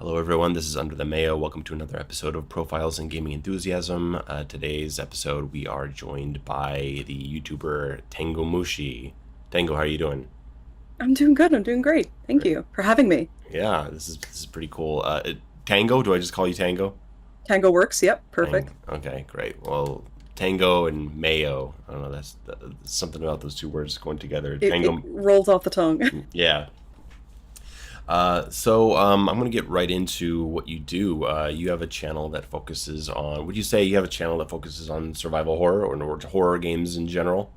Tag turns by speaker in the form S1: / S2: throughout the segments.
S1: Hello, everyone. This is Under the Mayo. Welcome to another episode of Profiles in Gaming Enthusiasm. Today's episode, we are joined by the YouTuber Tangomushi. Tango, how are you doing?
S2: I'm doing good. I'm doing great. Thank
S1: Great.
S2: you for having me.
S1: Yeah, this is pretty cool. Tango, do I just call you Tango?
S2: Tango works. Yep.
S1: Tango.
S2: Perfect.
S1: Okay, great. Well, Tango and Mayo. I don't know. That's something about those two words going together.
S2: It
S1: Tango.
S2: rolls off the tongue.
S1: Yeah. So I'm going to get right into what you do. You have a channel that focuses on, would you say you have a channel that focuses on survival horror or horror games in general?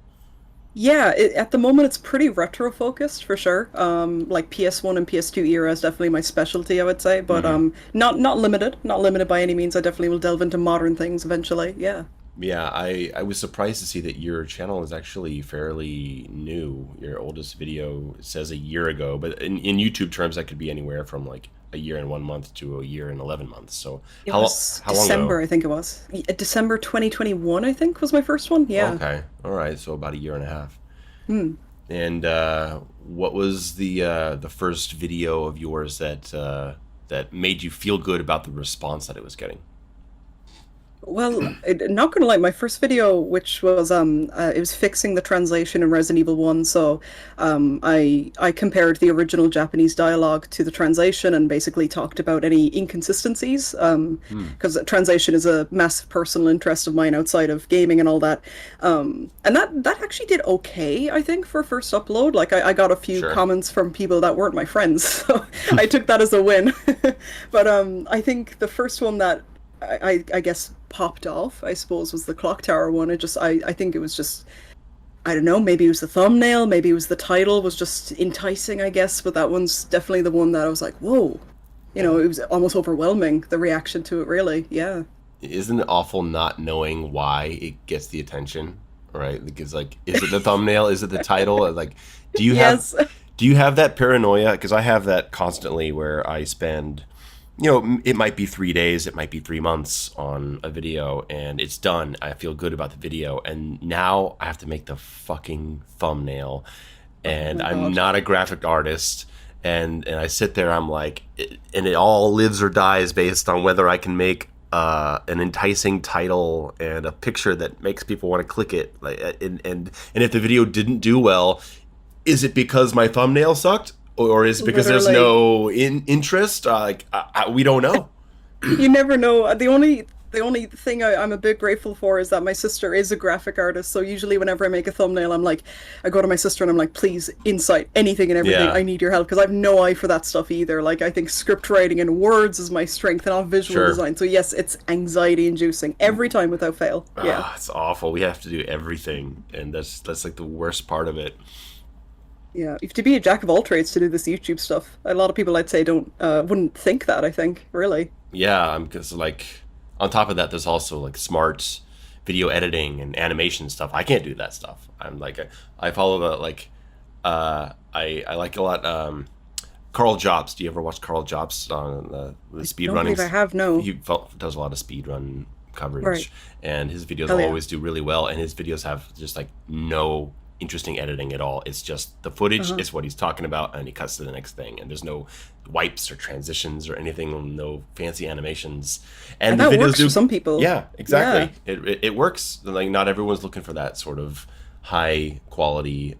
S2: Yeah. At the moment, it's pretty retro focused for sure. Like PS1 and PS2 era is definitely my specialty, I would say. But
S1: Hmm.
S2: not limited. Not limited by any means. I definitely will delve into modern things eventually. Yeah.
S1: Yeah, I was surprised to see that your channel is actually fairly new. Your oldest video says a year ago, but in YouTube terms, that could be anywhere from like a year and 1 month to a year and 11 months. So
S2: It was
S1: how long ago?
S2: December, I think it was. December 2021, I think was my first one. Yeah.
S1: Okay, all right, so about a year and a half.
S2: Hmm.
S1: And what was the first video of yours that made you feel good about the response that it was getting?
S2: Well, not gonna lie, my first video, which was it was fixing the translation in Resident Evil 1. So, I compared the original Japanese dialogue to the translation and basically talked about any inconsistencies.
S1: Hmm.
S2: Because translation is a massive personal interest of mine outside of gaming and all that. And that actually did okay, I think, for first upload. Like I got a few
S1: Sure.
S2: comments from people that weren't my friends, so I took that as a win. But I think the first one that I guess popped off, I suppose, was the clock tower one. I think it was just, I don't know, maybe it was the thumbnail, maybe it was the title was just enticing, I guess, but that one's definitely the one that I was like, whoa.
S1: Yeah.
S2: It was almost overwhelming, the reaction to it, really. Yeah.
S1: Isn't it awful not knowing why it gets the attention, right? Because like, is it the thumbnail? Is it the title? Like, do you have
S2: Yes.
S1: do you have that paranoia? Because I have that constantly, where I spend, it might be 3 days, it might be 3 months on a video, and it's done. I feel good about the video, and now I have to make the fucking thumbnail,
S2: Oh
S1: and
S2: my
S1: I'm
S2: God.
S1: not a graphic artist. And I sit there, I'm like, and it all lives or dies based on whether I can make an enticing title and a picture that makes people want to click it. Like, and if the video didn't do well, is it because my thumbnail sucked, or is it because there's
S2: Literally.
S1: no interest? We don't know.
S2: You never know. The only thing I'm a bit grateful for is that my sister is a graphic artist. So usually whenever I make a thumbnail, I go to my sister and I'm like, please, insight, anything and everything.
S1: Yeah,
S2: I need your help because I've no eye for that stuff either. Like I think script writing and words is my strength and not visual
S1: sure.
S2: design. So yes, it's anxiety inducing every time without fail. Yeah.
S1: It's awful. We have to do everything, and that's like the worst part of it.
S2: Yeah. You have to be a jack of all trades to do this YouTube stuff. A lot of people I'd say don't wouldn't think that, I think, really.
S1: Yeah, because like on top of that, there's also like smart video editing and animation stuff. I can't do that stuff. I'm like I follow the like I like a lot Carl Jobs. Do you ever watch Carl Jobs on the
S2: I
S1: speed
S2: don't
S1: running?
S2: believe I have, no.
S1: Does a lot of speed run
S2: Right.
S1: coverage, and his videos
S2: Hell yeah.
S1: always do really well. And his videos have just like no interesting editing at all. It's just the footage
S2: Uh-huh.
S1: is what he's talking about, and he cuts to the next thing. And there's no wipes or transitions or anything, no fancy animations.
S2: And
S1: And the
S2: that
S1: videos
S2: works for
S1: do,
S2: some people.
S1: yeah,
S2: Yeah.
S1: exactly. It works. Like not everyone's looking for that sort of high quality,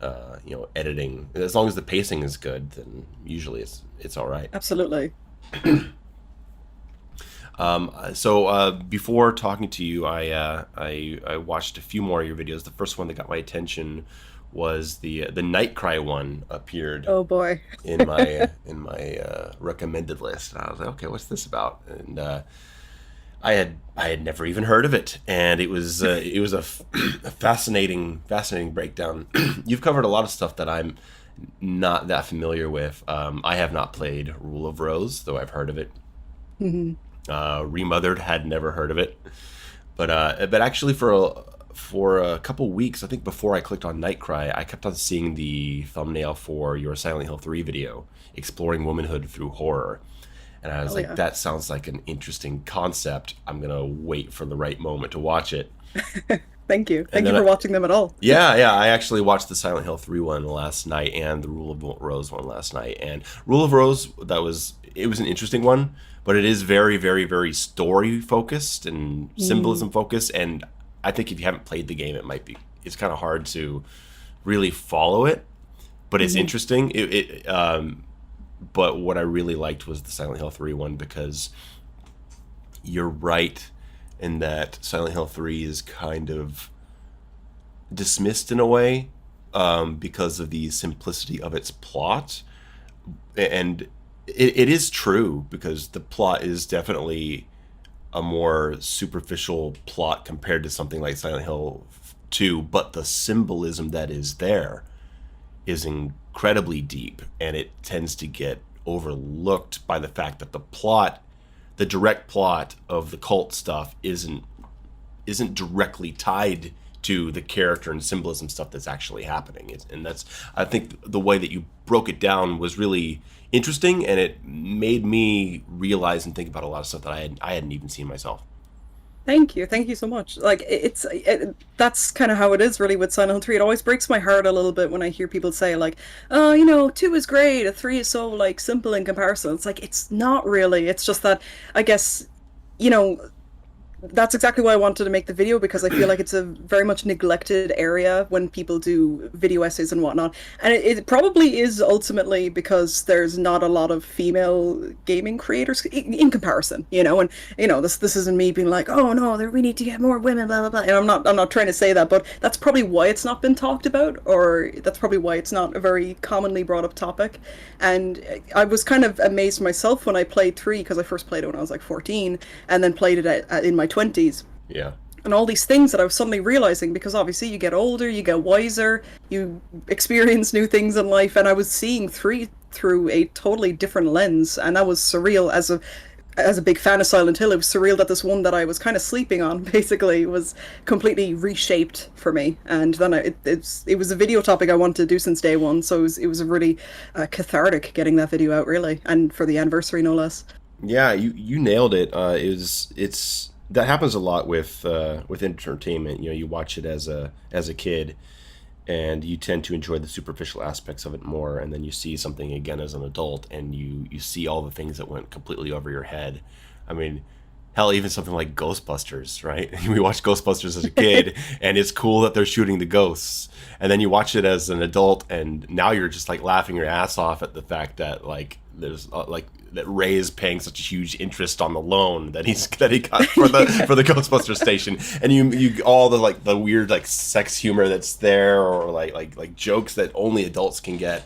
S1: editing. As long as the pacing is good, then usually it's all right.
S2: Absolutely.
S1: So before talking to you, I watched a few more of your videos. The first one that got my attention was the Night Cry one appeared
S2: Oh boy.
S1: in my recommended list. And I was like, okay, what's this about? And I had never even heard of it, and it was a fascinating breakdown. You've covered a lot of stuff that I'm not that familiar with. I have not played Rule of Rose, though I've heard of it.
S2: Mhm.
S1: Remothered, had never heard of it, but actually for a couple weeks, I think before I clicked on Nightcry, I kept on seeing the thumbnail for your Silent Hill 3 video, exploring womanhood through horror. And I was
S2: Hell
S1: like,
S2: yeah.
S1: that sounds like an interesting concept. I'm gonna wait for the right moment to watch it.
S2: Thank you.
S1: And
S2: Thank you
S1: then
S2: for watching them at all.
S1: yeah, I actually watched the Silent Hill 3 one last night and the Rule of Rose one last night. And Rule of Rose, it was an interesting one, but it is very, very, very story focused and
S2: Mm,
S1: symbolism focused. And I think if you haven't played the game, it's kind of hard to really follow it, but it's
S2: mhm.
S1: interesting. But what I really liked was the Silent Hill 3 one because you're right in that Silent Hill 3 is kind of dismissed in a way because of the simplicity of its plot. And it is true because the plot is definitely a more superficial plot compared to something like Silent Hill 2, but the symbolism that is there is incredibly deep and it tends to get overlooked by the fact that the direct plot of the cult stuff isn't directly tied to the character and symbolism stuff that's actually happening. And that's, I think, the way that you broke it down was really interesting, and it made me realize and think about a lot of stuff that I hadn't even seen myself.
S2: Thank you so much. Like that's kind of how it is really with Silent Hill 3. It always breaks my heart a little bit when I hear people say like, "Oh, you know, 2 is great, a 3 is so like simple in comparison." It's like it's not really. It's just that I guess you know that's exactly why I wanted to make the video because I feel like it's a very much neglected area when people do video essays and whatnot. And it probably is ultimately because there's not a lot of female gaming creators in comparison, you know. And this isn't me being like, oh no, we need to get more women, blah blah blah. And I'm not trying to say that, but that's probably why it's not been talked about, or that's probably why it's not a very commonly brought up topic. And I was kind of amazed myself when I played 3 because I first played it when I was like 14 and then played it in my 20s.
S1: Yeah.
S2: And all these things that I was suddenly realizing because obviously you get older, you get wiser, you experience new things in life, and I was seeing 3 through a totally different lens, and that was surreal as a big fan of Silent Hill. It was surreal that this one that I was kind of sleeping on basically was completely reshaped for me. And then it was a video topic I wanted to do since day one, so it was a really cathartic getting that video out really, and for the anniversary no less.
S1: Yeah, you nailed it. It's that happens a lot with entertainment. You know, you watch it as a kid, and you tend to enjoy the superficial aspects of it more, and then you see something again as an adult, and you see all the things that went completely over your head. I mean, hell, even something like Ghostbusters, right? We watched Ghostbusters as a kid, and it's cool that they're shooting the ghosts. And then you watch it as an adult, and now you're just like laughing your ass off at the fact that like there's like that Ray is paying such a huge interest on the loan that he got for the
S2: Yeah.
S1: for the Ghostbusters station, and you all the like the weird like sex humor that's there, or like jokes that only adults can get.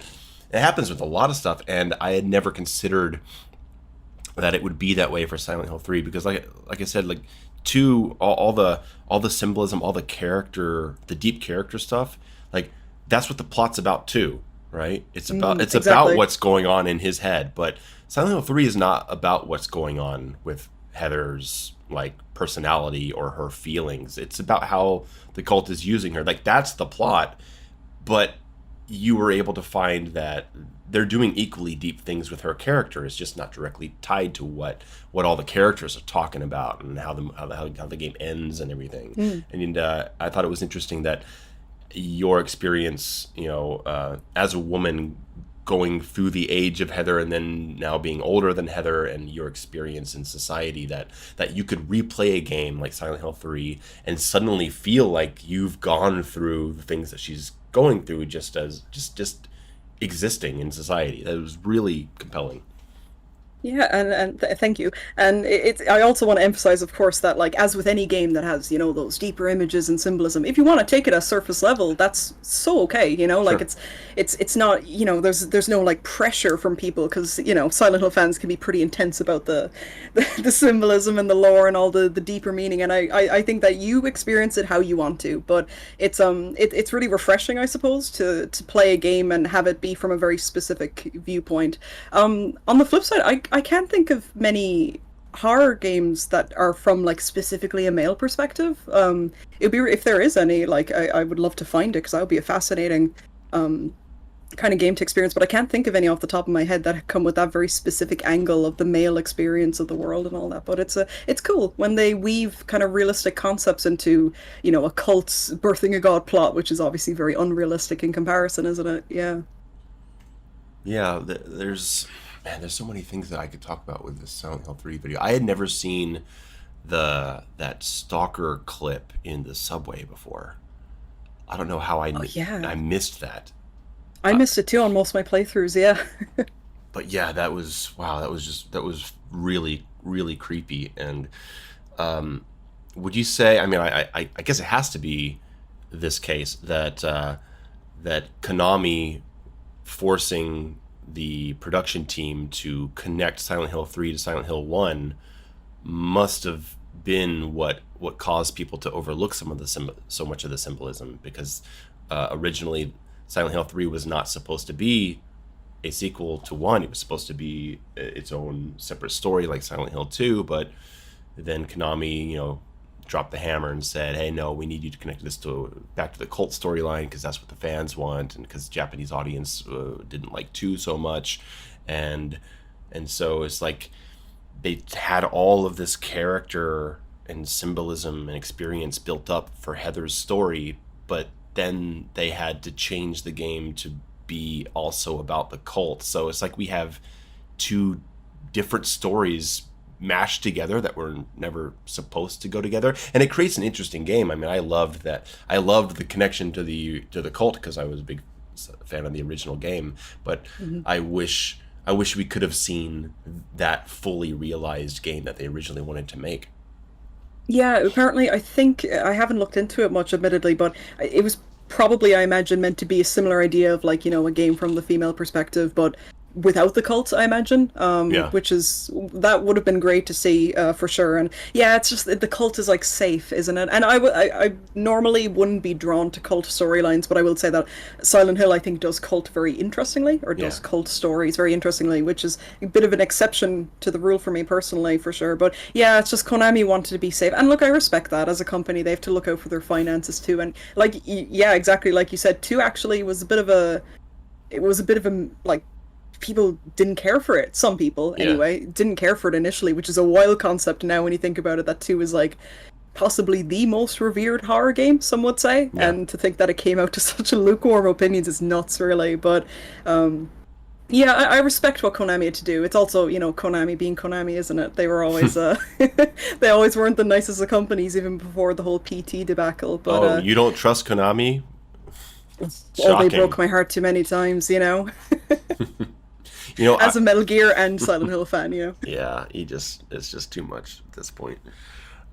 S1: It happens with a lot of stuff, and I had never considered that it would be that way for Silent Hill 3 because like I said, like 2, all the symbolism, all the character, the deep character stuff, like that's what the plot's about too, right? It's about
S2: Exactly.
S1: what's going on in his head, but Silent Hill 3 is not about what's going on with Heather's like personality or her feelings. It's about how the cult is using her. Like that's the plot, but you were able to find that they're doing equally deep things with her character. It's just not directly tied to what all the characters are talking about and how the game ends and everything.
S2: Mm.
S1: And I thought it was interesting that your experience, as a woman going through the age of Heather and then now being older than Heather, and your experience in society, that you could replay a game like Silent Hill 3 and suddenly feel like you've gone through the things that she's going through just existing in society. That was really compelling.
S2: Yeah, and thank you. And I also want to emphasize, of course, that like as with any game that has those deeper images and symbolism, if you want to take it at surface level, that's so okay. Like
S1: Sure.
S2: it's not there's no like pressure from people because Silent Hill fans can be pretty intense about the symbolism and the lore and all the deeper meaning. And I think that you experience it how you want to, but it's really refreshing, I suppose, to play a game and have it be from a very specific viewpoint. On the flip side, I can't think of many horror games that are from like specifically a male perspective. It'd be if there is any, like I would love to find it because that would be a fascinating kind of game to experience, but I can't think of any off the top of my head that come with that very specific angle of the male experience of the world and all that. But it's cool when they weave kind of realistic concepts into, a cult's birthing a god plot, which is obviously very unrealistic in comparison, isn't it? Yeah.
S1: Yeah, there's so many things that I could talk about with this Silent Hill 3 video. I had never seen that stalker clip in the subway before. I don't know how
S2: Oh yeah.
S1: I missed that.
S2: I
S1: Uh,
S2: missed it too on most of my playthroughs, yeah.
S1: but yeah, that was wow. That was really really creepy. And would you say? I mean, I guess it has to be this case that Konami forcing the production team to connect Silent Hill 3 to Silent Hill 1 must have been what caused people to overlook some of the so much of the symbolism, because originally Silent Hill 3 was not supposed to be a sequel to 1. It was supposed to be its own separate story like Silent Hill 2, but then Konami, dropped the hammer and said, "Hey, no, we need you to connect this to back to the cult storyline because that's what the fans want, and because the Japanese audience didn't like 2 so much." and and so it's like they had all of this character and symbolism and experience built up for Heather's story, but then they had to change the game to be also about the cult. So it's like we have two different stories mashed together that were never supposed to go together, and it creates an interesting game. I mean, I loved that. I loved the connection to the cult because I was a big fan of the original game, but
S2: Mhm.
S1: I wish we could have seen that fully realized game that they originally wanted to make.
S2: Yeah, apparently, I think I haven't looked into it much, admittedly, but it was probably, I imagine, meant to be a similar idea of like, a game from the female perspective, but without the cult, I imagine.
S1: Yeah,
S2: Which is that would have been great to see for sure. And yeah, it's just the cult is like safe, isn't it? And I normally wouldn't be drawn to cult storylines, but I will say that Silent Hill, I think, does cult very interestingly, or
S1: yeah.
S2: does cult stories very interestingly, which is a bit of an exception to the rule for me personally, for sure. But yeah, it's just Konami wanted to be safe, and look, I respect that. As a company, they have to look out for their finances too. And like, yeah, exactly like you said, two actually was a bit of a, it was a bit of a like people didn't care for it. Some people,
S1: Yeah.
S2: anyway, didn't care for it initially, which is a wild concept now when you think about it. That two is like possibly the most revered horror game, some would say,
S1: Yeah.
S2: and to think that it came out to such a lukewarm opinions is nuts, really. But yeah, I respect what Konami had to do. It's also, Konami being Konami, isn't it? They were always, they always weren't the nicest of companies, even before the whole PT debacle. But
S1: Oh, you don't trust Konami?
S2: oh, they
S1: Shocking.
S2: broke my heart too many times.
S1: You know, I,
S2: As a Metal Gear and Silent Hill fan.
S1: yeah, it's just too much at this point.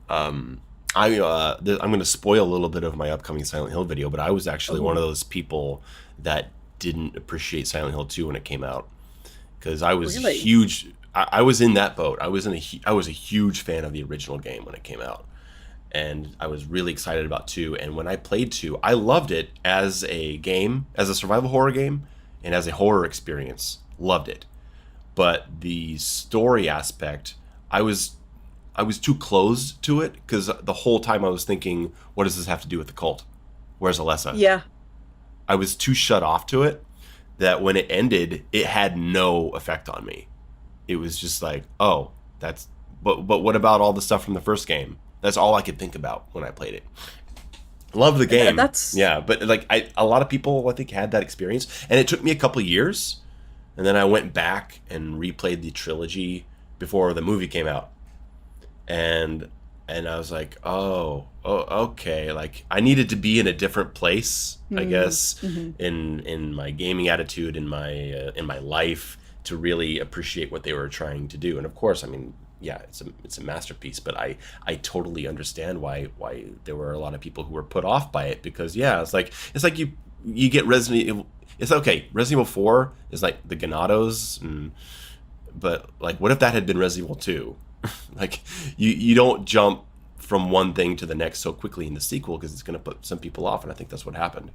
S1: I'm going to spoil a little bit of my upcoming Silent Hill video, but I was actually one
S2: Oh,
S1: of those people that didn't appreciate Silent Hill 2 when it came out, because I was
S2: really?
S1: huge. I was in that boat. I was a huge fan of the original game when it came out, and I was really excited about 2. And when I played 2, I loved it as a game, as a survival horror game, and as a horror experience. Loved it. But the story aspect, I was I was too closed to it because the whole time I was thinking, what does this have to do with the cult? Where's Alessa?
S2: Yeah.
S1: I was too shut off to it that when it ended, it had no effect on me. It was just like, oh, that's but what about all the stuff from the first game? That's all I could think about when I played it. Love the game,
S2: That's
S1: yeah, but like a lot of people I think had that experience, and it took me a couple years, and then I went back and replayed the trilogy before the movie came out, and I was like, okay, like I needed to be in a different place, I guess,
S2: mm-hmm.
S1: in my gaming attitude, in my life, to really appreciate what they were trying to do. And of course, I mean, yeah, it's a masterpiece, but I totally understand why there were a lot of people who were put off by it, because yeah, it's like you get Resident Evil. It's okay. Resident Evil 4 is like the Ganados, but like, what if that had been Resident Evil 2? Like, you don't jump from one thing to the next so quickly in the sequel because it's going to put some people off, and I think that's what happened.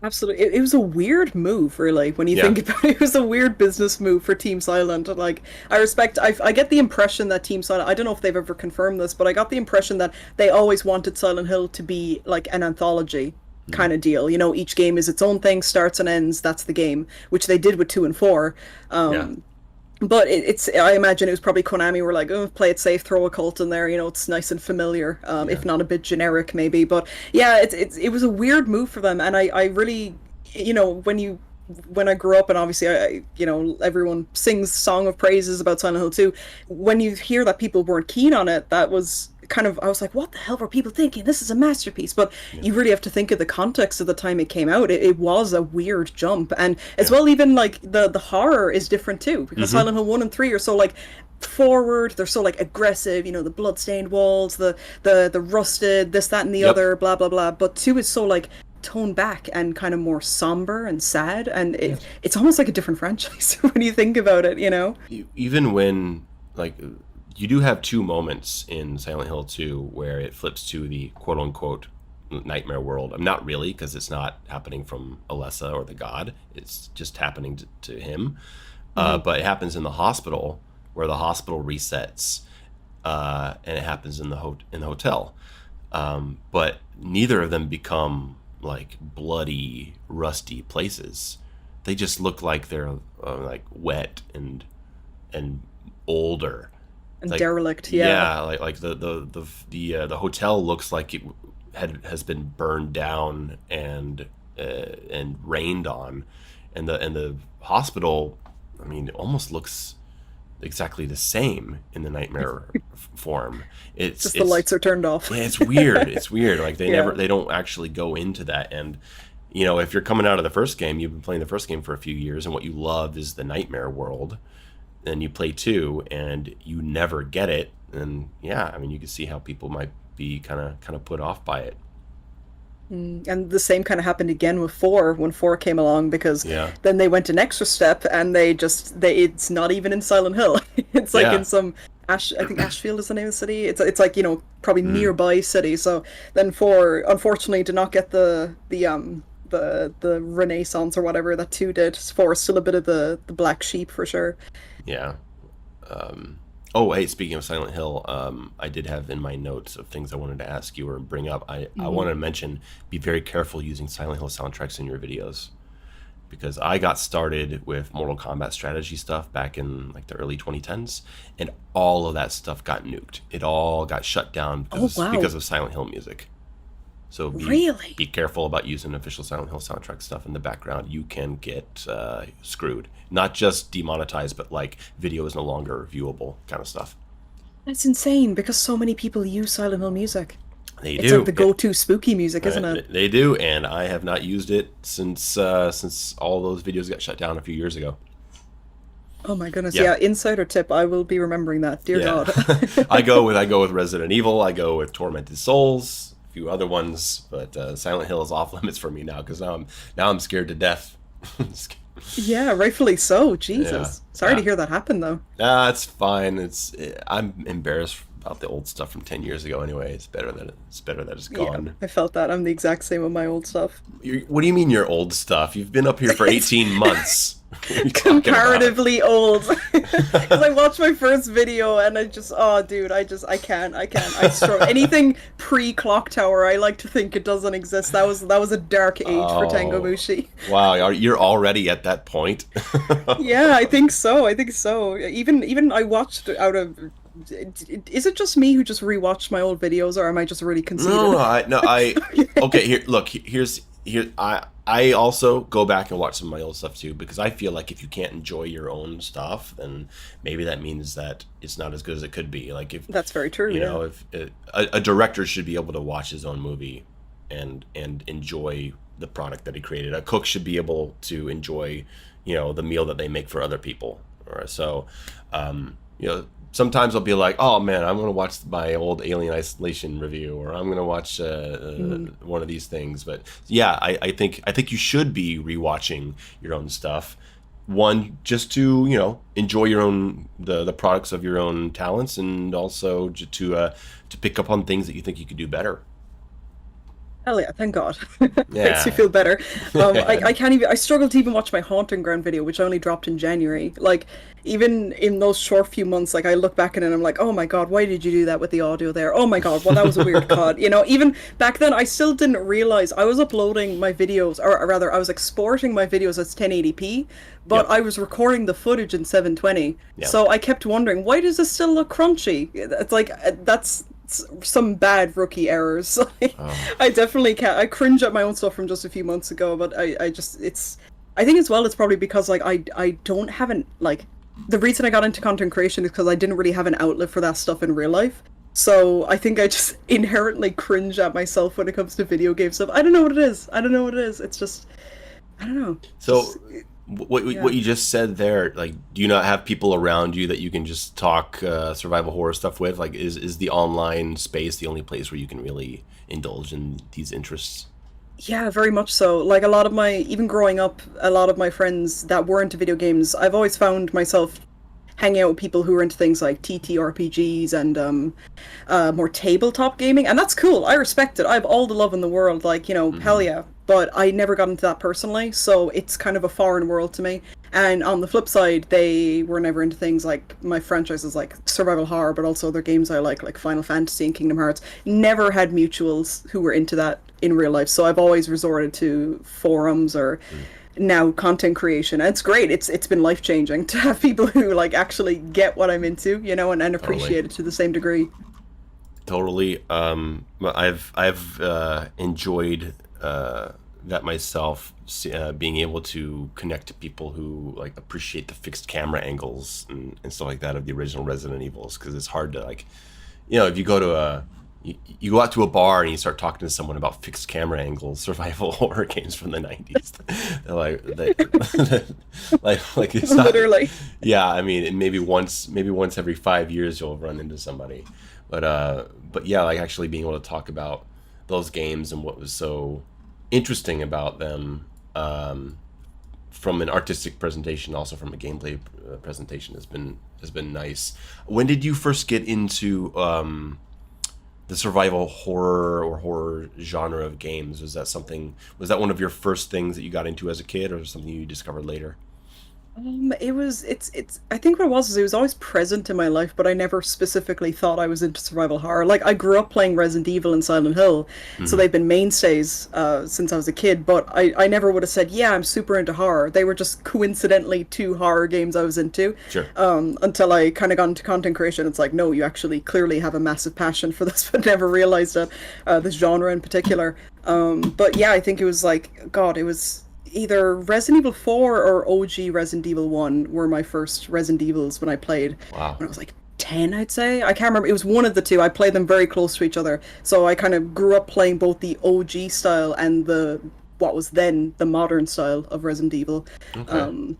S2: Absolutely. It was a weird move, really, when you
S1: Yeah,
S2: think about it. It was a weird business move for Team Silent. Like, I get the impression that Team Silent, I don't know if they've ever confirmed this, but I got the impression that they always wanted Silent Hill to be like an anthology. kind of deal. You know, each game is its own thing, starts and ends. That's the game, which they did with 2 and 4.
S1: Yeah.
S2: But it's I imagine it was probably Konami were like, oh, play it safe, throw a cult in there. You know, it's nice and familiar,
S1: Yeah.
S2: if not a bit generic maybe. But yeah, it was a weird move for them, and I really, you know, when I grew up, and obviously you know, everyone sings song of praises about Silent Hill 2. When you hear that people weren't keen on it, that was kind of, I was like, what the hell were people thinking? This is a masterpiece. But
S1: Yeah.
S2: you really have to think of the context of the time it came out. It was a weird jump, and as
S1: Yeah.
S2: well, even like the horror is different too, because
S1: Mm-hmm.
S2: Silent Hill 1 and 3 are so like forward, they're so like aggressive, you know, the bloodstained walls, the rusted, this, that, and the
S1: Yep.
S2: other, blah blah blah. But 2 is so like toned back and kind of more somber and sad, and
S1: Yes.
S2: it's almost like a different franchise when you think about it, you know.
S1: Even when, like, you do have two moments in Silent Hill 2 where it flips to the quote unquote nightmare world. I'm not really, because it's not happening from Alessa or the god. It's just happening to him. But it happens in the hospital, where the hospital resets, and it happens in the hotel. But neither of them become like bloody, rusty places. They just look like they're like wet and older.
S2: And
S1: Like,
S2: derelict, yeah.
S1: yeah, like the hotel looks like it has been burned down and rained on, and the hospital, I mean, it almost looks exactly the same in the nightmare form.
S2: Just the lights are turned off.
S1: Yeah, it's weird. It's weird. Like
S2: Yeah.
S1: they don't actually go into that. And you know, if you're coming out of the first game, you've been playing the first game for a few years, and what you love is the nightmare world, and you play 2 and you never get it, and yeah, I mean, you can see how people might be kind of put off by it.
S2: And the same kind of happened again with 4 when 4 came along, because
S1: Yeah.
S2: then they went an extra step and they it's not even in Silent Hill. It's like
S1: Yeah.
S2: in some I think Ashfield is the name of the city. It's like, you know, probably
S1: Mm.
S2: nearby city. So then 4 unfortunately did not get the renaissance or whatever that 2 did. 4 is still a bit of the black sheep for sure.
S1: Yeah. Oh, hey, speaking of Silent Hill, I did have in my notes of things I wanted to ask you or bring up. I wanted to mention, be very careful using Silent Hill soundtracks in your videos, because I got started with Mortal Kombat strategy stuff back in like the early 2010s, and all of that stuff got nuked. It all got shut down because,
S2: Oh, wow.
S1: because of Silent Hill music. So
S2: Really?
S1: be careful about using official Silent Hill soundtrack stuff in the background. You can get screwed. Not just demonetized, but like video is no longer viewable kind of stuff.
S2: That's insane, because so many people use Silent Hill music.
S1: They
S2: It's
S1: do.
S2: like the go-to spooky music, isn't it?
S1: They do, and I have not used it since all those videos got shut down a few years ago.
S2: Oh my goodness.
S1: Yeah.
S2: Yeah, insider tip. I will be remembering that. Dear
S1: Yeah,
S2: God.
S1: I go with Resident Evil. I go with Tormented Souls, a few other ones, but Silent Hill is off limits for me now, because now I'm scared to death.
S2: Yeah, rightfully so.
S1: Yeah,
S2: Jesus. Sorry to
S1: yeah.
S2: hear that happen, though.
S1: Nah, it's fine. I'm embarrassed about the old stuff from 10 years ago. Anyway, it's better that it's
S2: Yeah,
S1: gone.
S2: I felt that. I'm the exact same with my old stuff.
S1: What do you mean your old stuff? You've been up here for 18 months. What are you talking about?
S2: Comparatively old. Because I watched my first video and oh, dude, I can't. I struggle. Anything pre-Clock Tower, I like to think it doesn't exist. That was a dark age for
S1: Oh,
S2: Tangomushi.
S1: wow, you're already at that point.
S2: Yeah, I think so. I think so. Even I watched out of. Is it just me who just rewatched my old videos, or am I just really conceited?
S1: No. Okay, here, look, here. I also go back and watch some of my old stuff too, because I feel like if you can't enjoy your own stuff, then maybe that means that it's not as good as it could be. Like, if
S2: That's very true.
S1: you
S2: Yeah.
S1: know, if a director should be able to watch his own movie and enjoy the product that he created. A cook should be able to enjoy, you know, the meal that they make for other people. Or so, you know, sometimes I'll be like, oh man, I'm gonna watch my old Alien Isolation review, or I'm gonna watch one of these things. But yeah, I think you should be rewatching your own stuff. One, just to, you know, enjoy your own the products of your own talents, and also to pick up on things that you think you could do better.
S2: Hell yeah, thank God. Makes me
S1: Yeah.
S2: feel better. I can't even, I struggle to even watch my Haunting Ground video, which only dropped in January. Like, even in those short few months, like, I look back at it and I'm like, oh my God, why did you do that with the audio there? Oh my God, well, that was a weird cut. You know, even back then, I still didn't realize I was uploading my videos, or rather, I was exporting my videos as 1080p, but
S1: Yep.
S2: I was recording the footage in 720.
S1: Yeah.
S2: So I kept wondering, why does this still look crunchy? It's like, that's some bad rookie errors.
S1: Oh.
S2: I definitely can't. I cringe at my own stuff from just a few months ago, but I just I think as well it's probably because like I don't have an like the reason I got into content creation is because I didn't really have an outlet for that stuff in real life. So I think I just inherently cringe at myself when it comes to video game stuff. I don't know what it is. I don't know what it is. It's just I don't know.
S1: So
S2: Just yeah.
S1: what you just said there, like, do you not have people around you that you can just talk survival horror stuff with? Like, is the online space the only place where you can really indulge in these interests?
S2: Yeah, very much so. Like a lot of my, even growing up, a lot of my friends that were into video games, I've always found myself hanging out with people who are into things like TTRPGs and more tabletop gaming, and that's cool. I respect it. I have all the love in the world, like, you know, hell
S1: Hmm.
S2: yeah. But I never got into that personally, so it's kind of a foreign world to me. And on the flip side, they were never into things like my franchises like survival horror, but also other games I like Final Fantasy and Kingdom Hearts. Never had mutuals who were into that in real life, so I've always resorted to forums or now content creation. And it's great. It's been life changing to have people who like actually get what I'm into, you know, and
S1: Totally.
S2: appreciate it to the same degree.
S1: Totally. I've enjoyed that myself, being able to connect to people who like appreciate the fixed camera angles and stuff like that of the original Resident Evils, because it's hard to like, if you go to you go out to a bar and you start talking to someone about fixed camera angles survival horror games from the 90s. They're like it's not.
S2: Literally.
S1: Yeah, I mean, maybe once every 5 years you'll run into somebody, but yeah, like actually being able to talk about those games and what was so interesting about them, from an artistic presentation, also from a gameplay presentation, has been nice. When did you first get into the survival horror or horror genre of games? Was that one of your first things that you got into as a kid, or something you discovered later?
S2: It's I think what it was is it was always present in my life, but I never specifically thought I was into survival horror. Like I grew up playing Resident Evil and Silent Hill, so
S1: Hmm.
S2: they've been mainstays since I was a kid, but I never would have said, yeah, I'm super into horror. They were just coincidentally two horror games I was into.
S1: Sure.
S2: Until I kind of got into content creation, it's like, no, you actually clearly have a massive passion for this, but never realized that this genre in particular. But yeah, I think it was like, God, it was either Resident Evil 4 or OG Resident Evil 1 were my first Resident Evils when I played
S1: Wow.
S2: when I was like 10, I'd say. I can't remember. It was one of the two. I played them very close to each other. So I kind of grew up playing both the OG style and the what was then the modern style of Resident Evil.
S1: Okay.
S2: Um,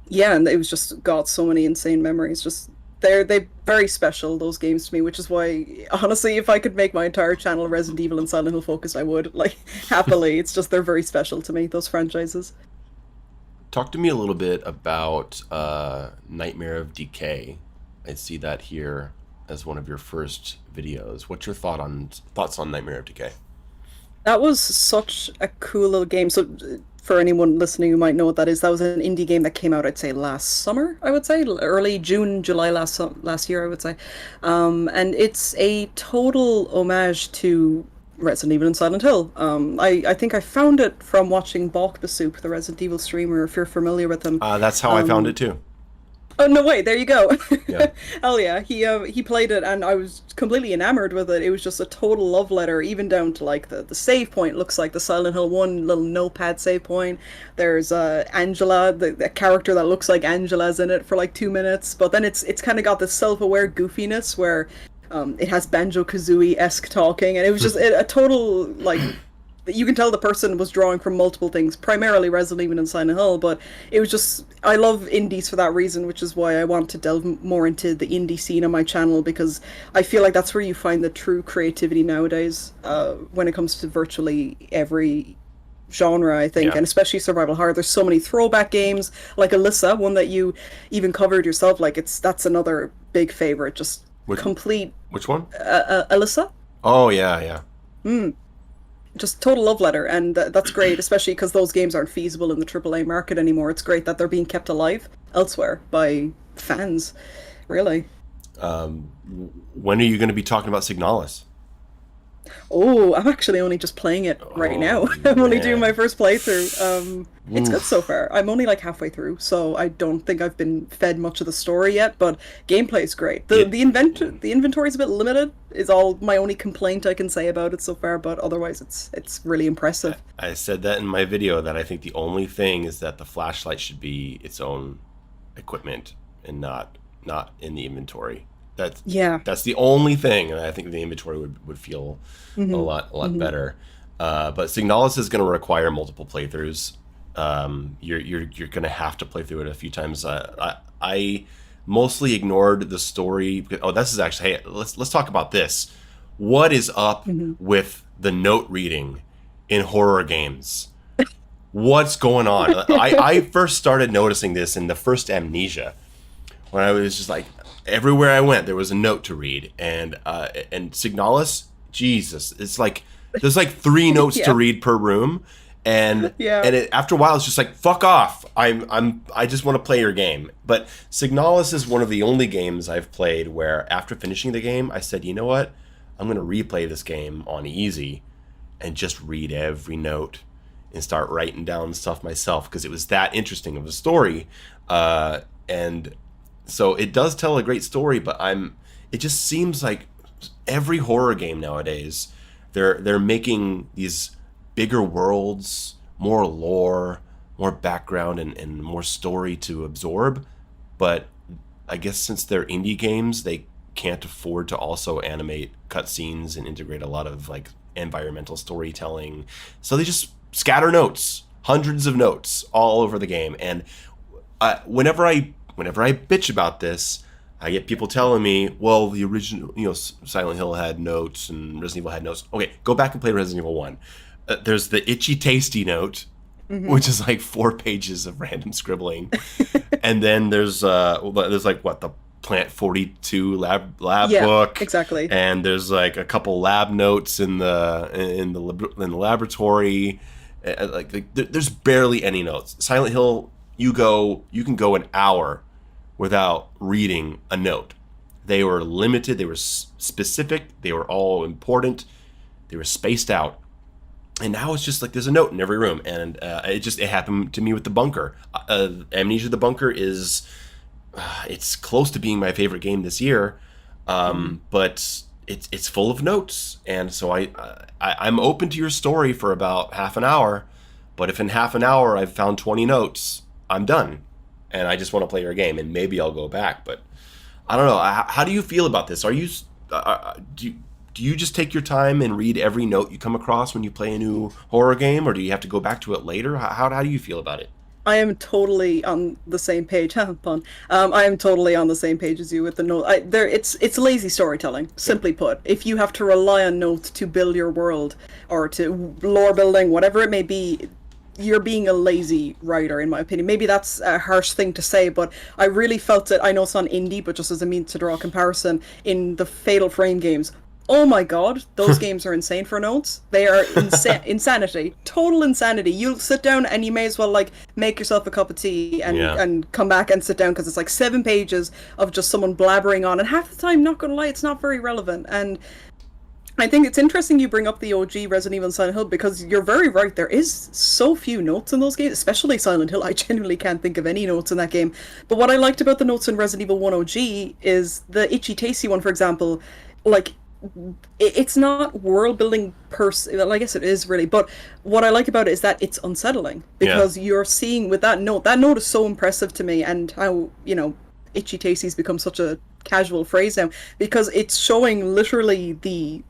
S2: yeah, and it was just got so many insane memories. Just they very special those games to me, which is why honestly, if I could make my entire channel Resident Evil and Silent Hill focused, I would like happily. It's just they're very special to me, those franchises.
S1: Talk to me a little bit about Nightmare of Decay. I see that here as one of your first videos. What's your thoughts on Nightmare of Decay?
S2: That was such a cool little game. So, for anyone listening who might know what that is, that was an indie game that came out, I'd say, last summer. I would say early June, July last year. I would say, and it's a total homage to Resident Evil and Silent Hill. I think I found it from watching Balk the Soup, the Resident Evil streamer. If you're familiar with him,
S1: That's how I found it too.
S2: oh no way, there you go.
S1: Yeah.
S2: Hell yeah. He played it and I was completely enamored with it. It was just a total love letter, even down to like the save point looks like the Silent Hill 1 little notepad save point. There's Angela, the character that looks like Angela's in it for like 2 minutes, but then it's kind of got this self-aware goofiness where it has Banjo Kazooie-esque talking, and it was just a total like you can tell the person was drawing from multiple things, primarily Resident Evil and Silent Hill, but it was just I love indies for that reason, which is why I want to delve more into the indie scene on my channel because I feel like that's where you find the true creativity nowadays when it comes to virtually every genre, I think,
S1: Yeah.
S2: and especially survival horror. There's so many throwback games like Alyssa, one that you even covered yourself. Like that's another big favorite. Just
S1: Which
S2: complete
S1: which one?
S2: Alyssa.
S1: Oh, yeah, yeah.
S2: just total love letter, and that's great, especially because those games aren't feasible in the AAA market anymore. It's great that they're being kept alive elsewhere by fans, really.
S1: When are you going to be talking about Signalis?
S2: Oh, I'm actually only just playing it right now.
S1: Oh
S2: I'm only doing my
S1: man.
S2: first playthrough. It's good so
S1: Oof.
S2: far. I'm only like halfway through, so I don't think I've been fed much of the story yet, but gameplay is great.
S1: Yeah,
S2: The inventory is a bit limited, is all my only complaint I can say about it so far, but otherwise it's really impressive.
S1: I said that in my video that I think the only thing is that the flashlight should be its own equipment and not in the inventory. That's
S2: Yeah.
S1: that's the only thing, and I think the inventory would feel
S2: Hmm.
S1: a lot
S2: Hmm.
S1: better. But Signalis is going to require multiple playthroughs. You're going to have to play through it a few times. I mostly ignored the story. Oh, this is actually, hey, let's talk about this. What is up
S2: Hmm.
S1: with the note reading in horror games? What's going on? I first started noticing this in the first Amnesia, when I was just like, everywhere I went there was a note to read, and Signalis, Jesus, it's like there's like three notes to
S2: Yeah.
S1: read per room, and
S2: Yeah.
S1: after a while it's just like, fuck off. I just want to play your game. But Signalis is one of the only games I've played where after finishing the game I said, you know what, I'm gonna replay this game on easy and just read every note and start writing down stuff myself because it was that interesting of a story. And so it does tell a great story, but it just seems like every horror game nowadays, they're making these bigger worlds, more lore, more background, and more story to absorb. But I guess since they're indie games, they can't afford to also animate cutscenes and integrate a lot of like environmental storytelling. So they just scatter notes, hundreds of notes all over the game. And whenever I bitch about this, I get people telling me, "Well, the original, Silent Hill had notes and Resident Evil had notes." Okay, go back and play Resident Evil One. There's the itchy tasty note,
S2: Hmm.
S1: which is like 4 pages of random scribbling, and then there's like what, the Plant 42 lab
S2: Yeah,
S1: book,
S2: exactly.
S1: and there's like a couple lab notes in the laboratory. There's barely any notes. Silent Hill, you can go an hour without reading a note. They were limited, they were specific, they were all important, they were spaced out. And now it's just like there's a note in every room, and it happened to me with the bunker. Amnesia: The Bunker is it's close to being my favorite game this year,
S2: Hmm.
S1: but it's full of notes, and so I'm open to your story for about half an hour, but if in half an hour I've found 20 notes, I'm done, and I just want to play your game, and maybe I'll go back. But I don't know. How do you feel about this? Do you just take your time and read every note you come across when you play a new horror game, or do you have to go back to it later? How do you feel about it?
S2: I am totally on the same page. Pun. I am totally on the same page as you with the note. It's lazy storytelling.
S1: Yeah.
S2: Simply put, if you have to rely on notes to build your world or to lore building, whatever it may be, you're being a lazy writer, in my opinion. Maybe that's a harsh thing to say, but I really felt it. I know it's not indie, but just as a means to draw a comparison, in the Fatal Frame games. Oh my god, those games are insane for notes. They are insanity, total insanity. You'll sit down and you may as well like make yourself a cup of tea and
S1: Yeah.
S2: come back and sit down because it's like 7 pages of just someone blabbering on, and half the time, not gonna lie, it's not very relevant. And I think it's interesting you bring up the OG Resident Evil and Silent Hill because you're very right. There is so few notes in those games, especially Silent Hill. I genuinely can't think of any notes in that game. But what I liked about the notes in Resident Evil 1 OG is the itchy tasty one, for example. Like, it's not world building well, I guess it is really, but what I like about it is that it's unsettling
S1: Yeah.
S2: because you're seeing with that note is so impressive to me, and how, itchy tasty's become such a casual phrase now because it's showing literally the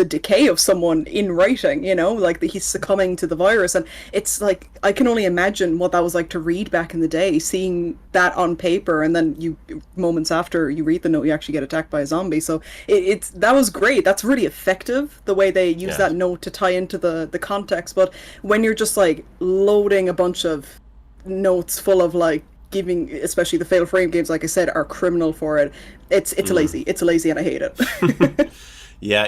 S2: decay of someone in writing, like he's succumbing to the virus. And it's like, I can only imagine what that was like to read back in the day, seeing that on paper, and then you, moments after you read the note, you actually get attacked by a zombie. So it's that was great. That's really effective, the way they use
S1: Yeah.
S2: that note to tie into the context. But when you're just like loading a bunch of notes full of like giving, especially the Fatal Frame games, like I said, are criminal for it. It's lazy, and I hate it.
S1: Yeah,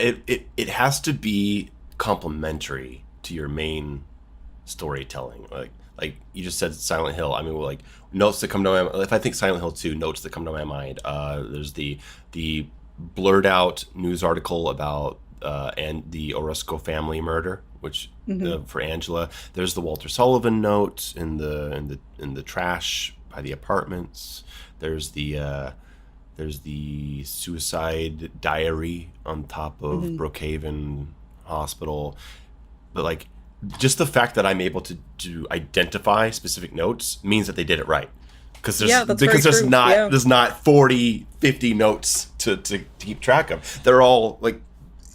S1: it has to be complementary to your main storytelling. Like you just said, Silent Hill. I mean, like notes that come to my, if I think Silent Hill 2, notes that come to my mind. There's the blurred out news article about and the Orozco family murder, which for Angela. There's the Walter Sullivan note in the trash by the apartments. There's the suicide diary on top of Brookhaven Hospital. But like, just the fact that I'm able to identify specific notes means that they did it right. Because there's not 40, 50 notes to keep track of. They're all like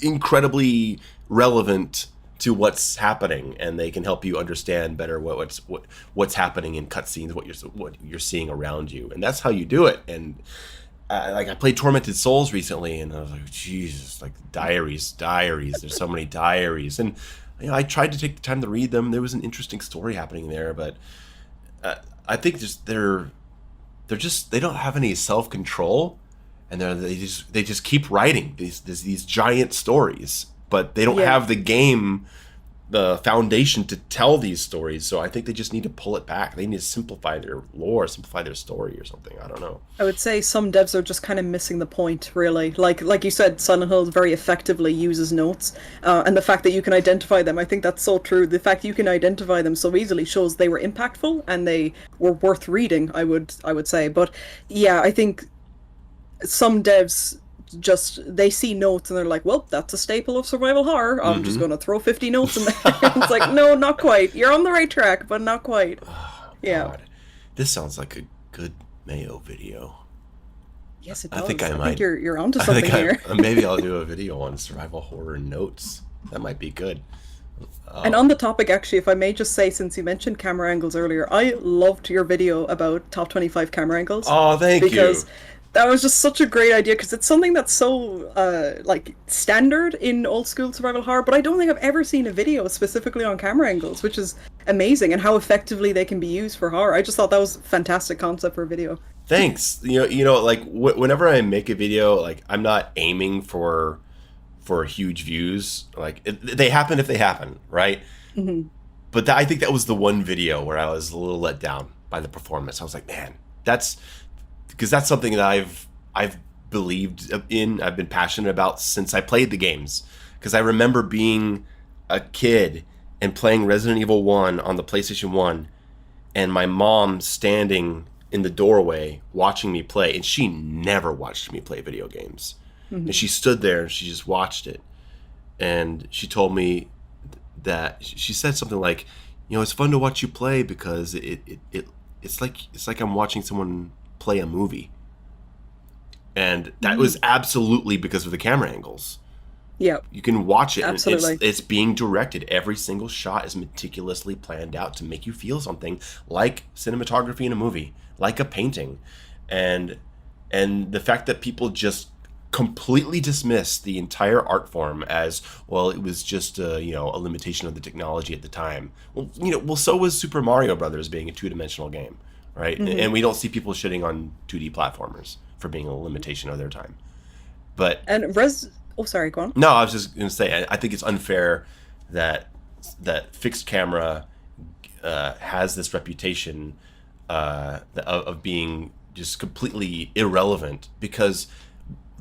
S1: incredibly relevant to what's happening, and they can help you understand better what's happening in cutscenes, what you're seeing around you, and that's how you do it. And like I played Tormented Souls recently, and I was like, Jesus, like diaries. There's so many diaries, and I tried to take the time to read them. There was an interesting story happening there, but I think they don't have any self-control, and they just keep writing these giant stories, but they don't have the foundation to tell these stories. So I think they just need to pull it back. They need to simplify their lore, simplify their story or something. I don't know.
S2: I would say some devs are just kind of missing the point, really. Like you said, Silent Hill very effectively uses notes, and the fact that you can identify them, I think that's so true. The fact you can identify them so easily shows they were impactful and they were worth reading, I would say. But yeah, I think some devs they see notes and they're like, well, that's a staple of survival horror. I'm just going to throw 50 notes in there. It's like, no, not quite. You're on the right track, but not quite.
S1: Oh,
S2: yeah.
S1: God. This sounds like a good Mayo video.
S2: Yes, it does.
S1: I think
S2: you're onto something here.
S1: Maybe I'll do a video on survival horror notes. That might be good.
S2: And on the topic, actually, if I may just say, since you mentioned camera angles earlier, I loved your video about top 25 camera angles.
S1: Oh, thank you.
S2: Because that was just such a great idea, because it's something that's so like standard in old school survival horror, but I don't think I've ever seen a video specifically on camera angles, which is amazing, and how effectively they can be used for horror. I just thought that was a fantastic concept for a video.
S1: Thanks. You know, like whenever I make a video, like I'm not aiming for huge views. Like they happen if they happen, right? But I think that was the one video where I was a little let down by the performance. I was like, man, because that's something that I've believed in, I've been passionate about since I played the games. Because I remember being a kid and playing Resident Evil 1 on the PlayStation 1, and my mom standing in the doorway watching me play, and she never watched me play video games. And she stood there and she just watched it. And she told me that, she said something like, you know, it's fun to watch you play because it's like I'm watching someone play a movie. And that was absolutely because of the camera angles. Yeah, you can watch it. Absolutely. And it's being directed. Every single shot is meticulously planned out to make you feel something, like cinematography in a movie, like a painting. And the fact that people just completely dismiss the entire art form as, well, it was just a limitation of the technology at the time. Well, so was Super Mario Brothers being a two-dimensional game. Right? And we don't see people shitting on 2D platformers for being a limitation of their time. But
S2: sorry, go on.
S1: No, I was just going to say, I think it's unfair that fixed camera has this reputation of being just completely irrelevant, because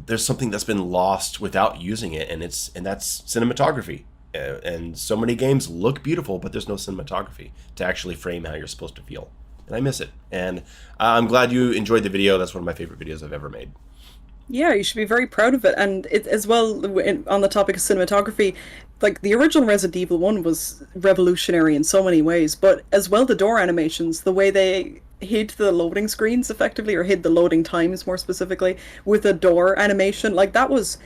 S1: there's something that's been lost without using it, and that's cinematography. And so many games look beautiful, but there's no cinematography to actually frame how you're supposed to feel. And I miss it. And I'm glad you enjoyed the video. That's one of my favorite videos I've ever made.
S2: Yeah, you should be very proud of it. And it, as well, on the topic of cinematography, like the original Resident Evil 1 was revolutionary in so many ways, but as well the door animations, the way they hid the loading screens effectively, or hid the loading times more specifically, with a door animation, like that was...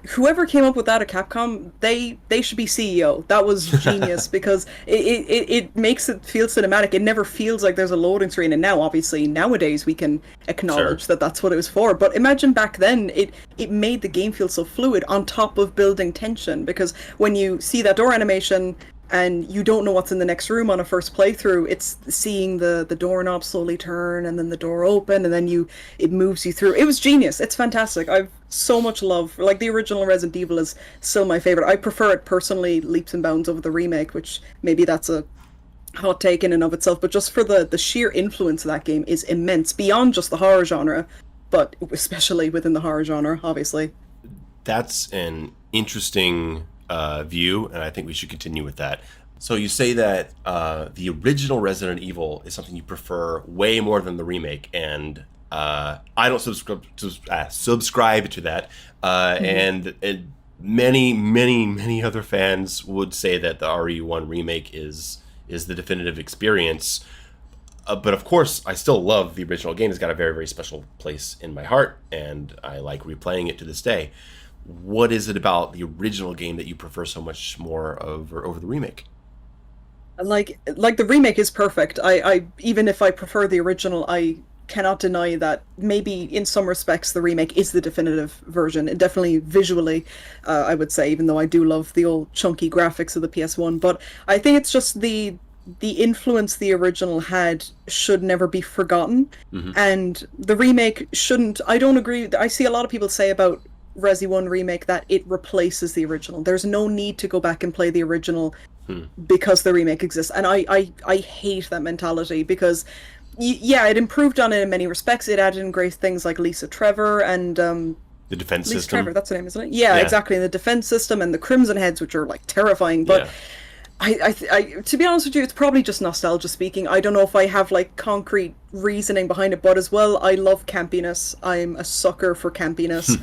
S2: Whoever came up with that at Capcom, they should be CEO. That was genius, because it makes it feel cinematic. It never feels like there's a loading screen. And now, obviously, nowadays we can acknowledge that that's what it was for. But imagine back then, it made the game feel so fluid, on top of building tension. Because when you see that door animation, and you don't know what's in the next room on a first playthrough. It's seeing the doorknob slowly turn and then the door open and then it moves you through. It was genius. It's fantastic. I've so much love. Like the original Resident Evil is still my favorite. I prefer it personally leaps and bounds over the remake, which maybe that's a hot take in and of itself, but just for the sheer influence of that game is immense beyond just the horror genre, but especially within the horror genre, obviously.
S1: That's an interesting view, and I think we should continue with that. So you say that the original Resident Evil is something you prefer way more than the remake, and I don't subscribe to that. And many other fans would say that the RE1 remake is the definitive experience. But of course, I still love the original game. It's got a very, very special place in my heart, and I like replaying it to this day. What is it about the original game that you prefer so much more over the remake?
S2: Like the remake is perfect. I even if I prefer the original, I cannot deny that maybe in some respects the remake is the definitive version. It definitely visually, I would say, even though I do love the old chunky graphics of the PS1. But I think it's just the influence the original had should never be forgotten, and the remake shouldn't. I don't agree. I see a lot of people say about Resi 1 remake that it replaces the original. There's no need to go back and play the original because the remake exists, and I hate that mentality because yeah, it improved on it in many respects. It added in great things like Lisa Trevor and
S1: The defense
S2: Lisa
S1: system.
S2: Trevor, that's her name, isn't it? Yeah, exactly. And the defense system and the Crimson Heads, which are like terrifying. But
S1: Yeah.
S2: I, to be honest with you, it's probably just nostalgia speaking. I don't know if I have like concrete reasoning behind it, but as well, I love campiness. I'm a sucker for campiness,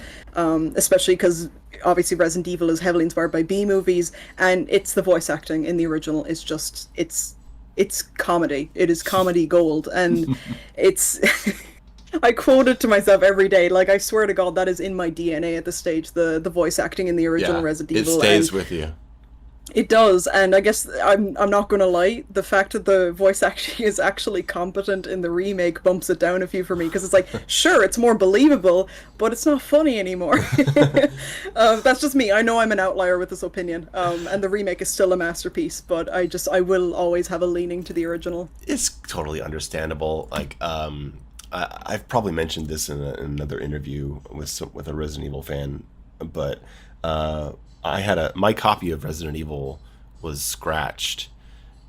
S2: especially because obviously Resident Evil is heavily inspired by B movies, and it's the voice acting in the original is just it's comedy. It is comedy gold, and it's. I quote it to myself every day. Like I swear to God, that is in my DNA at this stage. The voice acting in the original Resident Evil.
S1: It stays with you.
S2: It does, and I guess I'm not gonna lie. The fact that the voice acting is actually competent in the remake bumps it down a few for me because it's like, sure, it's more believable, but it's not funny anymore. That's just me. I know I'm an outlier with this opinion, and the remake is still a masterpiece. But I will always have a leaning to the original.
S1: It's totally understandable. Like, I've probably mentioned this in another interview with a Resident Evil fan, but I had my copy of Resident Evil was scratched,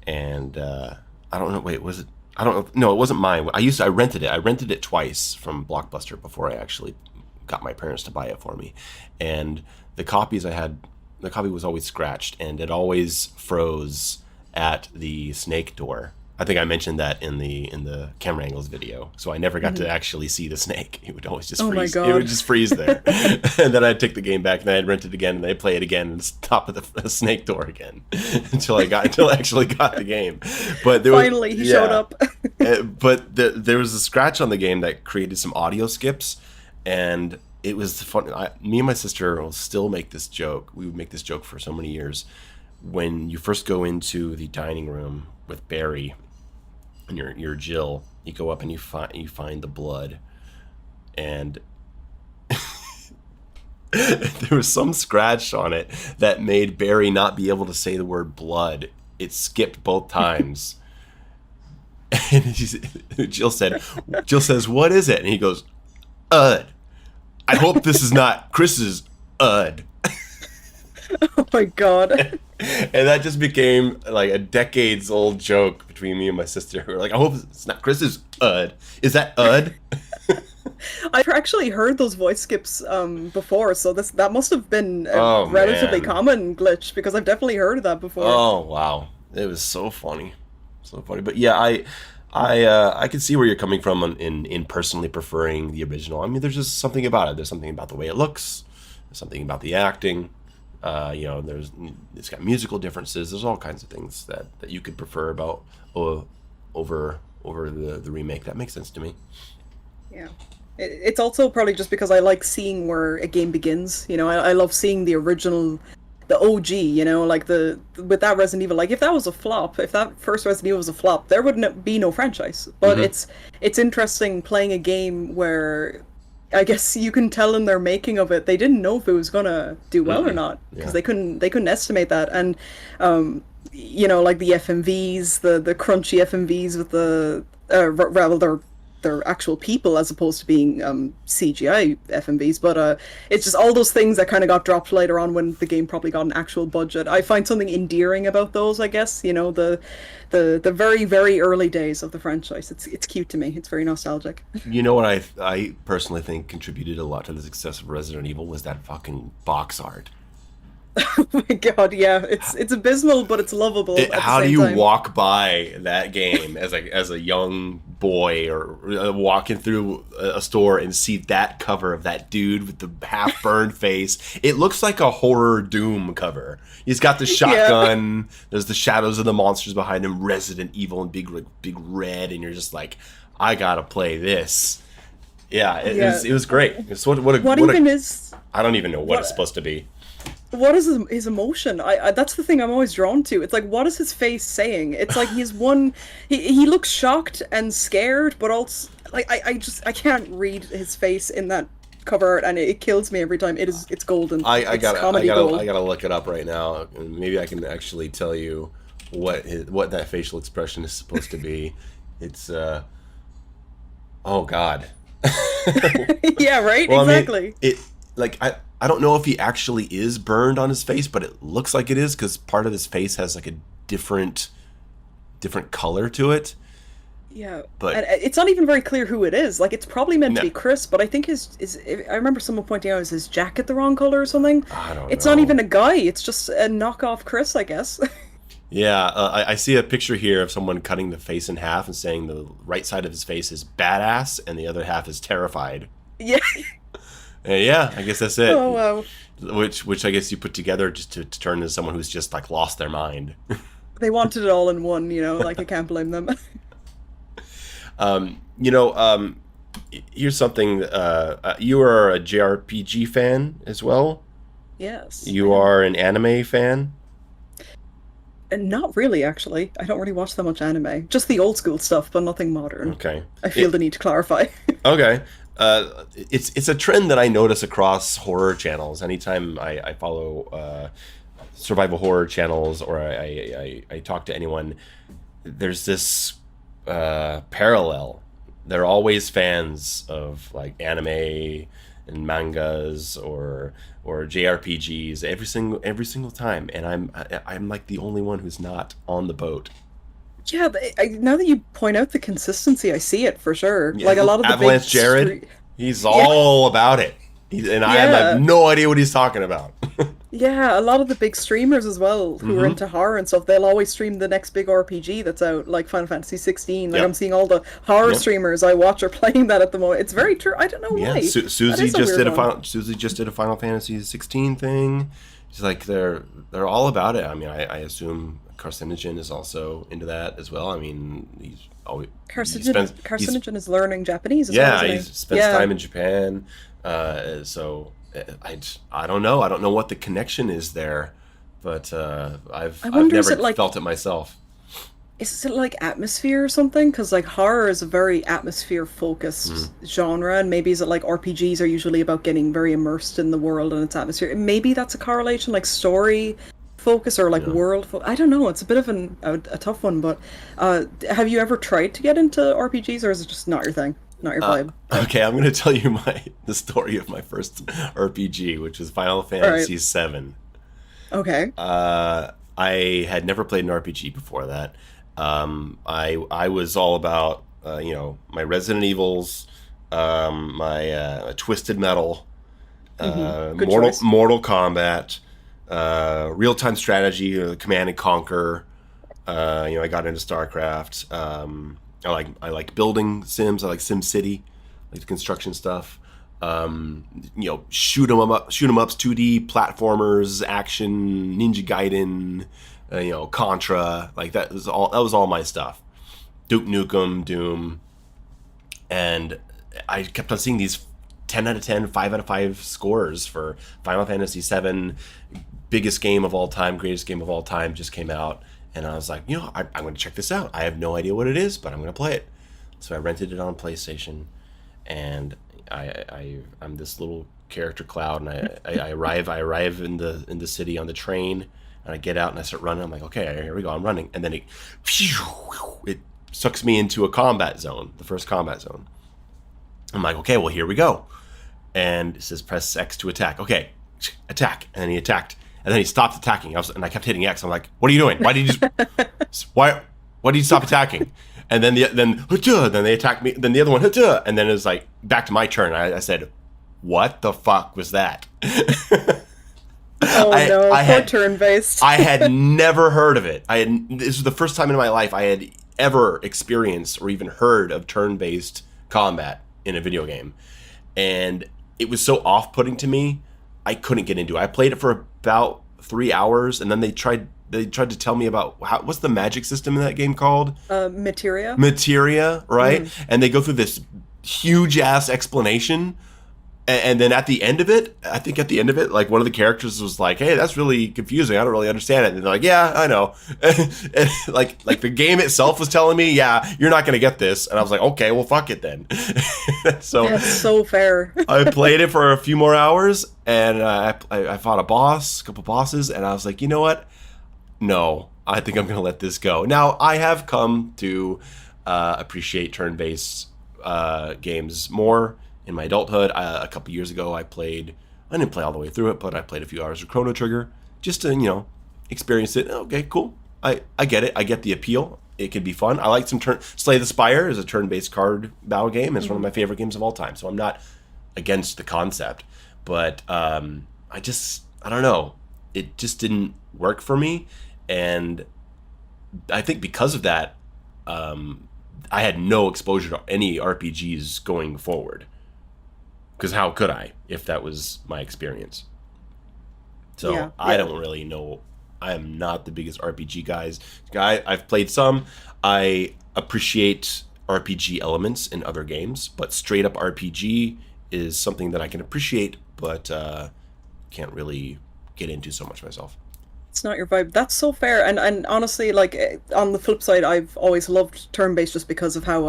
S1: and I don't know. Wait, was it? I don't know. No, it wasn't mine. I rented it. I rented it twice from Blockbuster before I actually got my parents to buy it for me, and the copy was always scratched, and it always froze at the snake door. I think I mentioned that in the camera angles video. So I never got to actually see the snake. It would always just freeze.
S2: My God.
S1: It would just freeze there. And then I'd take the game back and I'd rent it again and I'd play it again and stop at the snake door again until I actually got the game. But
S2: Finally, he showed up.
S1: But there was a scratch on the game that created some audio skips, and it was fun. Me and my sister will still make this joke. We would make this joke for so many years. When you first go into the dining room with Barry and you're Jill, you go up and you find the blood, and there was some scratch on it that made Barry not be able to say the word blood. It skipped both times. And Jill says, "What is it?" And he goes, "Ud. I hope this is not Chris's Ud."
S2: Oh my God.
S1: And that just became like a decades old joke between me and my sister. We were like, I hope it's not Chris's Ud. Is that Ud?
S2: I've actually heard those voice skips before, so that must have been a relatively common glitch because I've definitely heard of that before.
S1: Oh wow, it was so funny, so funny. But yeah, I can see where you're coming from in personally preferring the original. I mean, there's just something about it. There's something about the way it looks. There's something about the acting. It's got musical differences. There's all kinds of things that you could prefer about over the remake. That makes sense to me.
S2: Yeah. It's also probably just because I like seeing where a game begins. You know, I love seeing the original, the OG, you know, like with that Resident Evil. Like if that was a flop, if that first Resident Evil was a flop, there wouldn't be no franchise. But it's interesting playing a game where I guess you can tell in their making of it, they didn't know if it was gonna do well or not because they couldn't estimate that. And like the FMVs, the crunchy FMVs with the rather they're actual people as opposed to being CGI FMVs. But it's just all those things that kind of got dropped later on when the game probably got an actual budget. I find something endearing about those. I guess the very very early days of the franchise. It's cute to me. It's very nostalgic.
S1: You know what I personally think contributed a lot to the success of Resident Evil was that fucking box art.
S2: Oh my god, yeah, it's abysmal, but it's lovable at the
S1: How do
S2: same
S1: you
S2: time.
S1: walk by that game as a young boy or walking through a store and see that cover of that dude with the half burned face? It looks like a horror Doom cover. He's got the
S2: Yeah,
S1: shotgun. There's the shadows of the monsters behind him. Resident Evil in big red, and you're just like, I gotta play this. Yeah,
S2: yeah.
S1: it was great. It's
S2: What
S1: what a
S2: even is
S1: I don't even know what it's
S2: what
S1: supposed to be.
S2: what is his emotion? I that's the thing I'm always drawn to. It's like, what is his face saying? It's like he looks shocked and scared, but also like I can't read his face in that cover art, and it kills me every time. It's golden. It's comedy
S1: I
S2: gold.
S1: gotta look it up right now. And maybe I can actually tell you what that facial expression is supposed to be. It's oh god.
S2: Yeah, right?
S1: Well, I mean,
S2: Exactly.
S1: it like I don't know if he actually is burned on his face, but it looks like it is because part of his face has like a different color to it.
S2: Yeah.
S1: But
S2: And it's not even very clear who it is. Like, it's probably meant to
S1: no,
S2: be Chris, but I think I remember someone pointing out, is his jacket the wrong color or something?
S1: I don't
S2: It's not
S1: know.
S2: even a guy, it's just a knockoff Chris, I guess.
S1: Yeah, I see a picture here of someone cutting the face in half and saying the right side of his face is badass and the other half is terrified.
S2: Yeah.
S1: And yeah, I guess that's it.
S2: Oh, wow.
S1: Which I guess you put together just to turn into someone who's just like lost their mind.
S2: They wanted it all in one, like I can't blame them.
S1: You know, here's something. You are a JRPG fan as well.
S2: Yes, I
S1: You
S2: am.
S1: are an anime fan.
S2: And not really, actually. I don't really watch that much anime. Just the old school stuff, but nothing modern.
S1: Okay.
S2: I feel the need to clarify.
S1: Okay. It's a trend that I notice across horror channels. Anytime I follow survival horror channels or I talk to anyone, there's this parallel. They're always fans of like anime and mangas or JRPGs every single time, and I'm like the only one who's not on the boat.
S2: Yeah, now that you point out the consistency, I see it for sure.
S1: Yeah,
S2: Like a lot of the big
S1: Avalanche Jared, he's
S2: yeah,
S1: all about it. And I have
S2: yeah.
S1: no idea what he's talking about.
S2: Yeah, a lot of the big streamers as well who are
S1: Hmm.
S2: into horror and stuff, they'll always stream the next big RPG that's out, like Final Fantasy 16. Like I'm
S1: Yep.
S2: seeing all the horror
S1: Yep.
S2: streamers I watch are playing that at the moment. It's very true. I don't know
S1: Yeah.
S2: why. That
S1: Susie
S2: is a
S1: just
S2: weird
S1: did a
S2: one.
S1: Final Fantasy 16 thing. She's like they're all about it. I mean, I assume Carcinogen is also into that as well. I mean,
S2: Carcinogen is learning Japanese as well,
S1: yeah,
S2: isn't
S1: he
S2: he?
S1: spends
S2: Yeah.
S1: time in Japan. So I don't know. I don't know what the connection is there, but
S2: I
S1: I've
S2: wonder,
S1: never felt it myself.
S2: is it like atmosphere or something? Because like horror is a very atmosphere focused genre, and maybe is it like RPGs are usually about getting very immersed in the world and its atmosphere. Maybe that's a correlation, like story focus or like
S1: Yeah.
S2: I don't know. It's a bit of a tough one, but have you ever tried to get into RPGs, or is it just not your thing, not your vibe?
S1: Okay, I'm gonna tell you the story of my first RPG, which was Final
S2: All right.
S1: Fantasy VII.
S2: Okay.
S1: I had never played an RPG before that. I was all about my Resident Evils, my Twisted Metal,
S2: Good choice.
S1: Mortal Kombat, real time strategy, Command and Conquer. I got into StarCraft. I like building sims. I like Sim City, like the construction stuff. Shoot 'em ups, 2D platformers, action, Ninja Gaiden, Contra. Like that was all. That was all my stuff. Duke Nukem, Doom, and I kept on seeing these 10 out of 10, 5 out of 5 scores for Final Fantasy VII, biggest game of all time, greatest game of all time, just came out. And I was like, I'm going to check this out. I have no idea what it is, but I'm going to play it. So I rented it on PlayStation, and I'm this little character Cloud, and I arrive in the city on the train. And I get out and I start running. I'm like, okay, here we go. I'm running. And then it sucks me into a combat zone, the first combat zone. I'm like, okay, well, here we go. And it says press X to attack. Okay, attack. And then he attacked. And then he stopped attacking. And I kept hitting X. I'm like, what are you doing? Why did you why did you stop attacking? And then then they attacked me. Then the other one, and then it was like back to my turn. I said, what the fuck was that?
S2: Oh no, poor turn-based.
S1: I had never heard of it. This was the first time in my life I had ever experienced or even heard of turn-based combat in a video game. And it was so off-putting to me, I couldn't get into it. I played it for about 3 hours, and then they tried to tell me about what's the magic system in that game called?
S2: Materia.
S1: Materia, right? And they go through this huge-ass explanation. And then at the end of it, like one of the characters was like, "Hey, that's really confusing. I don't really understand it." And they're like, "Yeah, I know." And like the game itself was telling me, "Yeah, you're not gonna get this." And I was like, "Okay, well, fuck it then." So
S2: that's so fair.
S1: I played it for a few more hours, and I fought a couple bosses, and I was like, you know what? No, I think I'm gonna let this go. Now I have come to appreciate turn-based games more. In my adulthood, a couple years ago, I didn't play all the way through it, but I played a few hours of Chrono Trigger just to, experience it. Okay, cool. I get it. I get the appeal. It can be fun. I like Slay the Spire is a turn-based card battle game. It's one of my favorite games of all time, so I'm not against the concept. But I don't know. It just didn't work for me, and I think because of that, I had no exposure to any RPGs going forward. Because how could I if that was my experience? So yeah. I don't really know. I am not the biggest RPG guy. I've played some. I appreciate RPG elements in other games, but straight up RPG is something that I can appreciate, but can't really get into so much myself.
S2: It's not your vibe. That's so fair. And honestly, like on the flip side, I've always loved turn-based just because of how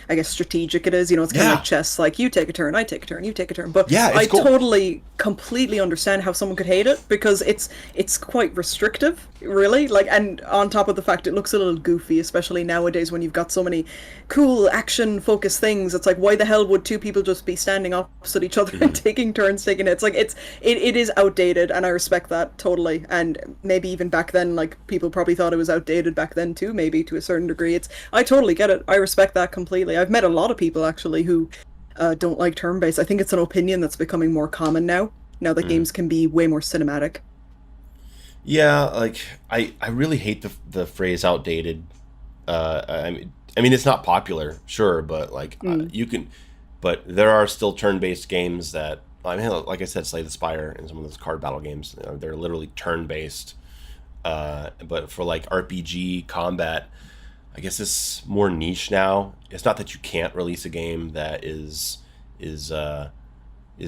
S2: I guess strategic it is. It's kind of like chess. Like you take a turn, I take a turn, you take a turn. But I totally, completely understand how someone could hate it because it's quite restrictive, really. Like, and on top of the fact it looks a little goofy, especially nowadays when you've got so many cool action-focused things. It's like, why the hell would two people just be standing opposite each other and taking turns taking hits? Like it is outdated, and I respect that totally. And maybe even back then, like, people probably thought it was outdated back then too, maybe to a certain degree. I totally get it. I respect that completely. I've met a lot of people actually who don't like turn-based. I think it's an opinion that's becoming more common now that games can be way more cinematic.
S1: Yeah, like I really hate the phrase outdated. I mean it's not popular, sure, but like but there are still turn-based games that, I mean, like I said, Slay the Spire and some of those card battle games, they're literally turn-based. But for like RPG combat, I guess it's more niche now. It's not that you can't release a game that is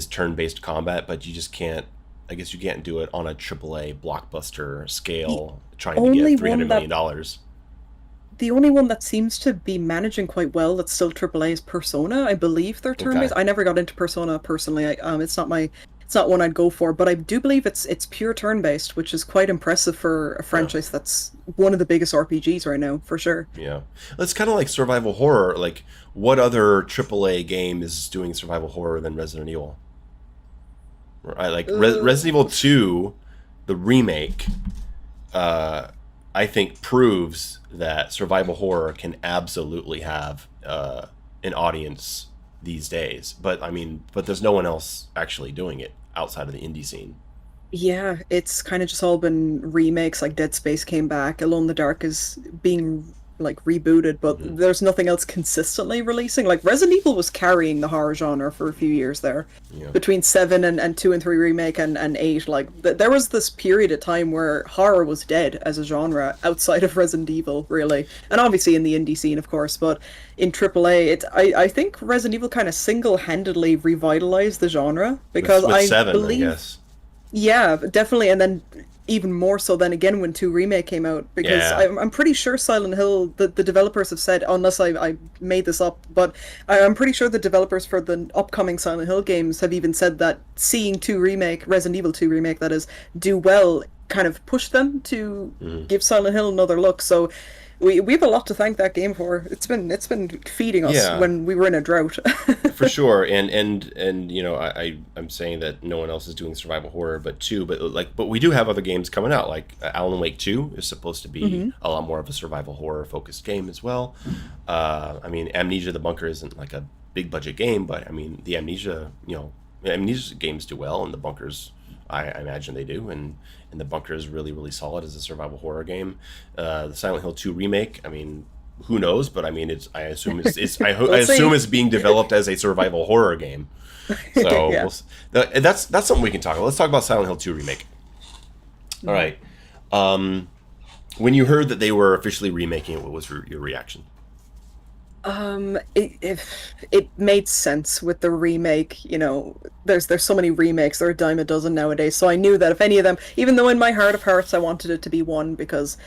S1: turn-based combat, but you just can't. I guess you can't do it on a AAA blockbuster scale, trying to get $300 million.
S2: The only one that seems to be managing quite well that's still AAA is Persona. I believe they're turn-based. Okay. I never got into Persona personally. It's not one I'd go for, but I do believe it's pure turn-based, which is quite impressive for a franchise that's one of the biggest RPGs right now, for sure.
S1: Yeah. It's kind of like survival horror. Like, what other AAA game is doing survival horror than Resident Evil? Right, like Resident Evil 2, the remake, I think proves that survival horror can absolutely have an audience these days. But there's no one else actually doing it outside of the indie scene.
S2: Yeah, it's kind of just all been remakes. Like Dead Space came back, Alone in the Dark is being like rebooted, but there's nothing else consistently releasing. Like Resident Evil was carrying the horror genre for a few years there. Yeah. Between 7 and 2 and 3 remake and 8, like there was this period of time where horror was dead as a genre outside of Resident Evil, really, and obviously in the indie scene, of course. But in AAA, I think Resident Evil kind of single-handedly revitalized the genre because
S1: with 7,
S2: believe,
S1: I guess.
S2: Yeah, definitely. And then even more so then again when 2 Remake came out, because
S1: Yeah.
S2: I'm pretty sure Silent Hill, the developers have said, unless I made this up, but I'm pretty sure the developers for the upcoming Silent Hill games have even said that seeing 2 Remake, Resident Evil 2 Remake that is, do well kind of pushed them to
S1: Mhm.
S2: give Silent Hill another look. So we have a lot to thank that game for. It's been feeding us
S1: Yeah.
S2: when we were in a drought.
S1: For sure, and you know, I'm saying that no one else is doing survival horror, but we do have other games coming out. Like Alan Wake 2 is supposed to be
S2: Hmm.
S1: a lot more of a survival horror focused game as well. I mean, Amnesia: The Bunker isn't like a big budget game, but I mean, the Amnesia games do well, and the Bunkers, I imagine they do, and the Bunker is really really solid as a survival horror game. The Silent Hill 2 remake, I mean, who knows? But I mean, I assume I
S2: We'll
S1: assume
S2: see.
S1: it's being developed as a survival horror game. So
S2: Yeah.
S1: that's something we can talk about. Let's talk about Silent Hill 2 remake. All right. When you heard that they were officially remaking it, what was your reaction?
S2: It made sense with the remake. There's so many remakes. There are a dime a dozen nowadays. So I knew that if any of them, even though in my heart of hearts I wanted it to be one, because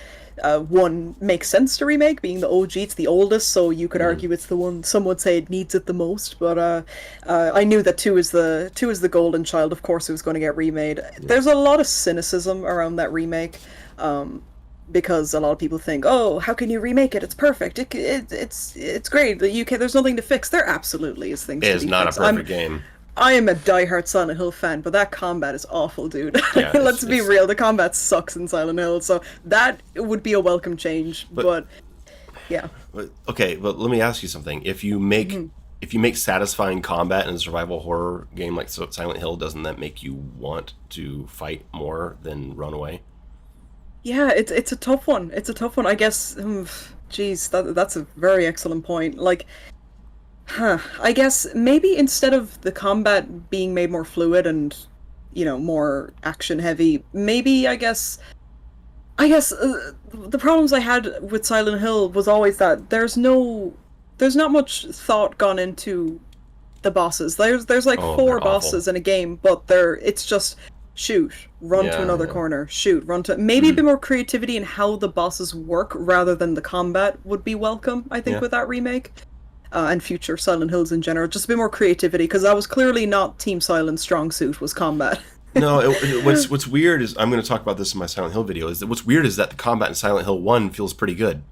S2: one makes sense to remake, being the OG, it's the oldest. So you could
S1: Hmm.
S2: argue it's the one. Some would say it needs it the most, but I knew that two is the golden child. Of course, it was going to get remade.
S1: Yeah.
S2: There's a lot of cynicism around that remake. Because a lot of people think, oh, how can you remake it? It's perfect. It's great. The UK, there's nothing to fix. There absolutely is things
S1: It
S2: to
S1: is
S2: be
S1: not a
S2: fixed.
S1: perfect game.
S2: I am a diehard Silent Hill fan, but that combat is awful, dude.
S1: Yeah,
S2: Let's be real, the combat sucks in Silent Hill, so that would be a welcome change.
S1: but
S2: But yeah,
S1: okay, but let me ask you something. If you make satisfying combat in a survival horror game like Silent Hill, doesn't that make you want to fight more than run away?
S2: yeah, it's a tough one. It's a tough one. I guess. Geez, that's a very excellent point. Like, I guess maybe instead of the combat being made more fluid and, more action heavy, maybe I guess the problems I had with Silent Hill was always that there's not much thought gone into the bosses. There's like
S1: Oh,
S2: four
S1: they're awful.
S2: bosses in a game, but it's just shoot, run to
S1: Yeah,
S2: another
S1: yeah.
S2: corner, shoot, run to maybe a
S1: Mm,
S2: bit more creativity in how the bosses work rather than the combat would be welcome, I think,
S1: yeah.
S2: with that remake. And future Silent Hills in general, just a bit more creativity, because that was clearly not Team Silent's strong suit was combat.
S1: No, what's weird is I'm going to talk about this in my Silent Hill video. Is that what's weird is that the combat in Silent Hill 1 feels pretty good.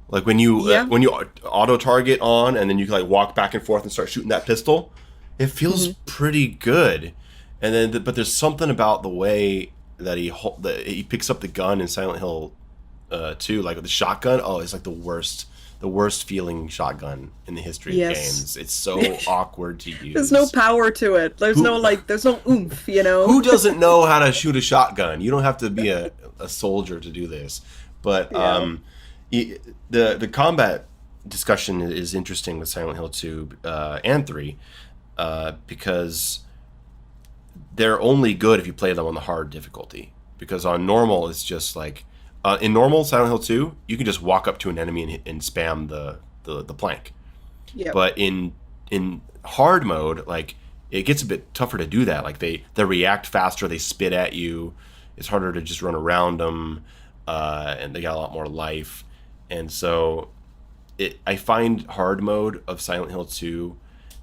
S1: Like
S2: Yeah.
S1: when you auto target on and then you can like walk back and forth and start shooting that pistol, it feels
S2: Hmm.
S1: pretty good. And then but there's something about the way that that he picks up the gun in Silent Hill 2, like with the shotgun. Oh, it's like the worst feeling shotgun in the history of
S2: Yes.
S1: games. It's so awkward to
S2: There's no
S1: use.
S2: power to it.
S1: Who
S2: There's no oomph, you know?
S1: who doesn't know how to shoot a shotgun? You don't have to be a soldier to do this. But
S2: Yeah.
S1: the combat discussion is interesting with Silent Hill 2 and 3 because they're only good if you play them on the hard difficulty. Because on normal, it's just like in normal Silent Hill 2, you can just walk up to an enemy and spam the plank.
S2: Yep.
S1: But in hard mode, like it gets a bit tougher to do that. Like they react faster, they spit at you. It's harder to just run around them, and they got a lot more life. And so I find hard mode of Silent Hill 2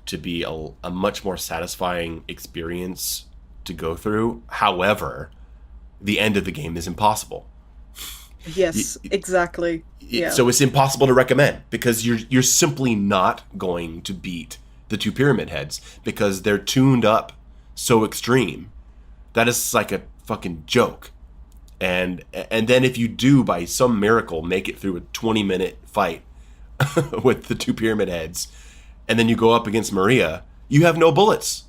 S1: to be a much more satisfying experience to go through. However, the end of the game is impossible.
S2: Yes, exactly. Yeah.
S1: So it's impossible to recommend because you're simply not going to beat the two pyramid heads because they're tuned up so extreme that is like a fucking joke. And then if you do by some miracle make it through a 20-minute fight with the two pyramid heads, and then you go up against Maria, you have no bullets.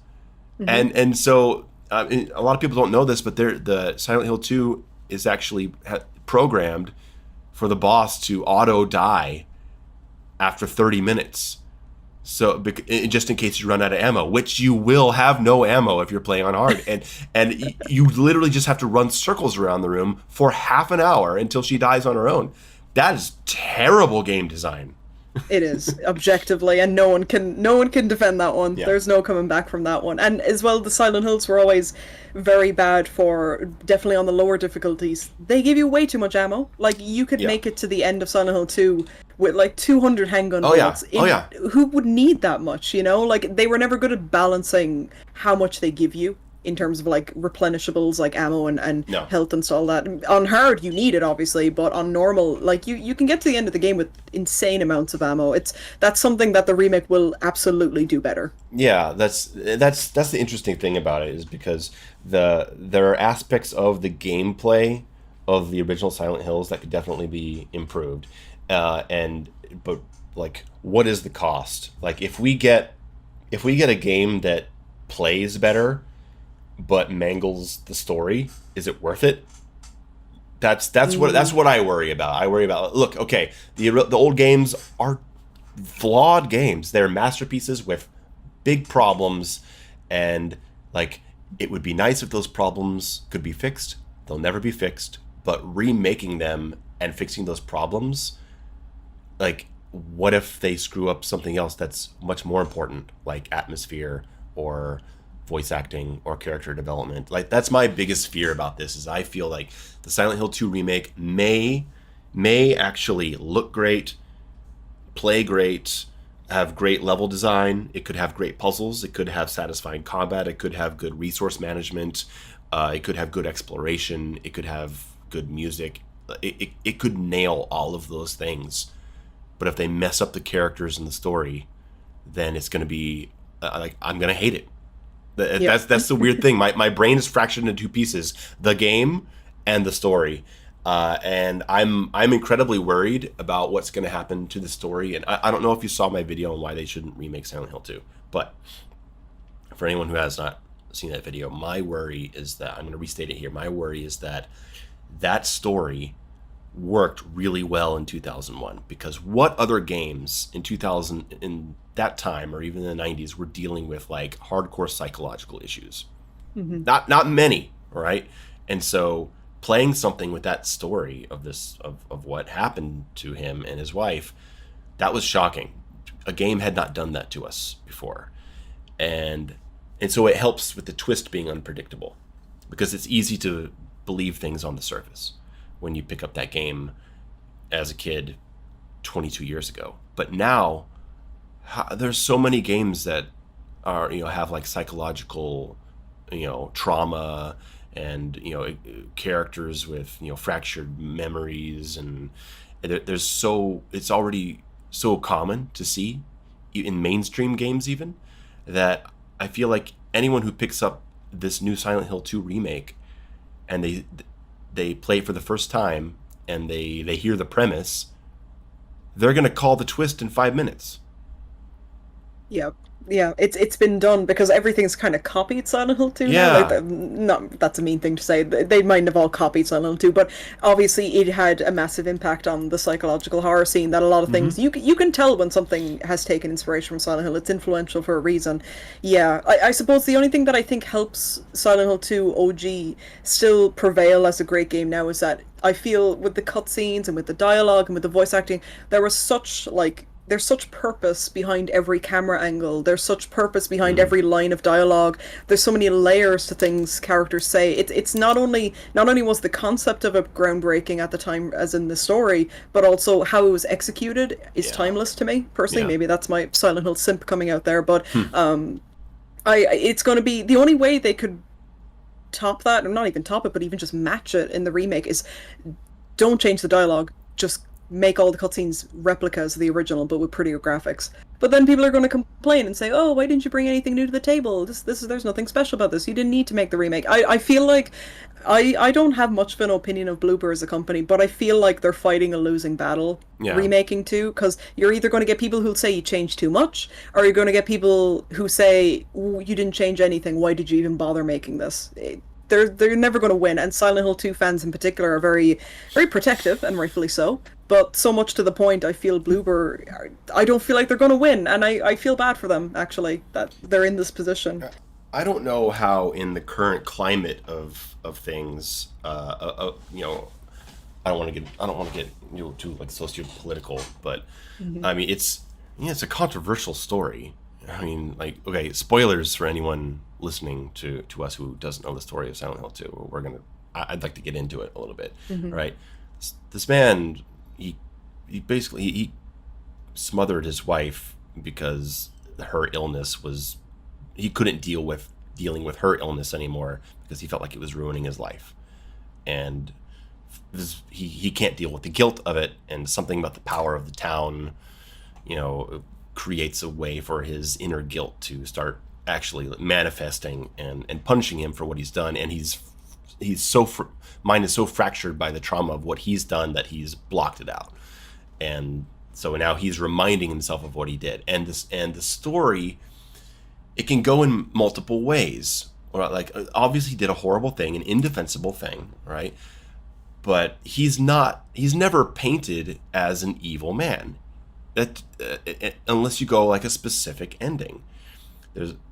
S1: And so a lot of people don't know this, but the Silent Hill 2 is actually programmed for the boss to auto die after 30 minutes. So just in case you run out of ammo, which you will have no ammo if you're playing on hard, and you literally just have to run circles around the room for half an hour until she dies on her own. That is terrible game design.
S2: It is objectively, and no one can defend that one.
S1: Yeah.
S2: There's no coming back from that one. And as well, the Silent Hills were always very bad for definitely on the lower difficulties. They give you way too much ammo. Like you could
S1: Yeah.
S2: make it to the end of Silent Hill 2 with like 200 handgun
S1: Oh yeah.
S2: bullets.
S1: Oh yeah.
S2: Who would need that much? You know, like they were never good at balancing how much they give you in terms of like replenishables like ammo and
S1: No.
S2: health and all that. On hard you need it obviously, but on normal like you can get to the end of the game with insane amounts of ammo. That's something that the remake will absolutely do better.
S1: Yeah, that's the interesting thing about it is because there are aspects of the gameplay of the original Silent Hills that could definitely be improved, and but like, what is the cost? Like, if we get a game that plays better but mangles the story, is it worth it? That's what I worry about. I worry about, look, okay, the old games are flawed games. They're masterpieces with big problems, and like, it would be nice if those problems could be fixed. They'll never be fixed, but remaking them and fixing those problems, like, what if they screw up something else that's much more important, like atmosphere or voice acting or character development? Like, that's my biggest fear about this, is I feel like the Silent Hill 2 remake may actually look great, play great, have great level design. It could have great puzzles. It could have satisfying combat. It could have good resource management. It could have good exploration. It could have good music. It could nail all of those things. But if they mess up the characters and the story, then it's going to be like, I'm going to hate it.
S2: Yeah.
S1: That's the weird thing. My brain is fractured into two pieces: the game and the story. And I'm incredibly worried about what's going to happen to the story. And I don't know if you saw my video on why they shouldn't remake Silent Hill 2, but for anyone who has not seen that video, my worry is that, I'm going to restate it here. My worry is that that story worked really well in 2001, because what other games in 2000 in that time, or even in the 90s, were dealing with like hardcore psychological issues? Not many, right? And so playing something with that story of what happened to him and his wife, that was shocking. A game had not done that to us before. And so it helps with the twist being unpredictable, because it's easy to believe things on the surface when you pick up that game as a kid 22 years ago. But now there's so many games that are, have like psychological, trauma, and characters with fractured memories, and it's already so common to see in mainstream games, even, that I feel like anyone who picks up this new Silent Hill 2 remake and they play it for the first time and they hear the premise, they're gonna call the twist in 5 minutes.
S2: Yeah, yeah, it's been done because everything's kind of copied Silent Hill 2 now. Like,
S1: Yeah.
S2: not that's a mean thing to say. They might have all copied Silent Hill 2, but obviously it had a massive impact on the psychological horror scene. That a lot of things you can tell when something has taken inspiration from Silent Hill. It's influential for a reason. Yeah, I suppose the only thing that I think helps Silent Hill 2 OG still prevail as a great game now is that I feel with the cutscenes and with the dialogue and with the voice acting, there's such purpose behind every camera angle. There's such purpose behind every line of dialogue. There's so many layers to things characters say. It's not only was the concept of it groundbreaking at the time, as in the story, but also how it was executed is
S1: Yeah.
S2: timeless to me personally.
S1: Yeah.
S2: Maybe that's my Silent Hill simp coming out there, but it's going to be the only way they could top that, or not even top it, but even just match it in the remake is don't change the dialogue. Just make all the cutscenes replicas of the original, but with prettier graphics. But then people are going to complain and say, "Oh, why didn't you bring anything new to the table? There's nothing special about this. You didn't need to make the remake." I feel like I don't have much of an opinion of Bloober as a company, but I feel like they're fighting a losing battle remaking too, because you're either going to get people who'll say you changed too much, or you're going to get people who say, "Ooh, you didn't change anything. Why did you even bother making this?" They're never going to win, and Silent Hill 2 fans in particular are very, very protective, and rightfully so. But so much to the point, I feel Bloober, I don't feel like they're going to win, and I feel bad for them, actually, that they're in this position.
S1: I don't know how, in the current climate of things, I don't want to get too like socio-political, but
S2: Hmm.
S1: I mean it's a controversial story. I mean, like, okay, spoilers for anyone listening to us who doesn't know the story of Silent Hill 2. I'd like to get into it a little bit.
S2: Hmm.
S1: All right, this man, he basically he smothered his wife because her illness was he couldn't dealing with her illness anymore because he felt like it was ruining his life, and he can't deal with the guilt of it, and something about the power of the town, creates a way for his inner guilt to start actually manifesting and punishing him for what he's done, and he's so mind is so fractured by the trauma of what he's done that he's blocked it out, and so now he's reminding himself of what he did, and the story, it can go in multiple ways. Or like, obviously he did a horrible thing, an indefensible thing, right? But he's never painted as an evil man, that unless you go like a specific ending.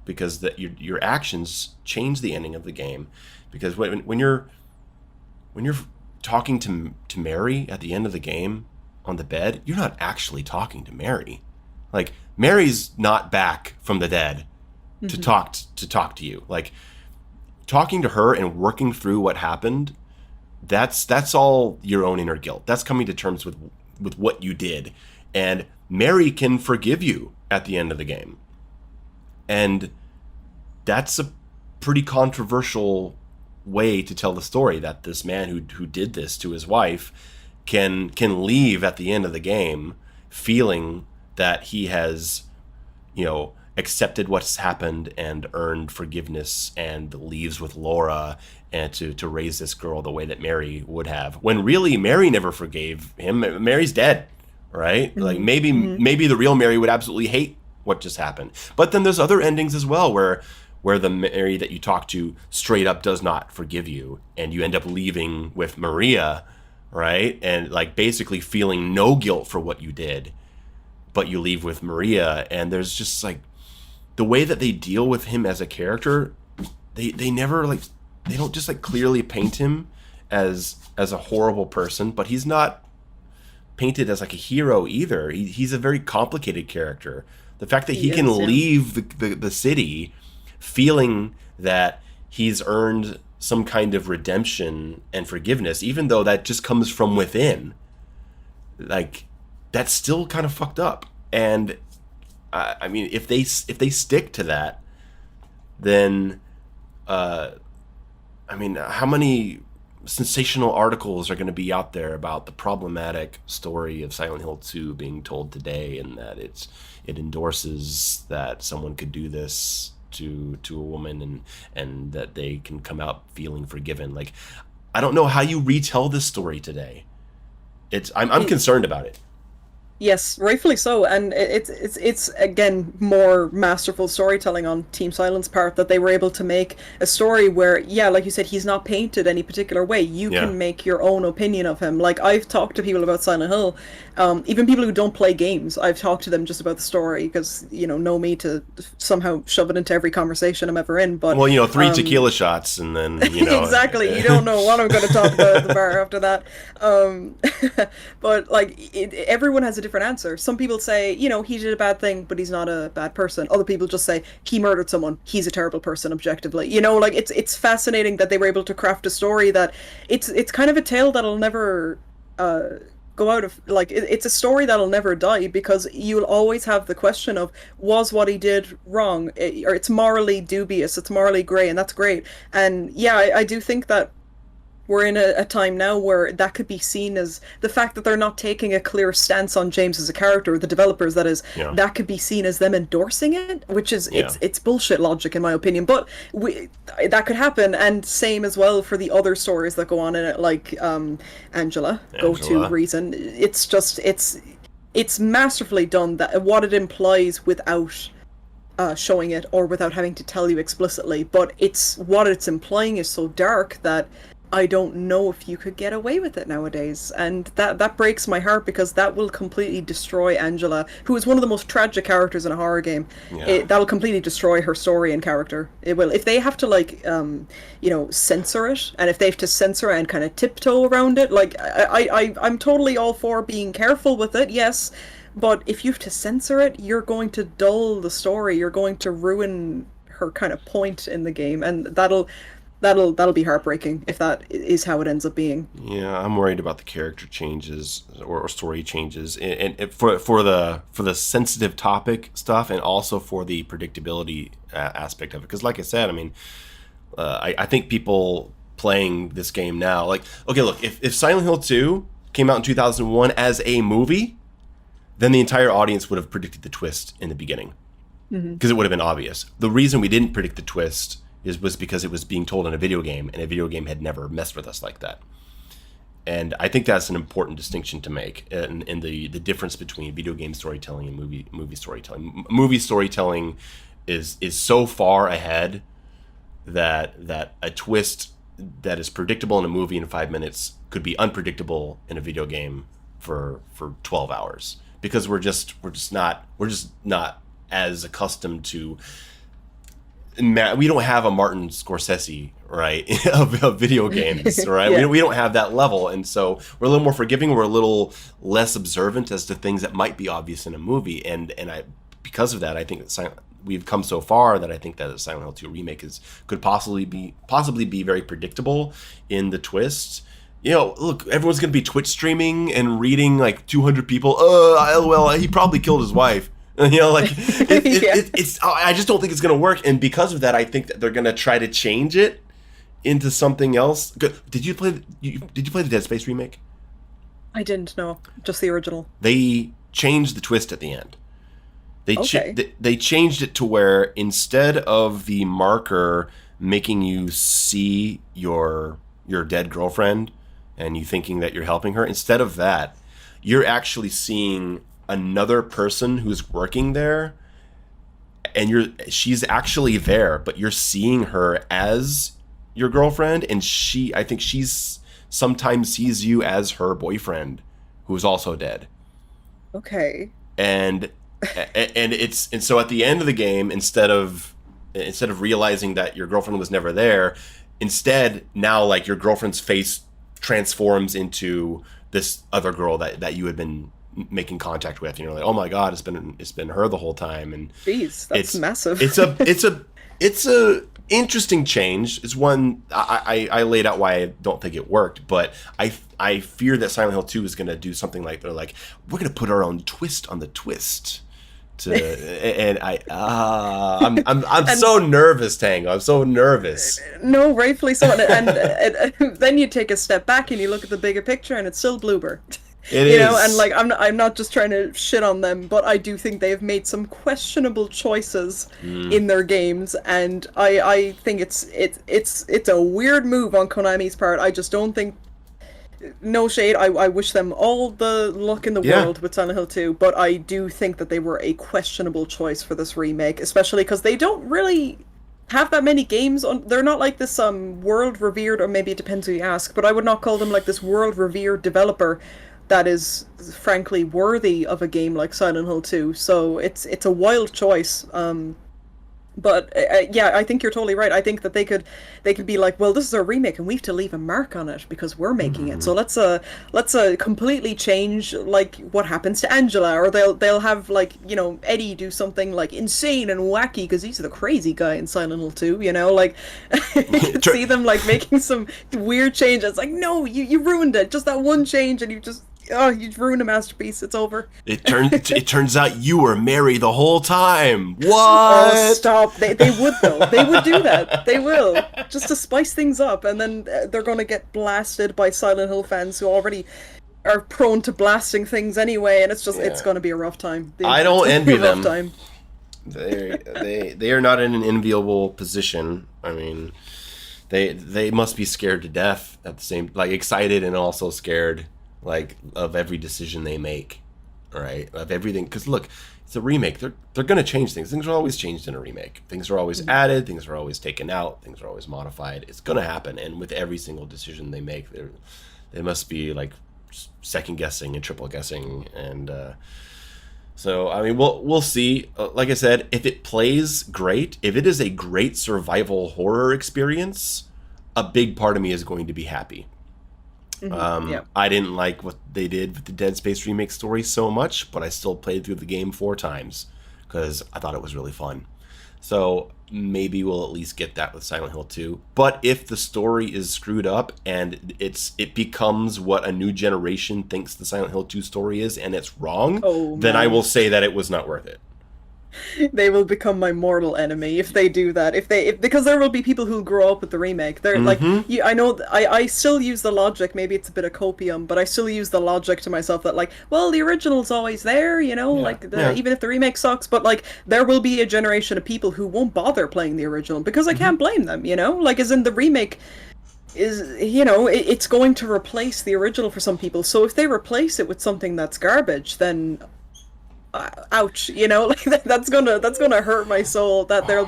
S1: Because your actions change the ending of the game. Because when you're talking to Mary at the end of the game on the bed, you're not actually talking to Mary. Like, Mary's not back from the dead to talk to you. Like, talking to her and working through what happened, that's all your own inner guilt. That's coming to terms with what you did. And Mary can forgive you at the end of the game. And that's a pretty controversial way to tell the story, that this man who did this to his wife can leave at the end of the game feeling that he has, accepted what's happened and earned forgiveness and leaves with Laura and to raise this girl the way that Mary would have. When really Mary never forgave him. Mary's dead, right? Mm-hmm. Like maybe the real Mary would absolutely hate what just happened. But then there's other endings as well where the Mary that you talk to straight up does not forgive you, and you end up leaving with Maria, right? And like basically feeling no guilt for what you did, but you leave with Maria, and there's just like the way that they deal with him as a character, they never like, they don't just like clearly paint him as a horrible person, but he's not painted as like a hero either. He's a very complicated character. The fact that he can leave the city feeling that he's earned some kind of redemption and forgiveness, even though that just comes from within, like, that's still kind of fucked up. And I mean, if they stick to that, then I mean, how many sensational articles are going to be out there about the problematic story of Silent Hill 2 being told today, and that it endorses that someone could do this to a woman, and that they can come out feeling forgiven. Like, I don't know how you retell this story today. I'm concerned about it.
S2: Yes, rightfully so, and it's again more masterful storytelling on Team Silent's part, that they were able to make a story where, yeah, like you said, he's not painted any particular way. You can make your own opinion of him. Like, I've talked to people about Silent Hill, even people who don't play games. I've talked to them just about the story because know me to somehow shove it into every conversation I'm ever in. But
S1: well, 3 tequila shots, and then
S2: exactly, you don't know what I'm going to talk about at the bar after that. But like, everyone has a different answer. Some people say, he did a bad thing, but he's not a bad person. Other people just say he murdered someone, he's a terrible person objectively. Like, it's fascinating that they were able to craft a story that it's kind of a tale that'll never go out of, like, it's a story that'll never die, because you'll always have the question of, was what he did wrong? Or it's morally dubious, it's morally gray, and that's great. And yeah, I do think that we're in a time now where that could be seen as, the fact that they're not taking a clear stance on James as a character, the developers that is, that could be seen as them endorsing it, which is, it's bullshit logic in my opinion, but that could happen. And same as well for the other stories that go on in it, like Angela, Go To Reason. It's just, it's masterfully done, that what it implies without showing it, or without having to tell you explicitly, but what it's implying is so dark that I don't know if you could get away with it nowadays. And that breaks my heart because that will completely destroy Angela, who is one of the most tragic characters in a horror game.
S1: Yeah.
S2: That'll completely destroy her story and character. It will. If they have to like censor it, and if they have to censor it and kind of tiptoe around it, like I'm totally all for being careful with it, yes. But if you have to censor it, you're going to dull the story. You're going to ruin her kind of point in the game, and that'll be heartbreaking if that is how it ends up being.
S1: Yeah, I'm worried about the character changes or story changes, and for the sensitive topic stuff, and also for the predictability aspect of it. Because, like I said, I mean, I think people playing this game now, like, okay, look, if Silent Hill 2 came out in 2001 as a movie, then the entire audience would have predicted the twist in the beginning, because it would have been obvious. The reason we didn't predict the twist was because it was being told in a video game, and a video game had never messed with us like that. And I think that's an important distinction to make in the difference between video game storytelling and movie storytelling. Movie storytelling is so far ahead that a twist that is predictable in a movie in 5 minutes could be unpredictable in a video game for 12 hours, because we're just not as accustomed to. We don't have a Martin Scorsese, right, of video games, right?
S2: Yeah.
S1: We don't have that level, and so we're a little more forgiving. We're a little less observant as to things that might be obvious in a movie, and because of that, I think that we've come so far that I think that a Silent Hill 2 remake could possibly be very predictable in the twist. You know, look, everyone's going to be Twitch streaming and reading like 200 people. LOL, he probably killed his wife. You know, like it's. I just don't think it's going to work, and because of that, I think that they're going to try to change it into something else. Did you play the Dead Space remake?
S2: I didn't know, just the original.
S1: They changed the twist at the end.
S2: Okay.
S1: They changed it to where instead of the marker making you see your dead girlfriend and you thinking that you're helping her, instead of that, you're actually seeing another person who's working there, and she's actually there, but you're seeing her as your girlfriend, and I think she's sometimes sees you as her boyfriend, who's also dead.
S2: Okay.
S1: And so at the end of the game, instead of realizing that your girlfriend was never there, instead now like your girlfriend's face transforms into this other girl that you had been making contact with, and you're like, oh my god, it's been her the whole time. And
S2: jeez, that's massive.
S1: it's a interesting change. It's one I laid out why I don't think it worked, but I fear that Silent Hill 2 is going to do something like they're like, we're going to put our own twist on the twist. And I'm so nervous, Tango. I'm so nervous.
S2: No, rightfully so. And then you take a step back and you look at the bigger picture, and it's still Bloober.
S1: It
S2: you
S1: is.
S2: know, and like I'm not just trying to shit on them, but I do think they have made some questionable choices in their games, and I think it's a weird move on Konami's part. I just don't think. No shade, I wish them all the luck in the world with Silent Hill 2, but I do think that they were a questionable choice for this remake, especially because they don't really have that many games on. They're not like this world revered, or maybe it depends who you ask, but I would not call them like this world revered developer that is frankly worthy of a game like Silent Hill 2. So it's a wild choice. But yeah, I think you're totally right. I think that they could be like, well, this is a remake and we have to leave a mark on it because we're making it. So let's completely change like what happens to Angela, or they'll have like, you know, Eddie do something like insane and wacky because he's the crazy guy in Silent Hill 2, you know, like you could see them like making some weird change. It's like, no, you ruined it. Just that one change and you've ruined a masterpiece. It's over.
S1: It turns out you were Mary the whole time. What?
S2: Oh, stop. They would, though. They would do that. They will. Just to spice things up. And then they're going to get blasted by Silent Hill fans who already are prone to blasting things anyway. And it's going to be a rough time.
S1: I don't envy them.
S2: Time.
S1: They are not in an enviable position. I mean, they must be scared to death at the same, like excited and also scared. Like, of every decision they make, right? Of everything. Because look, it's a remake. They're going to change things. Things are always changed in a remake. Things are always added. Things are always taken out. Things are always modified. It's going to happen. And with every single decision they make, they must be like second guessing and triple guessing. And so I mean, we'll see. Like I said, if it plays great, if it is a great survival horror experience, a big part of me is going to be happy. I didn't like what they did with the Dead Space remake story so much, but I still played through the game 4 times because I thought it was really fun. So maybe we'll at least get that with Silent Hill 2. But if the story is screwed up and it becomes what a new generation thinks the Silent Hill 2 story is, and it's wrong, then I will say that it was not worth it.
S2: They will become my mortal enemy if they do that. Because there will be people who grow up with the remake. They're like, I know, I still use the logic. Maybe it's a bit of copium, but I still use the logic to myself that like, well, the original's always there, even if the remake sucks. But like, there will be a generation of people who won't bother playing the original because I can't blame them. Like as in the remake is, it's going to replace the original for some people. So if they replace it with something that's garbage, then ouch, like that's gonna hurt my soul. That there'll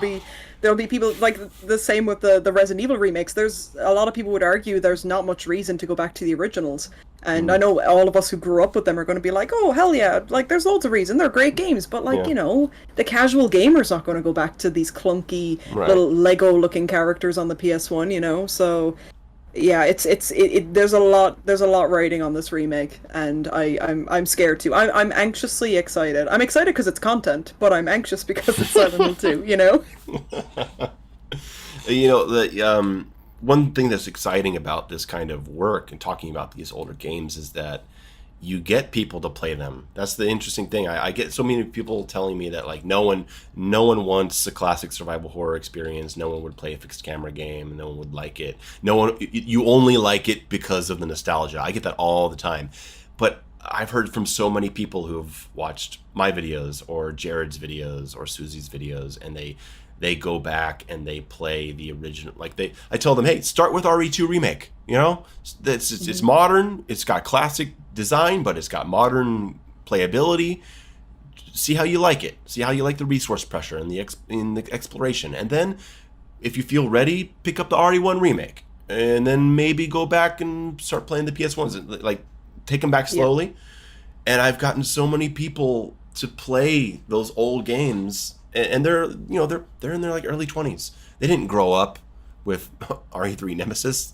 S2: be people like the same with the Resident Evil remakes. There's a lot of people would argue there's not much reason to go back to the originals, and I know all of us who grew up with them are going to be like, oh hell yeah, like there's loads of reason, they're great games, but like the casual gamer's not going to go back to these clunky little Lego looking characters on the PS1, so yeah, there's a lot riding on this remake, and I'm scared too. I'm anxiously excited. I'm excited because it's content, but I'm anxious because it's Silent Hill 2.
S1: The one thing that's exciting about this kind of work and talking about these older games is that you get people to play them. That's the interesting thing. I get so many people telling me that like no one wants a classic survival horror experience. No one would play a fixed camera game. No one would like it. You only like it because of the nostalgia. I get that all the time. But I've heard from so many people who have watched my videos or Jared's videos or Susie's videos, and they go back and they play the original. I tell them, hey, start with RE2 Remake. It's modern. It's got classic design, but it's got modern playability. See how you like it. See how you like the resource pressure and the exploration. And then, if you feel ready, pick up the RE1 Remake, and then maybe go back and start playing the PS1s. Like, take them back slowly. Yeah. And I've gotten so many people to play those old games, and they're in their like early 20s. They didn't grow up with RE3 Nemesis.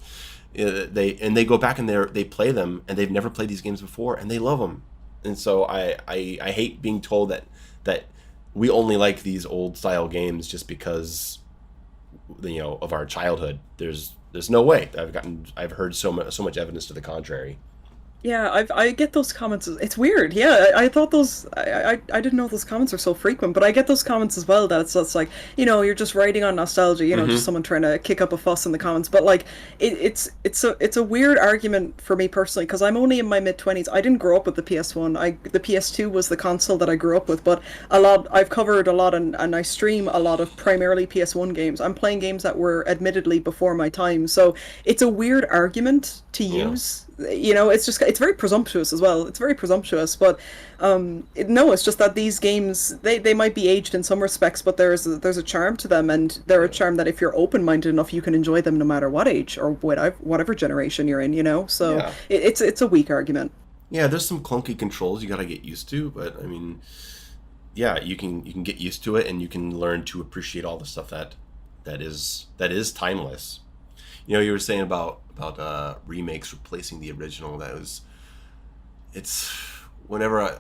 S1: They go back and they play them, and they've never played these games before, and they love them. And so I hate being told that we only like these old style games just because of our childhood. There's no way. I've heard so much evidence to the contrary.
S2: Yeah, I get those comments. It's weird. Yeah, I thought those. I didn't know those comments are so frequent, but I get those comments as well. That it's like you're just writing on nostalgia. Just someone trying to kick up a fuss in the comments. But like it's a weird argument for me personally because I'm only in my mid-20s. I didn't grow up with the PS1. The PS2 was the console that I grew up with. But I've covered a lot and I stream a lot of primarily PS1 games. I'm playing games that were admittedly before my time. So it's a weird argument to use. It's very presumptuous as well. It's very presumptuous, but it's just that these games they might be aged in some respects, but there's a charm to them, and they're a charm that if you're open-minded enough, you can enjoy them no matter what age or whatever generation you're in. So yeah. It's a weak argument.
S1: Yeah, there's some clunky controls you gotta get used to, but I mean, yeah, you can get used to it, and you can learn to appreciate all the stuff that is timeless. You were saying about remakes replacing the original. It's whenever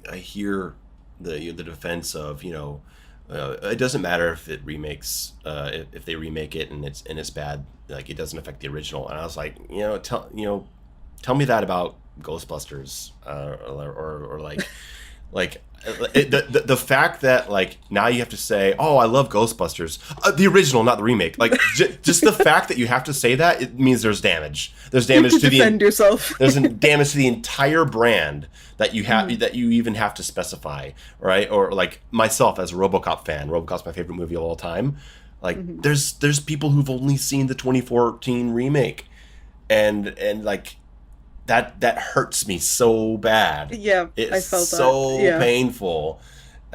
S1: I hear the defense of it doesn't matter if it remakes if they remake it and it's bad, like it doesn't affect the original. And I was like, tell me that about Ghostbusters or like the fact that like now you have to say, oh, I love Ghostbusters, the original, not the remake. Like just the fact that you have to say that, it means there's damage. There's damage to
S2: defend yourself.
S1: There's damage to the entire brand that you have that you even have to specify, right? Or like myself as a RoboCop fan. RoboCop's my favorite movie of all time. Like there's people who've only seen the 2014 remake, and like. That hurts me so bad.
S2: Yeah, I felt
S1: so
S2: that. Yeah.
S1: painful,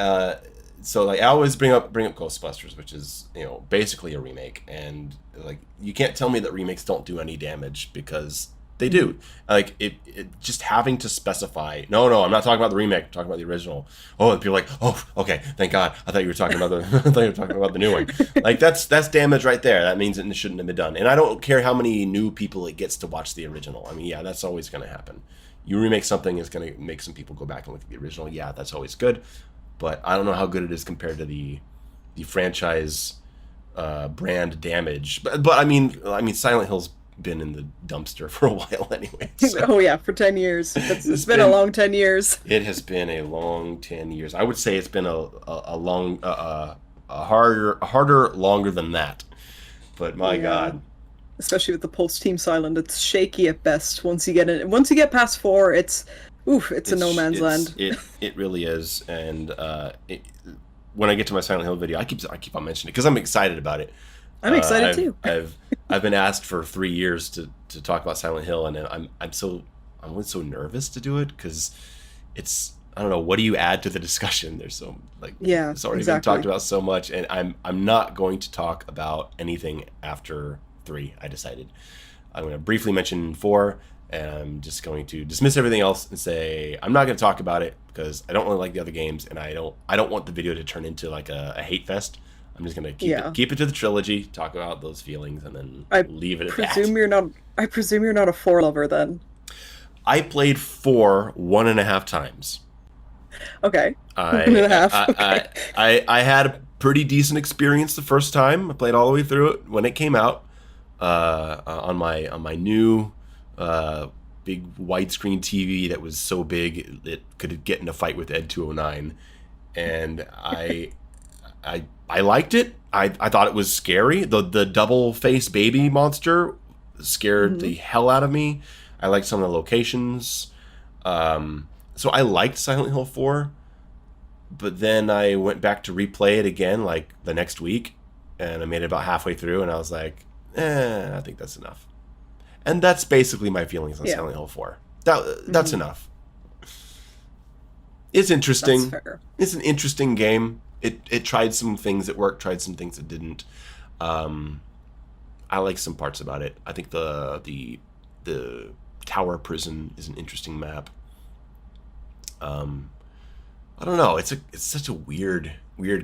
S1: uh, so like I always bring up Ghostbusters, which is basically a remake, and like you can't tell me that remakes don't do any damage because they do. Like it just having to specify. No, I'm not talking about the remake. I'm talking about the original. Oh, and people are like, oh, okay, thank God. I thought you were talking about I thought you were talking about the new one. Like that's damage right there. That means it shouldn't have been done. And I don't care how many new people it gets to watch the original. I mean, yeah, that's always going to happen. You remake something, it's going to make some people go back and look at the original. Yeah, that's always good. But I don't know how good it is compared to the franchise brand damage. But I mean, Silent Hill's been in the dumpster for a while anyway. So.
S2: Oh yeah, for 10 years. It's been a long 10 years.
S1: It has been a long 10 years. I would say it's been a long, harder, longer than that. But my God.
S2: Especially with the post Team Silent, it's shaky at best. Once you get past 4, it's a no man's land.
S1: It really is. And when I get to my Silent Hill video, I keep on mentioning it because I'm excited about it.
S2: I'm excited too.
S1: I've been asked for 3 years to talk about Silent Hill, and I'm always so nervous to do it because it's, I don't know, what do you add to the discussion? There's so it's already been talked about so much, and I'm not going to talk about anything after 3. I decided I'm going to briefly mention 4, and I'm just going to dismiss everything else and say I'm not going to talk about it because I don't really like the other games, and I don't want the video to turn into like a hate fest. I'm just gonna keep it to the trilogy, talk about those feelings, and then leave it at that.
S2: I presume you're not a 4 lover then.
S3: I played 4 1.5 times.
S2: Okay. 1.5.
S1: I had a pretty decent experience the first time. I played all the way through it when it came out on my new big widescreen TV that was so big it could get in a fight with Ed 209, and I liked it. I thought it was scary. The double face baby monster scared the hell out of me. I liked some of the locations. So I liked Silent Hill 4. But then I went back to replay it again like the next week. And I made it about halfway through. And I was like, I think that's enough. And that's basically my feelings on Silent Hill 4. That's enough. It's interesting.
S2: That's fair.
S1: It's an interesting game. It tried some things that worked, tried some things that didn't. I like some parts about it. I think the tower prison is an interesting map. I don't know. It's such a weird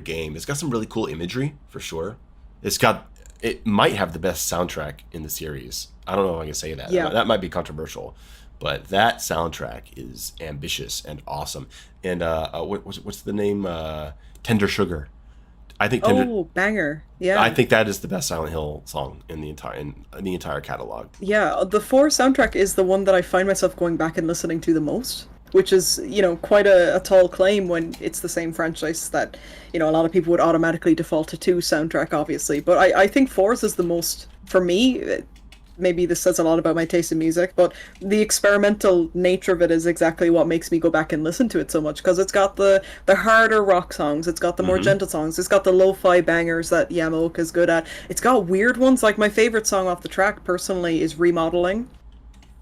S1: game. It's got some really cool imagery for sure. It might have the best soundtrack in the series. I don't know if I can say that.
S2: Yeah.
S1: That might be controversial, but that soundtrack is ambitious and awesome. And what's the name? Tender Sugar. I think
S2: banger. Yeah.
S1: I think that is the best Silent Hill song in the entire catalog.
S2: Yeah, the 4 soundtrack is the one that I find myself going back and listening to the most, which is, quite a tall claim when it's the same franchise that, a lot of people would automatically default to 2 soundtrack, obviously. But I think 4's is the most, for me, maybe this says a lot about my taste in music, but the experimental nature of it is exactly what makes me go back and listen to it so much, because it's got the harder rock songs, it's got the more gentle songs, it's got the lo-fi bangers that Yamaoka is good at, it's got weird ones. Like my favorite song off the track personally is Remodeling,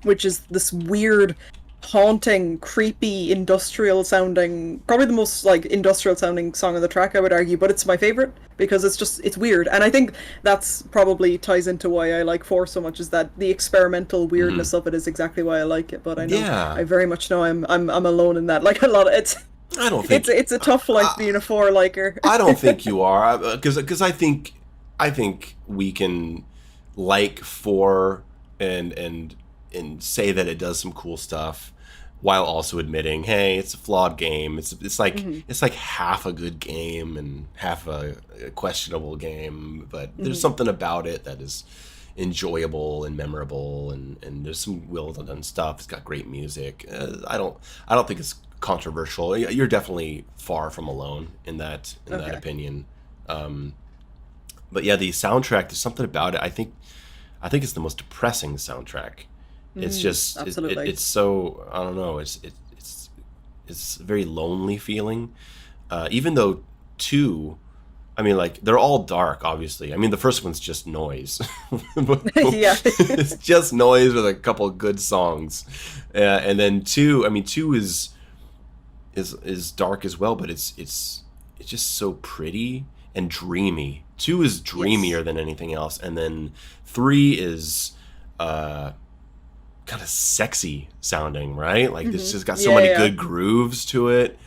S2: which is this weird, haunting, creepy, industrial sounding, probably the most like industrial sounding song on the track, I would argue, but it's my favorite because it's weird. And I think that's probably ties into why I like 4 so much, is that the experimental weirdness of it is exactly why I like it. But I know I very much know I'm alone in that. Like a lot of
S1: I don't think
S2: it's a tough life being a 4 liker.
S1: I don't think you are, because I think we can like 4 and say that it does some cool stuff, while also admitting, hey, it's a flawed game. It's like half a good game and half a questionable game, but there's something about it that is enjoyable and memorable, and there's some well done stuff. It's got great music. I don't think it's controversial. You're definitely far from alone in that opinion. But yeah, the soundtrack, there's something about it. I think it's the most depressing soundtrack. It's just it's so, I don't know, it's a very lonely feeling, even though 2, I mean, like, they're all dark, obviously. I mean, the first one's just noise.
S2: Yeah.
S1: It's just noise with a couple of good songs, and then 2 is dark as well, but it's it's just so pretty and dreamy. 2 is dreamier than anything else, and then 3 is kind of sexy sounding, right? Like it's just got so many good grooves to it.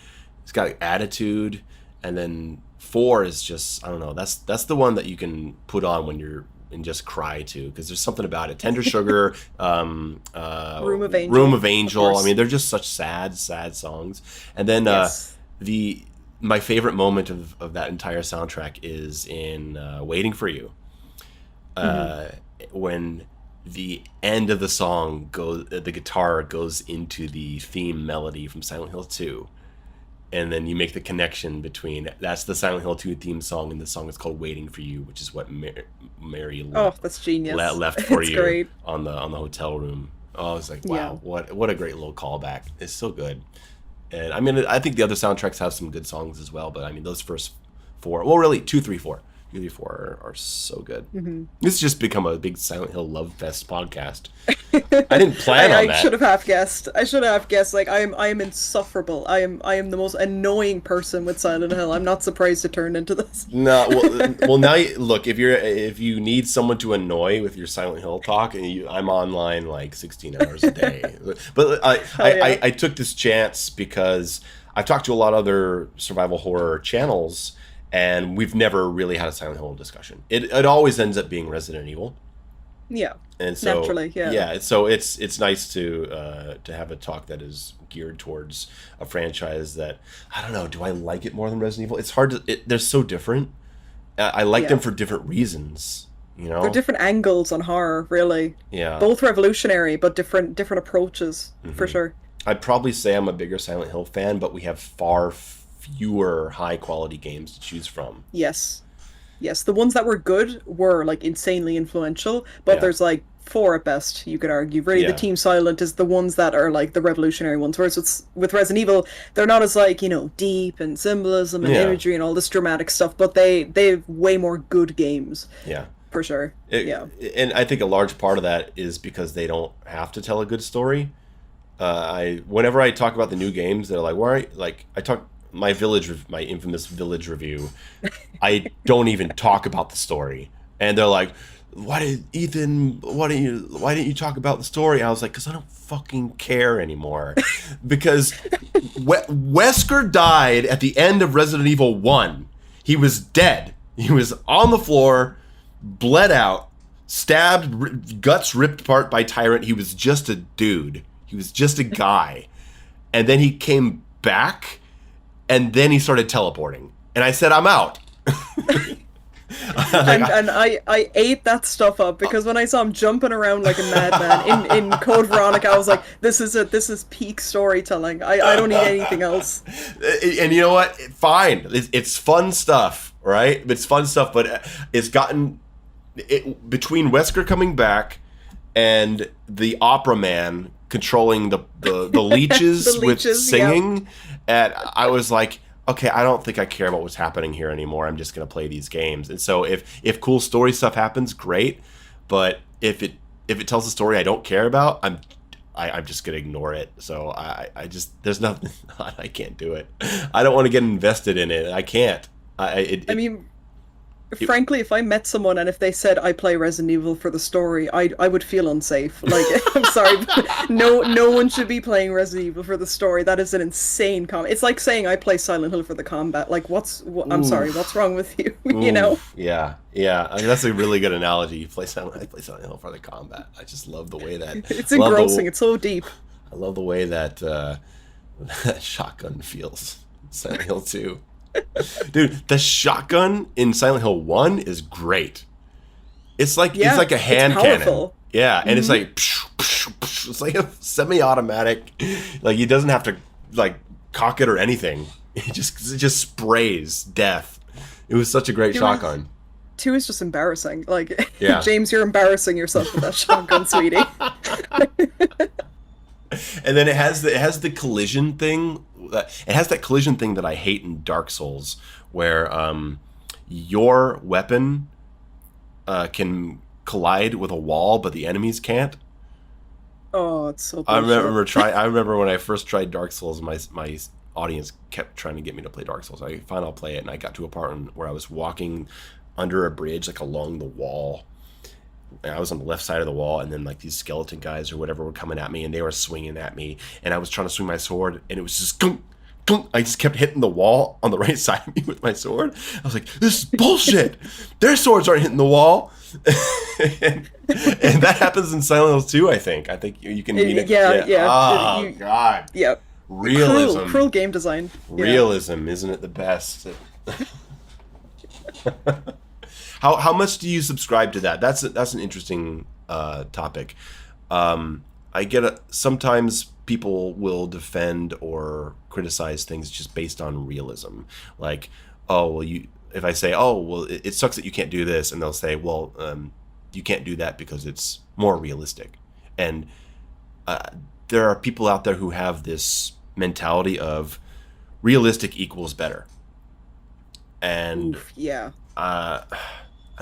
S1: It's got attitude, and then 4 is just, I don't know. That's the one that you can put on when you're and just cry to, because there's something about it. Tender Sugar, Room of Angel. I mean, they're just such sad songs. And then my favorite moment of that entire soundtrack is in Waiting for You, when the end of the song the guitar goes into the theme melody from Silent Hill 2. And then you make the connection between that's the Silent Hill 2 theme song, and the song is called "Waiting for You," which is what Mary
S2: that's genius.
S1: left for you
S2: great.
S1: on the hotel room. Oh, it's like, wow, what a great little callback! It's so good. And I mean, I think the other soundtracks have some good songs as well, but I mean, those first 4, well, really 2, 3, 4. 2, 3, 4 are so good. This has just become a big Silent Hill love fest podcast. I didn't plan on that.
S2: I should have half guessed. Like I am insufferable. I am the most annoying person with Silent Hill. I'm not surprised it turned into this.
S1: No, well now look, if you need someone to annoy with your Silent Hill talk, and I'm online like 16 hours a day. But I took this chance because I've talked to a lot of other survival horror channels, and we've never really had a Silent Hill discussion. It always ends up being Resident Evil.
S2: Yeah.
S1: And so
S2: naturally,
S1: so it's nice to have a talk that is geared towards a franchise that, I don't know, do I like it more than Resident Evil? It's hard to. They're so different. I like them for different reasons. You know,
S2: they're different angles on horror, really.
S1: Yeah.
S2: Both revolutionary, but different approaches for sure.
S1: I'd probably say I'm a bigger Silent Hill fan, but we have far fewer high quality games to choose from.
S2: Yes, the ones that were good were like insanely influential, but there's like 4 at best, you could argue. Really, the Team Silent is the ones that are like the revolutionary ones, whereas with Resident Evil, they're not as like, you know, deep and symbolism and imagery and all this dramatic stuff, but they've way more good games. Yeah. For sure.
S1: And I think a large part of that is because they don't have to tell a good story. Whenever I talk about the new games, they're like, my infamous Village review, I don't even talk about the story, and they're like, why didn't you talk about the story? I was like, because I don't fucking care anymore. Because Wesker died at the end of Resident Evil 1. He was dead. He was on the floor, bled out, stabbed, guts ripped apart by Tyrant. He was just a dude. He was just a guy. And then he came back, and then he started teleporting. And I said, I'm out.
S2: And I ate that stuff up, because when I saw him jumping around like a madman in Code Veronica, I was like, this is peak storytelling. I don't need anything else.
S1: And you know what? Fine. It's fun stuff, right? It's fun stuff, but it's gotten... between Wesker coming back and the opera man controlling the leeches, with singing, and I was like, okay, I don't think I care about what's happening here anymore. I'm just going to play these games. And so if cool story stuff happens, great. But if it tells a story I don't care about, I'm just going to ignore it. So I just, there's nothing, I can't do it. I don't want to get invested in it. I can't.
S2: Frankly, if I met someone and if they said I play Resident Evil for the story, I would feel unsafe. Like, I'm sorry, but no one should be playing Resident Evil for the story. That is an insane comment. It's like saying I play Silent Hill for the combat. Like, I'm sorry, what's wrong with you? You know?
S1: Yeah. I mean, that's a really good analogy. I play Silent Hill for the combat. I just love the way that
S2: it's engrossing. It's so deep.
S1: I love the way that that shotgun feels. Silent Hill 2. Dude, the shotgun in Silent Hill 1 is great. It's like a hand cannon. Yeah, and it's like it's like a semi-automatic. Like, he doesn't have to like cock it or anything. It just sprays death. It was such a great shotgun.
S2: 2 is just embarrassing. Like, James, you're embarrassing yourself with that shotgun, sweetie.
S1: And then it has the collision thing. It has that collision thing that I hate in Dark Souls, where your weapon can collide with a wall, but the enemies can't.
S2: Oh, it's so bullshit.
S1: I remember when I first tried Dark Souls, my audience kept trying to get me to play Dark Souls. I finally play it, and I got to a part where I was walking under a bridge, like along the wall. And I was on the left side of the wall, and then like these skeleton guys or whatever were coming at me, and they were swinging at me, and I was trying to swing my sword, and it was just gunk, gunk. I just kept hitting the wall on the right side of me with my sword. I was like, this is bullshit. Their swords aren't hitting the wall. and that happens in Silent Hills too, I think. I think you can mean it.
S2: Yeah.
S1: Oh, God.
S2: Yeah.
S1: Realism.
S2: Cruel game design.
S1: Realism, isn't it the best? How much do you subscribe to that? That's an interesting topic. I get sometimes people will defend or criticize things just based on realism. Like, oh, well, if I say, oh, well, it sucks that you can't do this, and they'll say, well, you can't do that because it's more realistic. And there are people out there who have this mentality of realistic equals better. And
S2: Oof, yeah.
S1: I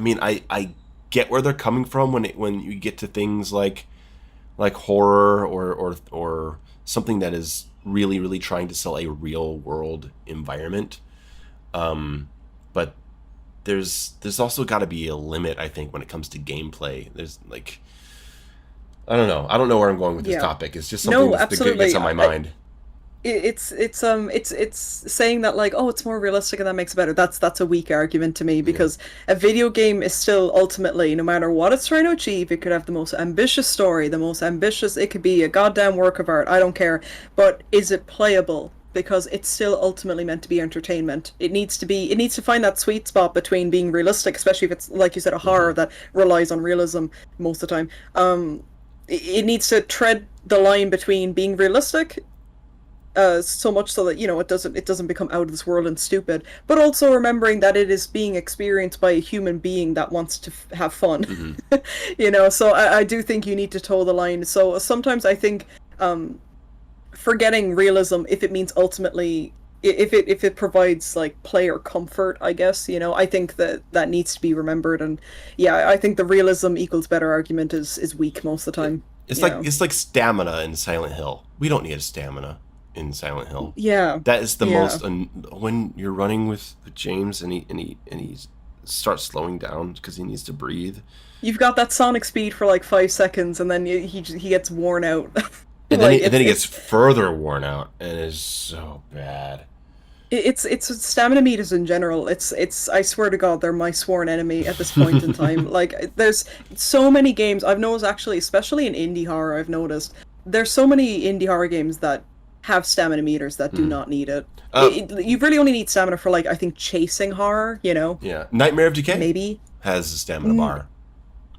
S1: mean, I get where they're coming from when you get to things like horror or something that is really, really trying to sell a real world environment. But there's also got to be a limit, I think, when it comes to gameplay. There's like, I don't know where I'm going with this topic. It's just something that gets on my mind.
S2: It's saying that like, oh, it's more realistic and that makes it better. That's a weak argument to me, because a video game is still ultimately, no matter what it's trying to achieve, it could have the most ambitious story, it could be a goddamn work of art, I don't care. But is it playable? Because it's still ultimately meant to be entertainment. It needs to find that sweet spot between being realistic, especially if it's, like you said, a horror that relies on realism most of the time. It needs to tread the line between being realistic, so much so that, you know, it doesn't become out of this world and stupid, but also remembering that it is being experienced by a human being that wants to have fun. Mm-hmm. You know, so I do think you need to toe the line. So sometimes I think forgetting realism, if it means ultimately, if it provides like player comfort, I guess, you know, I think that needs to be remembered. And yeah, I think the realism equals better argument is weak most of the time.
S1: It's like stamina in Silent Hill. We don't need a stamina in Silent Hill.
S2: Yeah,
S1: that is the most when you're running with James and he starts slowing down because he needs to breathe.
S2: You've got that sonic speed for like 5 seconds, and then he gets worn out.
S1: And then, he gets further worn out, and it's so bad.
S2: It's stamina meters in general. It's I swear to God, they're my sworn enemy at this point in time. Like, there's so many games I've noticed, actually, especially in indie horror. I've noticed there's so many indie horror games that have stamina meters that do not need it. You really only need stamina for, like, I think chasing horror. You know?
S1: Yeah, Nightmare of Decay
S2: maybe
S1: has a stamina bar.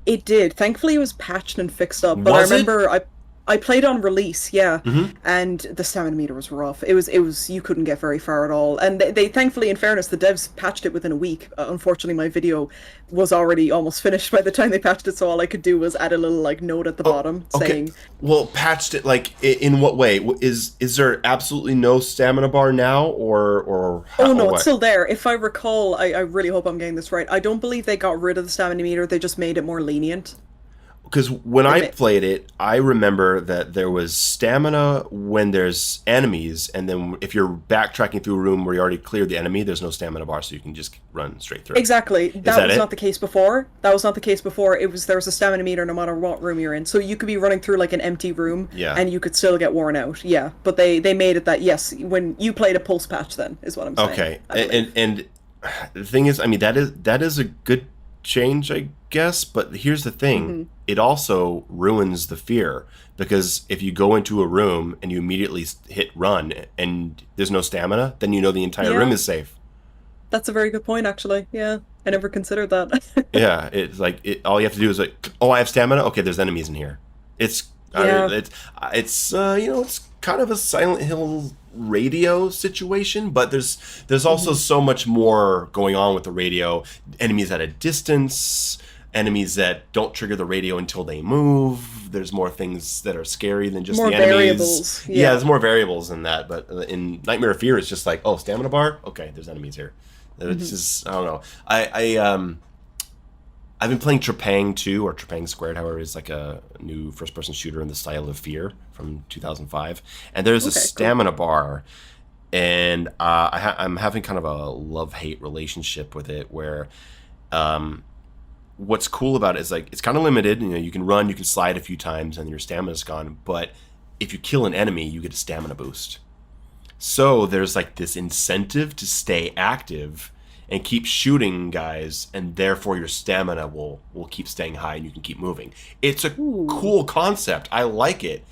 S2: It did. Thankfully, it was patched and fixed up. But I remember I played on release, and the stamina meter was rough. It was you couldn't get very far at all. And they thankfully, in fairness, the devs patched it within a week. Unfortunately, my video was already almost finished by the time they patched it, so all I could do was add a little like note at the bottom saying.
S1: Well, patched it like in what way? Is there absolutely no stamina bar now, or how,
S2: oh no,
S1: or
S2: it's still there. If I recall, I really hope I'm getting this right. I don't believe they got rid of the stamina meter. They just made it more lenient.
S1: Because when I played it, I remember that there was stamina when there's enemies, and then if you're backtracking through a room where you already cleared the enemy, there's no stamina bar, so you can just run straight through.
S2: Exactly. That was not the case before. There was a stamina meter no matter what room you're in. So you could be running through like an empty room, and you could still get worn out. Yeah, but they made it that, yes, when you played a pulse patch, then is what I'm saying.
S1: Okay, and the thing is, I mean, that is a good change, I guess, but here's the thing. It also ruins the fear, because if you go into a room and you immediately hit run and there's no stamina, then you know the entire room is safe.
S2: That's a very good point, actually. Yeah, I never considered that.
S1: Yeah, it's like all you have to do is like, oh, I have stamina. Okay, there's enemies in here. It's kind of a Silent Hill radio situation, but there's also so much more going on with the radio. Enemies at a distance, enemies that don't trigger the radio until they move. There's more things that are scary than just
S2: more
S1: the enemies.
S2: Variables.
S1: Yeah, there's more variables than that. But in Nightmare of Fear, it's just like, oh, stamina bar. Okay, there's enemies here. It's just, I don't know. I've been playing Trepang 2, or Trepang Squared, however, it's like a new first-person shooter in the style of Fear from 2005. And there's a stamina bar, and I'm having kind of a love-hate relationship with it, where what's cool about it is like it's kind of limited. You know, you can run, you can slide a few times, and your stamina's gone. But if you kill an enemy, you get a stamina boost. So there's like this incentive to stay active and keep shooting guys, and therefore your stamina will keep staying high and you can keep moving. It's a cool concept. I like it.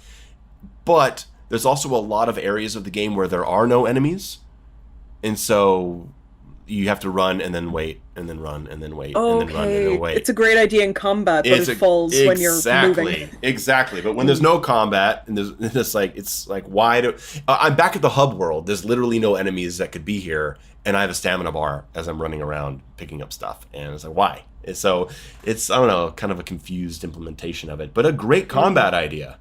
S1: But there's also a lot of areas of the game where there are no enemies. And so you have to run and then wait and then run and then wait and then run and then wait.
S2: It's a great idea in combat, but it falls when you're moving.
S1: Exactly. But when there's no combat and it's like why do I'm back at the hub world. There's literally no enemies that could be here, and I have a stamina bar as I'm running around picking up stuff. And it's like, why? And so it's, I don't know, kind of a confused implementation of it, but a great combat idea.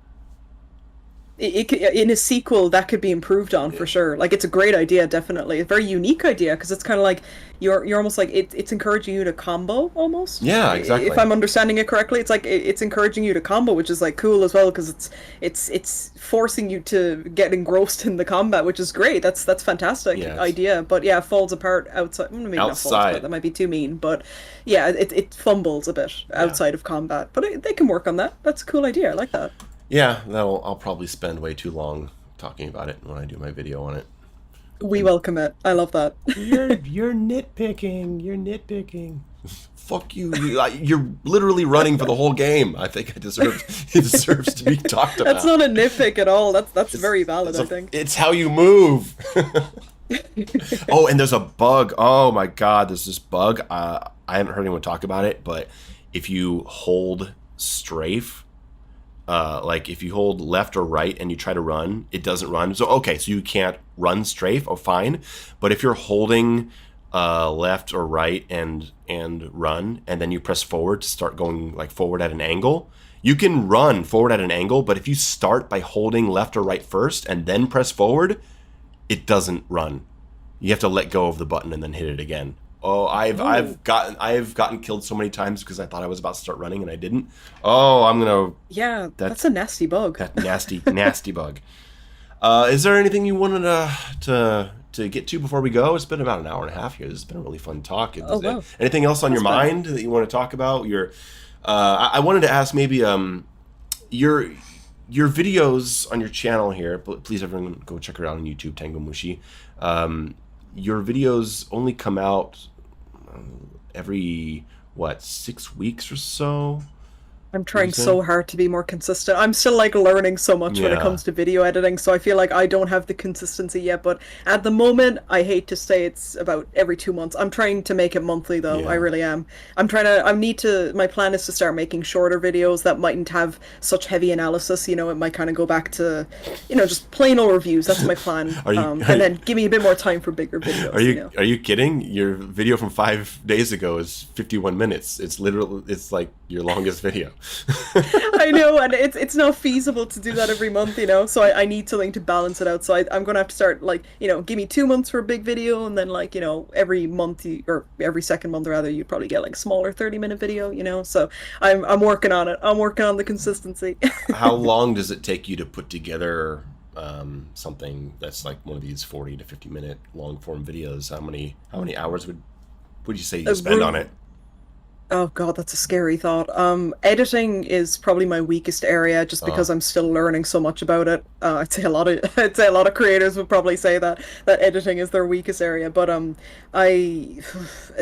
S2: In a sequel that could be improved on for sure. Like, it's a great idea, definitely a very unique idea, because it's kind of like you're almost like it's encouraging you to combo almost.
S1: Yeah, exactly.
S2: If I'm understanding it correctly, it's like it's encouraging you to combo, which is like cool as well, because it's forcing you to get engrossed in the combat, which is great. That's fantastic idea. But yeah, it falls apart outside. Maybe not falls apart, that might be too mean, but yeah, it fumbles a bit outside of combat. But they can work on that. That's a cool idea. I like that.
S1: Yeah, I'll probably spend way too long talking about it when I do my video on it.
S2: We welcome it. I love that.
S1: You're nitpicking. You're nitpicking. Fuck you. You're literally running for the whole game. I think it deserves to be talked about.
S2: That's not a nitpick at all. That's very valid, I think.
S1: It's how you move. Oh, and there's a bug. Oh my god, there's this bug. I haven't heard anyone talk about it, but if you hold strafe, like if you hold left or right and you try to run, it doesn't run. So so you can't run strafe. Oh, fine. But if you're holding left or right and run, and then you press forward to start going like forward at an angle, you can run forward at an angle. But if you start by holding left or right first and then press forward, it doesn't run. You have to let go of the button and then hit it again. Oh, I've gotten killed so many times because I thought I was about to start running and I didn't. Oh, I'm gonna.
S2: Yeah, that's a nasty bug.
S1: That nasty bug. Is there anything you wanted to get to before we go? It's been about an hour and a half here. This has been a really fun talk.
S2: Wow.
S1: Anything else on your mind that you want to talk about? I wanted to ask maybe your videos on your channel here. Please, everyone, go check her out on YouTube, Tangomushi. Your videos only come out every 6 weeks or so.
S2: I'm trying so hard to be more consistent. I'm still like learning so much when it comes to video editing, so I feel like I don't have the consistency yet, but at the moment I hate to say it's about every 2 months. I'm trying to make it monthly though. I really am. My plan is to start making shorter videos that mightn't have such heavy analysis. You know, it might kind of go back to, just plain old reviews. That's my plan. And then give me a bit more time for bigger videos.
S1: Are you kidding? Your video from 5 days ago is 51 minutes. It's like your longest video.
S2: I know, and it's not feasible to do that every month, so I need something to balance it out. So I'm gonna have to start give me 2 months for a big video, and then every month or every second month rather, you'd probably get like smaller 30-minute video, so I'm working on it. I'm working on the consistency.
S1: How long does it take you to put together something that's like one of these 40 to 50-minute long form videos? How many hours would you say you spend on it?
S2: Oh god, that's a scary thought. Editing is probably my weakest area, just because I'm still learning so much about it. I'd say a lot of creators would probably say that editing is their weakest area. But I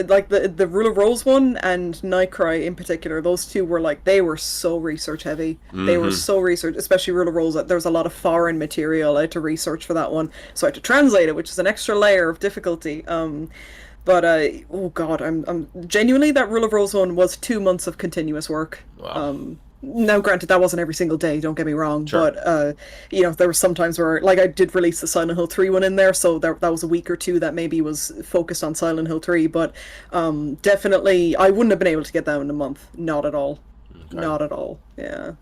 S2: like the Rule of Rose one and Nightcry in particular. Those two were they were so research heavy. Mm-hmm. They were so research, especially Rule of Rose. There was a lot of foreign material I had to research for that one, so I had to translate it, which is an extra layer of difficulty. But oh god, I'm genuinely, that Rule of Rose one was 2 months of continuous work.
S1: Wow.
S2: Now, granted, that wasn't every single day. Don't get me wrong,
S1: sure.
S2: But there were some times where, I did release the Silent Hill 3 one in there, so that was a week or two that maybe was focused on Silent Hill 3. But definitely, I wouldn't have been able to get that in a month. Not at all. Okay. Not at all. Yeah.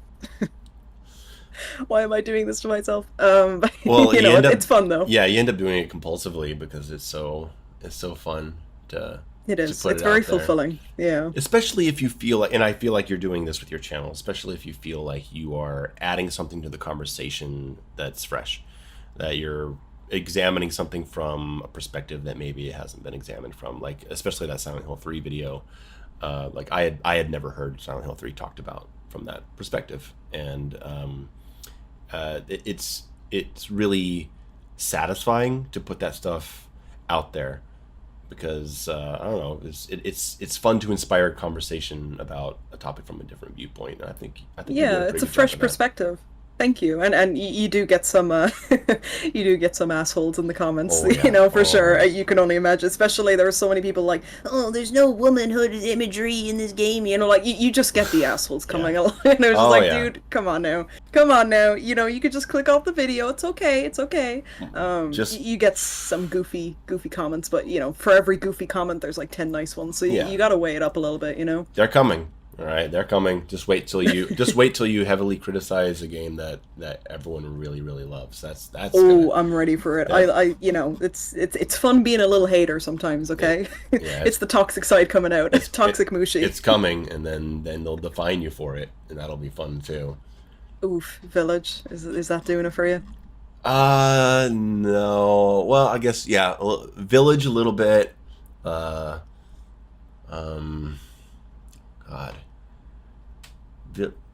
S2: Why am I doing this to myself? Well, it's fun though.
S1: Yeah, you end up doing it compulsively because it's so fun to.
S2: It is. It's very fulfilling. Yeah.
S1: Especially if you feel like, and I feel like you're doing this with your channel, especially if you feel like you are adding something to the conversation that's fresh, that you're
S3: examining something from a perspective that maybe it hasn't been examined from, like especially that Silent Hill 3 video. Like I had never heard Silent Hill 3 talked about from that perspective, and it's really satisfying to put that stuff out there, because I don't know, it's fun to inspire conversation about a topic from a different viewpoint. And I think
S2: Yeah, it's a fresh perspective. Thank you, and you do get some you do get some assholes in the comments,
S3: Oh, yeah.
S2: you know, for
S3: Oh.
S2: sure. You can only imagine, especially there are so many people like, oh, there's no womanhood imagery in this game, you know, like you just get the assholes coming along, and it was just like,
S3: yeah.
S2: dude, come on now, you know, you could just click off the video, it's okay. You get some goofy comments, but you know, for every goofy comment, there's like 10 nice ones, so
S3: Yeah.
S2: you gotta weigh it up a little bit, you know.
S3: They're coming. All right, they're coming. Just wait till you heavily criticize a game that everyone really loves. That's
S2: Oh, I'm ready for it.
S3: Yeah.
S2: I you know, it's fun being a little hater sometimes, okay?
S3: Yeah,
S2: It's the toxic side coming out. It's toxic Mushi.
S3: It's coming, and then they'll define you for it, and that'll be fun too.
S2: Oof, Village. Is that doing it for you?
S3: No. Well, I guess yeah. Village a little bit. God.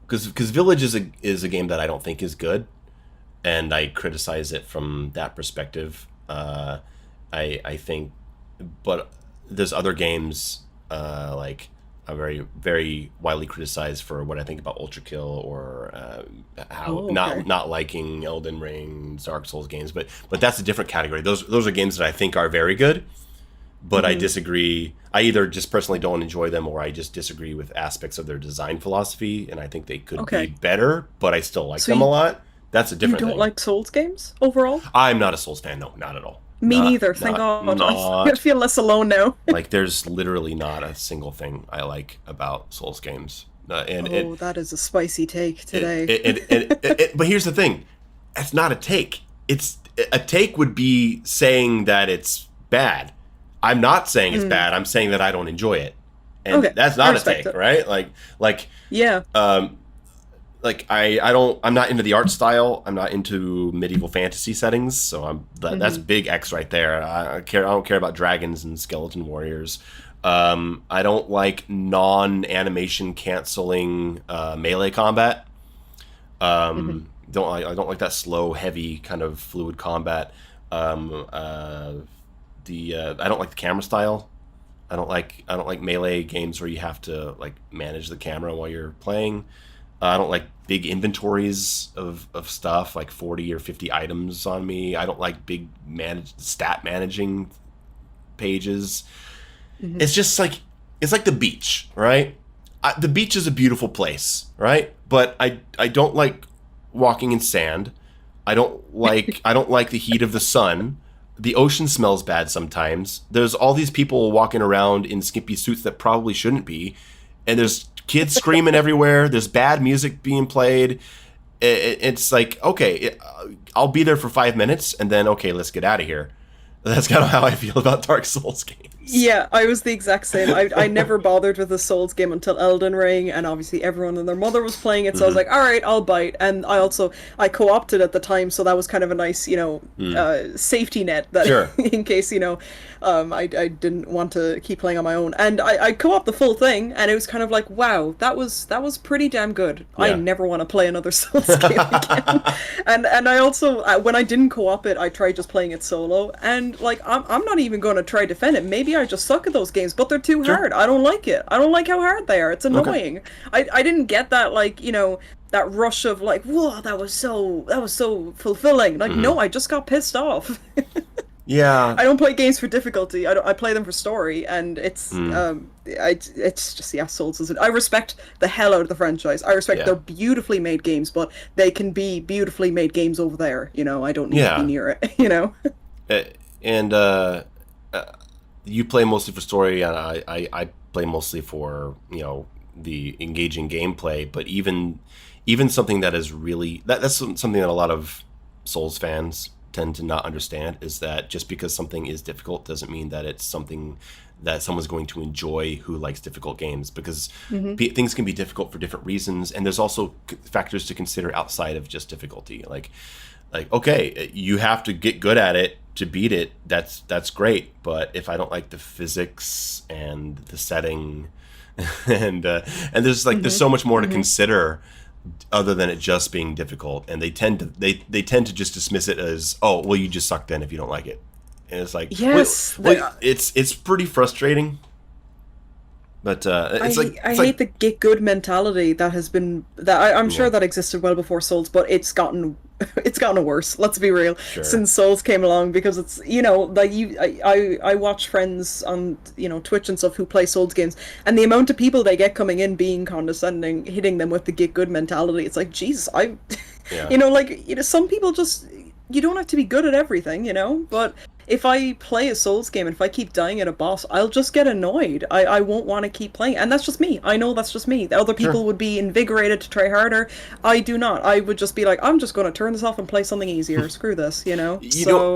S3: Because Village is a game that I don't think is good, and I criticize it from that perspective. I think, but there's other games like I'm very widely criticized for what I think about Ultra Kill, or how
S2: Oh, okay.
S3: not liking Elden Ring, Dark Souls games, but that's a different category. Those are games that I think are very good, but I disagree. I either just personally don't enjoy them, or I just disagree with aspects of their design philosophy, and I think they could
S2: Okay.
S3: be better, but I still like
S2: So
S3: them a
S2: you-
S3: lot. That's a
S2: You
S3: different
S2: don't
S3: thing.
S2: like Souls games overall?
S3: I'm not a Souls fan, no, not at all.
S2: Me
S3: Not-
S2: neither. Thank
S3: not-
S2: God. I
S3: not-
S2: feel less alone now.
S3: like there's literally not a single thing I like about Souls games.
S2: Oh, that is a spicy take today.
S3: But here's the thing, it's not a take. It's a take would be saying that it's bad. I'm not saying it's bad. I'm saying that I don't enjoy it, and
S2: Okay,
S3: that's
S2: I
S3: not a
S2: respect
S3: take,
S2: it.
S3: right? Like
S2: Yeah.
S3: I'm not into the art style. I'm not into medieval fantasy settings, so that's big X right there. I don't care about dragons and skeleton warriors. I don't like non-animation canceling melee combat. I don't like that slow, heavy kind of fluid combat. I don't like the camera style. I don't like melee games where you have to like manage the camera while you're playing. I don't like big inventories of stuff, like 40 or 50 items on me. I don't like big stat managing pages. It's just like, it's like the beach, right? The beach is a beautiful place, right? But I don't like walking in sand. I don't like the heat of the sun. The ocean smells bad sometimes. There's all these people walking around in skimpy suits that probably shouldn't be, and there's kids screaming everywhere. There's bad music being played. It's like, okay, I'll be there for 5 minutes, and then okay, let's get out of here. That's kind of how I feel about Dark Souls games.
S2: Yeah, I was the exact same. I never bothered with a Souls game until Elden Ring, and obviously everyone and their mother was playing it, so I was like, all right, I'll bite. And I co-opted at the time, so that was kind of a nice, safety net that
S3: Sure.
S2: in case, I didn't want to keep playing on my own. And I co-opted the full thing, and it was kind of like, wow, that was pretty damn good. I
S3: Yeah.
S2: never want to play another Souls game again. And I also, when I didn't co-op it, I tried just playing it solo, and like, I'm not even going to try to defend it. Maybe I just suck at those games, but they're too hard. I don't like it. I don't like how hard they are. It's annoying. I didn't get that, like, that rush of like, whoa, that was so fulfilling. Like, no, I just got pissed off.
S3: Yeah.
S2: I don't play games for difficulty. I play them for story, and it's just, yeah, Souls is. I respect the hell out of the franchise. I respect their beautifully made games, but they can be beautifully made games over there. I don't need to be near it.
S3: And you play mostly for story, and I play mostly for the engaging gameplay. But even something that is really that's something that a lot of Souls fans tend to not understand, is that just because something is difficult doesn't mean that it's something that someone's going to enjoy who likes difficult games, because things can be difficult for different reasons, and there's also factors to consider outside of just difficulty. Like like, okay, you have to get good at it to beat it. That's great. But if I don't like the physics and the setting, and there's like there's so much more to consider other than it just being difficult, and they tend to just dismiss it as, oh, well, you just suck then if you don't like it, and it's like,
S2: Yes,
S3: it's pretty frustrating. But
S2: I
S3: it's
S2: hate the get good mentality that has been I'm sure that existed well before Souls, but it's gotten worse. Let's be real.
S3: Sure.
S2: Since Souls came along, because it's like I watch friends on Twitch and stuff who play Souls games, and the amount of people they get coming in being condescending, hitting them with the get good mentality. It's like, Jesus, some people just, you don't have to be good at everything, but if I play a Souls game and if I keep dying at a boss, I'll just get annoyed. I won't want to keep playing. And that's just me. I know that's just me. The other people would be invigorated to try harder. I do not. I would just be like, I'm just going to turn this off and play something easier. Screw this,
S3: You know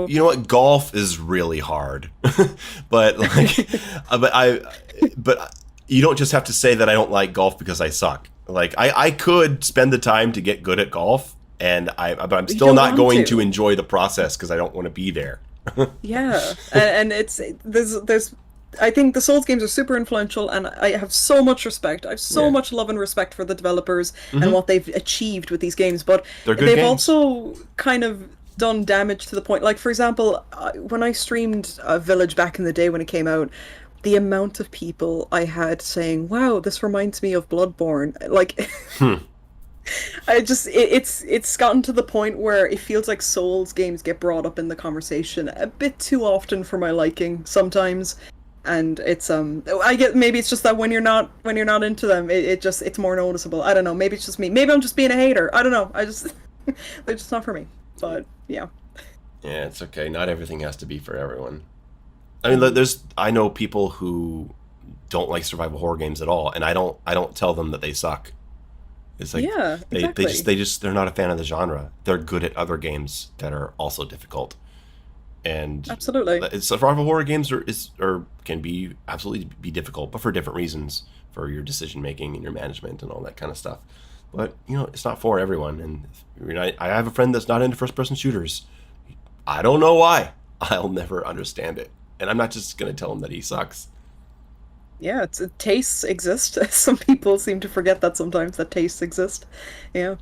S3: what? Golf is really hard. But like, but you don't just have to say that I don't like golf because I suck. Like, I could spend the time to get good at golf, but I'm still not going to enjoy the process because I don't want to be there.
S2: Yeah, and there's I think the Souls games are super influential, and I have so much respect. I have so much love and respect for the developers and what they've achieved with these games, but they've also kind of done damage to the point. Like, for example, when I streamed Village back in the day when it came out, the amount of people I had saying, "Wow, this reminds me of Bloodborne," like. It's gotten to the point where it feels like Souls games get brought up in the conversation a bit too often for my liking sometimes, and it's I get, maybe it's just that when you're not into them, it's more noticeable. I don't know, maybe it's just me, maybe I'm just being a hater, I don't know, they're just not for me. But yeah,
S3: it's okay, not everything has to be for everyone. I mean, I know people who don't like survival horror games at all, and I don't tell them that they suck. It's like, exactly. They're not a fan of the genre. They're good at other games that are also difficult. And
S2: absolutely,
S3: survival horror games can be absolutely be difficult, but for different reasons, for your decision making and your management and all that kind of stuff. But it's not for everyone. And I have a friend that's not into first person shooters. I don't know why. I'll never understand it, and I'm not just going to tell him that he sucks.
S2: Yeah, tastes exist. Some people seem to forget that sometimes, that tastes exist. Yeah.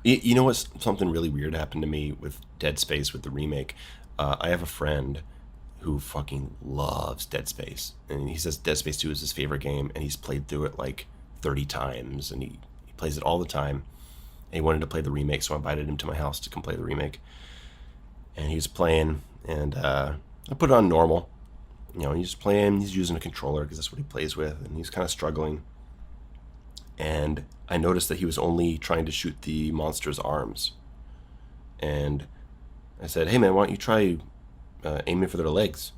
S3: You know what's something really weird happened to me with Dead Space with the remake? I have a friend who fucking loves Dead Space, and he says Dead Space 2 is his favorite game, and he's played through it like 30 times, and he plays it all the time. And he wanted to play the remake, so I invited him to my house to come play the remake. And he was playing, and I put it on normal. He's playing, he's using a controller because that's what he plays with, and he's kind of struggling. And I noticed that he was only trying to shoot the monster's arms. And I said, hey man, why don't you try aiming for their legs?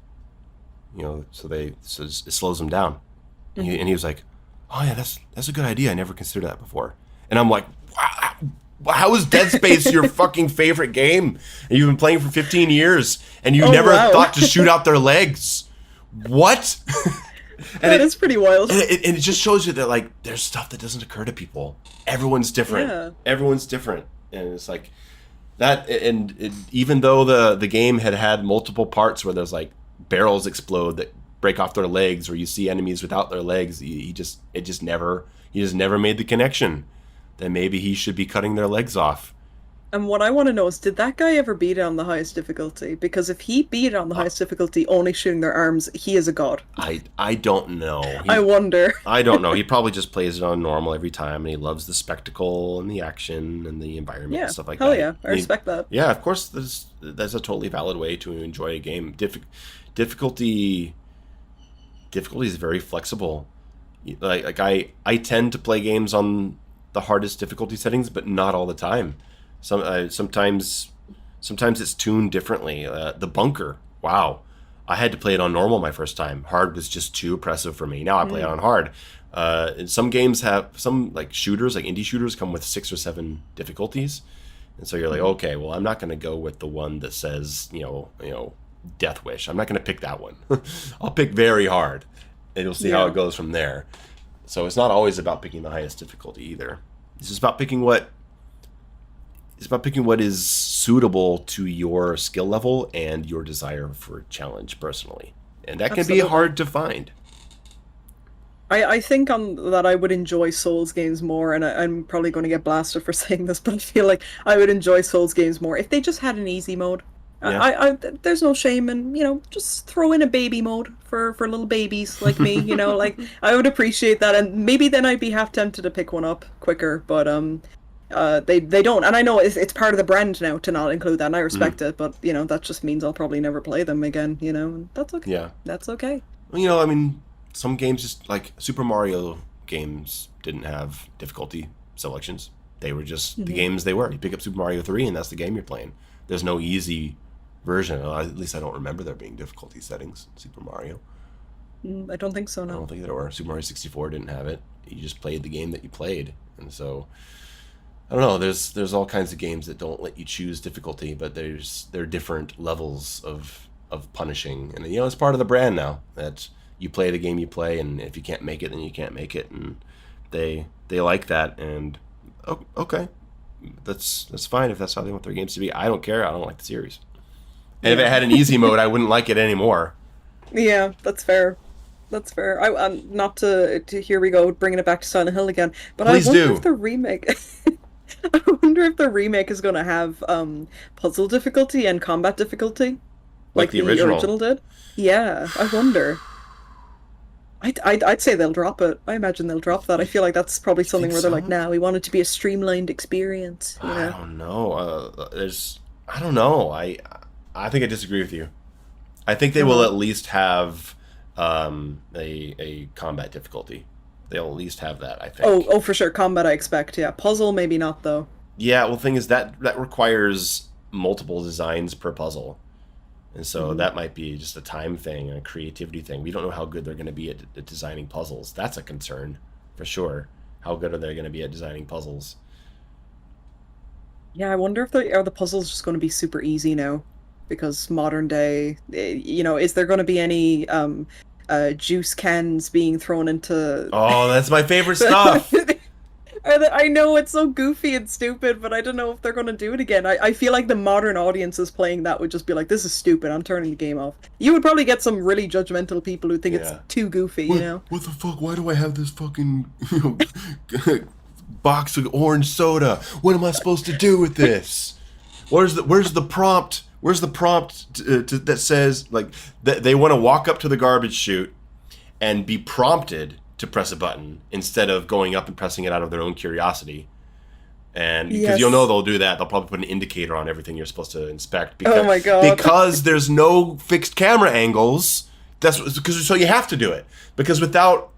S3: So it slows them down. And he was like, oh yeah, that's a good idea. I never considered that before. And I'm like, wow, how is Dead Space your fucking favorite game? And you've been playing for 15 years, and you never thought to shoot out their legs. What?
S2: That is pretty wild.
S3: And it just shows you that, like, there's stuff that doesn't occur to people. Everyone's different. Yeah. Everyone's different. And it's like that. And even though the game had multiple parts where there's like barrels explode that break off their legs, or you see enemies without their legs, he just never made the connection that maybe he should be cutting their legs off.
S2: And what I want to know is, did that guy ever beat it on the highest difficulty? Because if he beat it on the highest difficulty, only shooting their arms, he is a god.
S3: I don't know.
S2: I wonder.
S3: I don't know. He probably just plays it on normal every time, and he loves the spectacle and the action and the environment and stuff like that.
S2: Hell yeah, I respect that.
S3: Yeah, of course, that's a totally valid way to enjoy a game. Difficulty is very flexible. Like I tend to play games on the hardest difficulty settings, but not all the time. Sometimes it's tuned differently. The bunker, wow, I had to play it on normal my first time. Hard was just too oppressive for me. Now I play it on hard. And some games have like shooters, like indie shooters, come with 6 or 7 difficulties, and so you're like, okay, well, I'm not going to go with the one that says Death Wish. I'm not going to pick that one. I'll pick very hard, and you'll see how it goes from there. So it's not always about picking the highest difficulty either. It's just about picking what is
S1: suitable to your skill level and your desire for challenge personally. And that can
S2: Absolutely.
S1: be hard to find.
S2: I think that I would enjoy Souls games more, and I'm probably going to get blasted for saying this, but I feel like I would enjoy Souls games more if they just had an easy mode.
S1: Yeah.
S2: There's no shame in, just throw in a baby mode for little babies like me, like I would appreciate that, and maybe then I'd be half tempted to pick one up quicker, but they don't, and I know it's part of the brand now to not include that, and I respect it, but that just means I'll probably never play them again, and that's okay.
S1: Yeah.
S2: That's okay.
S1: Well, I mean, some games, just like Super Mario games, didn't have difficulty selections. They were just the games they were. You pick up Super Mario 3 and that's the game you're playing. There's no easy version. At least I don't remember there being difficulty settings in Super Mario.
S2: I don't think so,
S1: I
S2: no.
S1: don't think there were. Super Mario 64 didn't have it. You just played the game that you played. And so, I don't know, there's all kinds of games that don't let you choose difficulty, but there are different levels of punishing. And it's part of the brand now that you play the game you play, and if you can't make it, then you can't make it, and they like that. And okay, that's fine if that's how they want their games to be. I don't care. I don't like the series. And if it had an easy mode, I wouldn't like it anymore.
S2: Yeah, that's fair. That's fair. Not to here we go, bringing it back to Silent Hill again. But
S1: Please
S2: I wonder
S1: do.
S2: if the remake, I wonder if the remake is going to have puzzle difficulty and combat difficulty,
S1: Like the original
S2: did. Yeah, I wonder. I'd say they'll drop it. I imagine they'll drop that. I feel like that's probably something where they're like, "Nah, we want it to be a streamlined experience."
S1: I don't know. I don't know. I think I disagree with you. I think they will at least have a combat difficulty. They'll at least have that, I think.
S2: Oh, for sure. Combat, I expect. Yeah, puzzle, maybe not though.
S1: Yeah. Well, the thing is that requires multiple designs per puzzle. And so that might be just a time thing, a creativity thing. We don't know how good they're going to be at designing puzzles. That's a concern, for sure. How good are they going to be at designing puzzles?
S2: Yeah, I wonder if are the puzzles just going to be super easy now, because modern day, is there going to be any juice cans being thrown into?
S1: Oh, that's my favorite stuff.
S2: I know it's so goofy and stupid, but I don't know if they're going to do it again. I feel like the modern audiences playing that would just be like, this is stupid, I'm turning the game off. You would probably get some really judgmental people who think it's too goofy,
S1: What the fuck? Why do I have this fucking box of orange soda? What am I supposed to do with this? Where's the prompt? Where's the prompt that says, like, that they want to walk up to the garbage chute and be prompted to press a button instead of going up and pressing it out of their own curiosity? And because you'll know they'll do that, they'll probably put an indicator on everything you're supposed to inspect. Because,
S2: oh my god!
S1: Because there's no fixed camera angles. So you have to do it, because without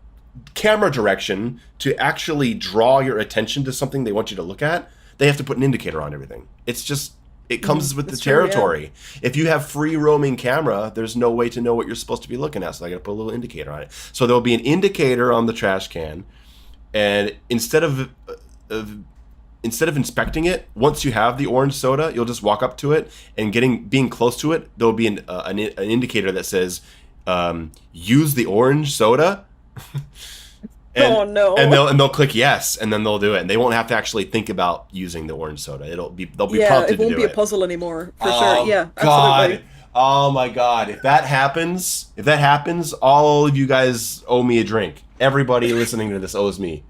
S1: camera direction to actually draw your attention to something they want you to look at, they have to put an indicator on everything. It's just, it comes with the territory. True, yeah. If you have free roaming camera, there's no way to know what you're supposed to be looking at, so I got to put a little indicator on it. So there'll be an indicator on the trash can, and instead of inspecting it, once you have the orange soda, you'll just walk up to it, and being close to it, there'll be an indicator that says, use the orange soda.
S2: Oh no!
S1: And they'll click yes, and then they'll do it, and they won't have to actually think about using the orange soda. They'll be prompted to do it.
S2: Yeah, it won't be a puzzle anymore, for sure. Yeah,
S1: God.
S2: absolutely.
S1: Oh my God! If that happens, all of you guys owe me a drink. Everybody listening to this owes me.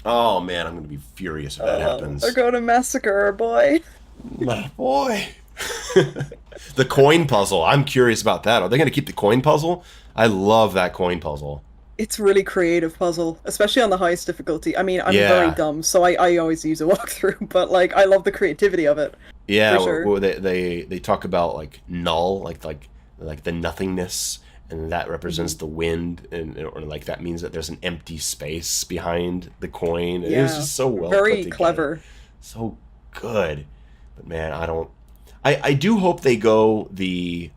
S1: Oh man, I'm gonna be furious if that happens.
S2: They're going to massacre our boy.
S1: My boy. The coin puzzle. I'm curious about that. Are they gonna keep the coin puzzle? I love that coin puzzle.
S2: It's really creative puzzle, especially on the highest difficulty. I mean, I'm very dumb, so I always use a walkthrough, but like I love the creativity of it.
S1: Yeah,
S2: for sure.
S1: they talk about like null, like the nothingness, and that represents the wind, or like that means that there's an empty space behind the coin.
S2: Yeah.
S1: It was just so well
S2: very
S1: put together.
S2: Clever,
S1: so good. But man, I do hope they go the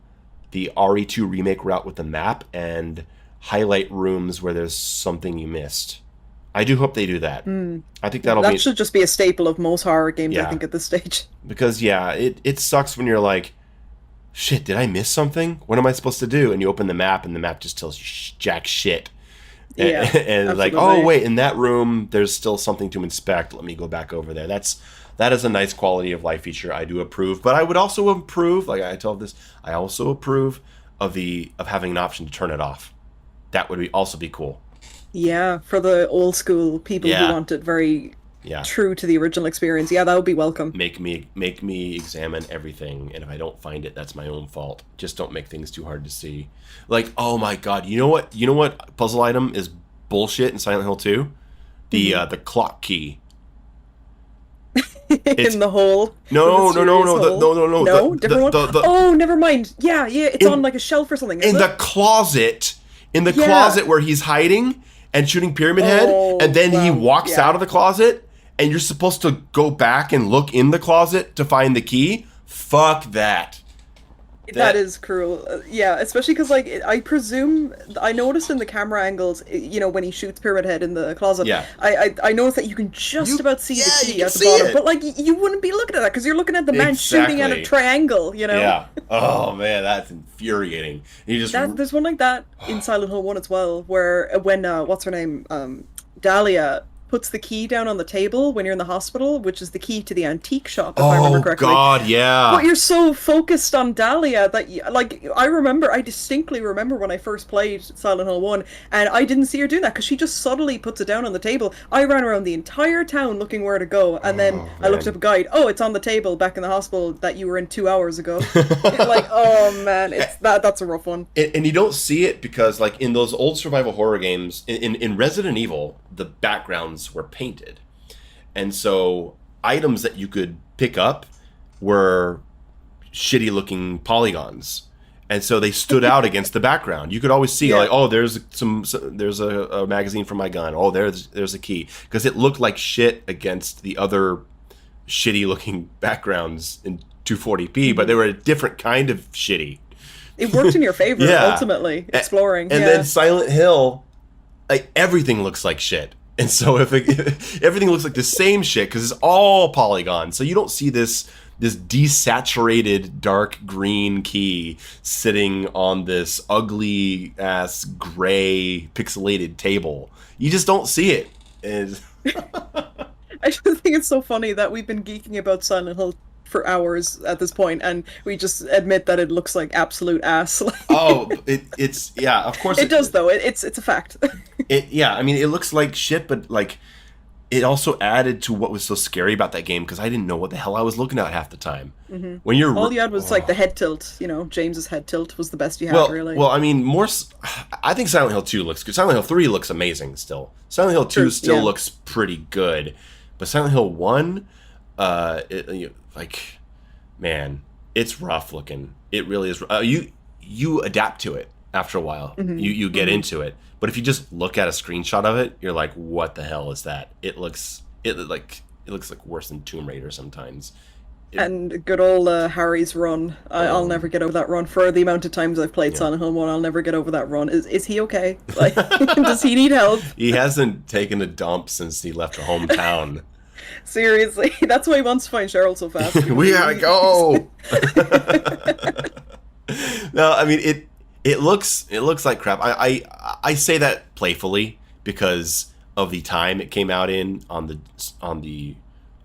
S1: RE2 remake route with the map and highlight rooms where there's something you missed. I do hope they do that. I think that
S2: should just be a staple of most horror games,
S1: Yeah.
S2: I think, at this stage.
S1: Because it sucks when you're like, shit, did I miss something? What am I supposed to do? And you open the map and the map just tells you jack shit. And it's like, oh wait, in that room there's still something to inspect. Let me go back over there. That's
S3: that is a nice quality of life feature. I do approve, but I would also approve, like I told this, I also approve of having an option to turn it off. That would also be cool.
S2: Yeah, for the old school people
S3: Yeah.
S2: who want it very
S3: Yeah.
S2: true to the original experience. Yeah, that would be welcome.
S3: Make me examine everything, and if I don't find it, that's my own fault. Just don't make things too hard to see. Like, oh my god, you know what puzzle item is bullshit in Silent Hill 2? The clock key.
S2: In the hole.
S3: No,
S2: The
S3: no,
S2: mysterious hole.
S3: no.
S2: No, different one. Oh, never mind. Yeah, it's on like a shelf or something.
S3: In
S2: Is
S3: the
S2: it?
S3: closet, in the
S2: Yeah.
S3: closet where he's hiding and shooting Pyramid Head,
S2: Oh,
S3: and then he
S2: wow,
S3: walks
S2: yeah.
S3: out of the closet, and you're supposed to go back and look in the closet to find the key. Fuck that.
S2: That is cruel. Yeah, especially because, like, I presume I noticed in the camera angles, when he shoots Pyramid Head in the closet.
S3: Yeah.
S2: I noticed that you can just about see the
S3: you
S2: key
S3: can
S2: at the
S3: see
S2: bottom,
S3: it.
S2: but like you wouldn't be looking at that because you're looking at the man shooting at a
S3: Exactly.
S2: triangle.
S3: Yeah. Oh man, that's infuriating. You just
S2: There's one like that in Silent Hill 1 as well, where when what's her name, Dahlia puts the key down on the table when you're in the hospital, which is the key to the antique shop, if I remember correctly.
S3: God, yeah.
S2: But you're so focused on Dahlia that, I distinctly remember when I first played Silent Hill 1, and I didn't see her do that, because she just subtly puts it down on the table. I ran around the entire town looking where to go, and then I looked up a guide. Oh, it's on the table back in the hospital that you were in 2 hours ago. Like, oh man, that's a rough one.
S3: And you don't see it because, like, in those old survival horror games, in Resident Evil, the backgrounds were painted. And so items that you could pick up were shitty looking polygons. And so they stood out against the background. You could always see, like, oh, there's a magazine for my gun. Oh, there's a key. Because it looked like shit against the other shitty looking backgrounds in 240p, but they were a different kind of shitty.
S2: It worked in your favor, ultimately, exploring.
S3: And then Silent Hill, like, everything looks like shit. And so if everything looks like the same shit, because it's all polygons, so you don't see this desaturated dark green key sitting on this ugly ass gray pixelated table. You just don't see it.
S2: I just think it's so funny that we've been geeking about Silent Hill for hours at this point, and we just admit that it looks like absolute ass.
S3: It's yeah, of course
S2: it does though. It's a fact.
S3: I mean, it looks like shit, but like it also added to what was so scary about that game, because I didn't know what the hell I was looking at half the time.
S2: Mm-hmm.
S3: When you're
S2: all you had was like the head tilt. James's head tilt was the best you had, really.
S3: Well, I mean, I think Silent Hill 2 looks good. Silent Hill 3 looks amazing still. Silent Hill 2 still looks pretty good, but Silent Hill 1, man, it's rough looking. It really is. You adapt to it after a while. Mm-hmm. You get into it. But if you just look at a screenshot of it, you're like, what the hell is that? It looks like worse than Tomb Raider sometimes.
S2: And good old Harry's run. I'll never get over that run. For the amount of times I've played Silent Hill 1, I'll never get over that run. Is he okay? Like, does he need help?
S3: He hasn't taken a dump since he left her hometown.
S2: Seriously, that's why he wants to find Cheryl so fast.
S3: We gotta go. No, I mean it looks like crap. I say that playfully because of the time it came out in, on the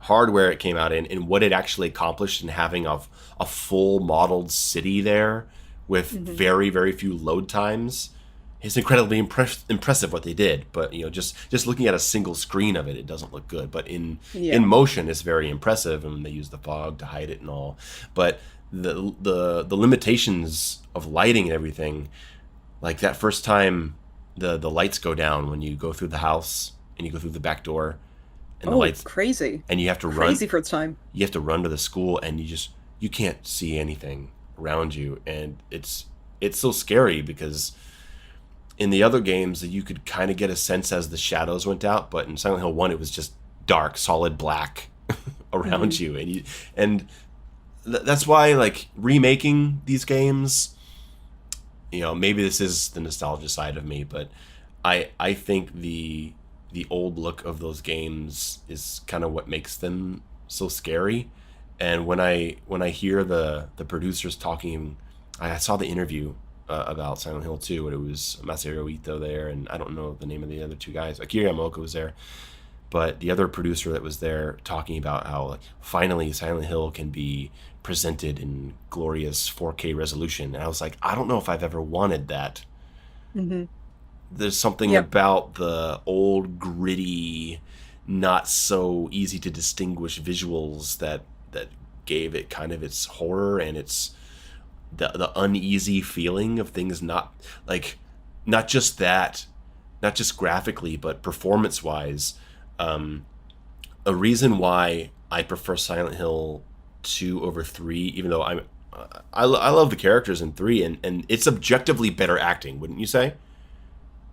S3: hardware it came out in, and what it actually accomplished in having a full modeled city there with very, very few load times. It's incredibly impressive what they did, but just looking at a single screen of it doesn't look good. But in motion, it's very impressive, and they use the fog to hide it and all. But the limitations of lighting and everything, like that first time the lights go down when you go through the house and you go through the back door, and the lights
S2: crazy,
S3: and you have to run
S2: crazy for its time.
S3: You have to run to the school, and you can't see anything around you, and it's so scary because in the other games you could kind of get a sense as the shadows went out, but in Silent Hill 1 it was just dark, solid black around you, and that's why, like, remaking these games, maybe this is the nostalgia side of me, but I think the old look of those games is kind of what makes them so scary. And when I hear the producers talking, I saw the interview about Silent Hill 2, and it was Masaru Ito there, and I don't know the name of the other two guys. Akira Yamaoka was there, but the other producer that was there talking about how like, finally Silent Hill can be presented in glorious 4K resolution. And I was like, I don't know if I've ever wanted that.
S2: Mm-hmm.
S3: There's something about the old gritty, not so easy to distinguish visuals that gave it kind of its horror and its the uneasy feeling of things not just graphically but performance wise. A reason why I prefer Silent Hill 2 over 3, even though I love the characters in 3 and it's objectively better acting, wouldn't you say?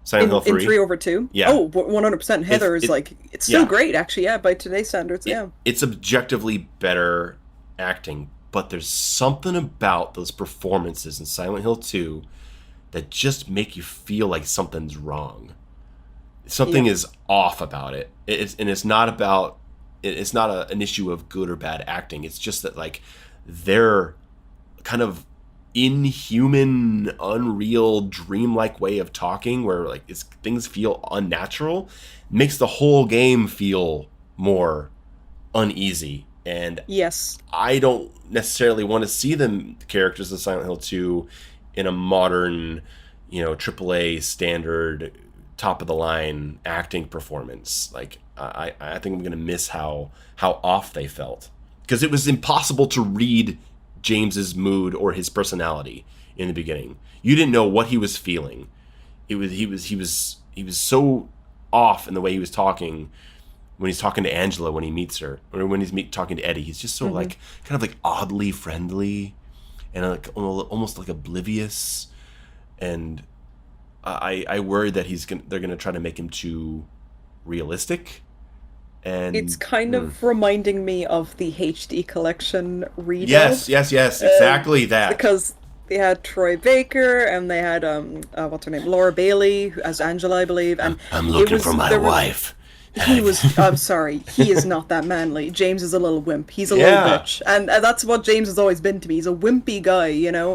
S3: Silent Hill 3?
S2: In 3 over 2?
S3: Yeah.
S2: Oh, 100%. Heather is like, it's still great, actually, yeah, by today's standards, yeah.
S3: It's objectively better acting, but there's something about those performances in Silent Hill 2 that just make you feel like something's wrong. Something is off about it. It's not an issue of good or bad acting. It's just that, like, they're kind of inhuman, unreal, dreamlike way of talking where like things feel unnatural makes the whole game feel more uneasy. And
S2: yes,
S3: I don't necessarily want to see the characters of Silent Hill 2 in a modern, AAA standard, top of the line acting performance. Like I think I'm going to miss how off they felt, because it was impossible to read James's mood or his personality in the beginning. You didn't know what he was feeling. He was so off in the way he was talking when he's talking to Angela when he meets her, or when he's talking to Eddie. He's just so like kind of like oddly friendly and like almost like oblivious. And I worry that they're gonna try to make him too realistic. And
S2: it's kind of reminding me of the HD collection redo.
S3: Yes, exactly that.
S2: Because they had Troy Baker and they had what's her name, Laura Bailey as Angela, I believe. And
S3: I'm looking for my wife.
S2: He was. I'm sorry, he is not that manly. James is a little wimp. He's a little bitch, and that's what James has always been to me. He's a wimpy guy,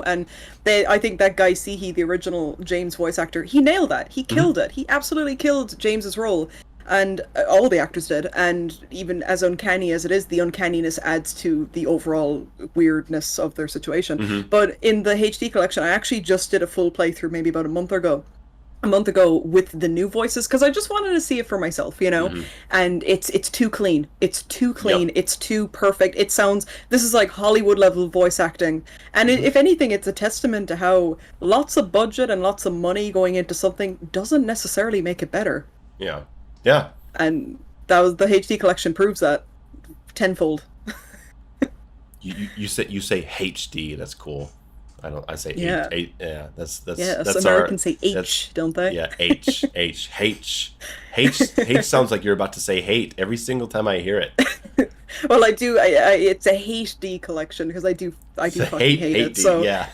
S2: And I think that guy Sihi, the original James voice actor, he nailed that. He killed it. He absolutely killed James's role. And all the actors did, and even as uncanny as it is, the uncanniness adds to the overall weirdness of their situation. But in the HD collection, I actually just did a full playthrough maybe about a month ago with the new voices, because I just wanted to see it for myself, And it's too clean. It's too clean. It's too perfect. This is like Hollywood level voice acting. And if anything, it's a testament to how lots of budget and lots of money going into something doesn't necessarily make it better.
S3: Yeah.
S2: And that was the HD collection proves that tenfold.
S3: you say HD. That's cool. I say eight. Yeah, that's
S2: Americans say H, don't they?
S3: Yeah, H. H sounds like you're about to say hate every single time I hear it.
S2: Well, I do. It's a HD collection because I do fucking hate it. So
S3: yeah.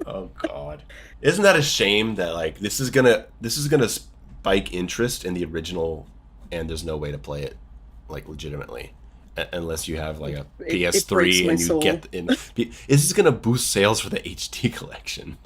S3: Oh God, isn't that a shame that like this is gonna spike interest in the original, and there's no way to play it like legitimately unless you have like a PS3 and you get in. This is gonna boost sales for the HD collection.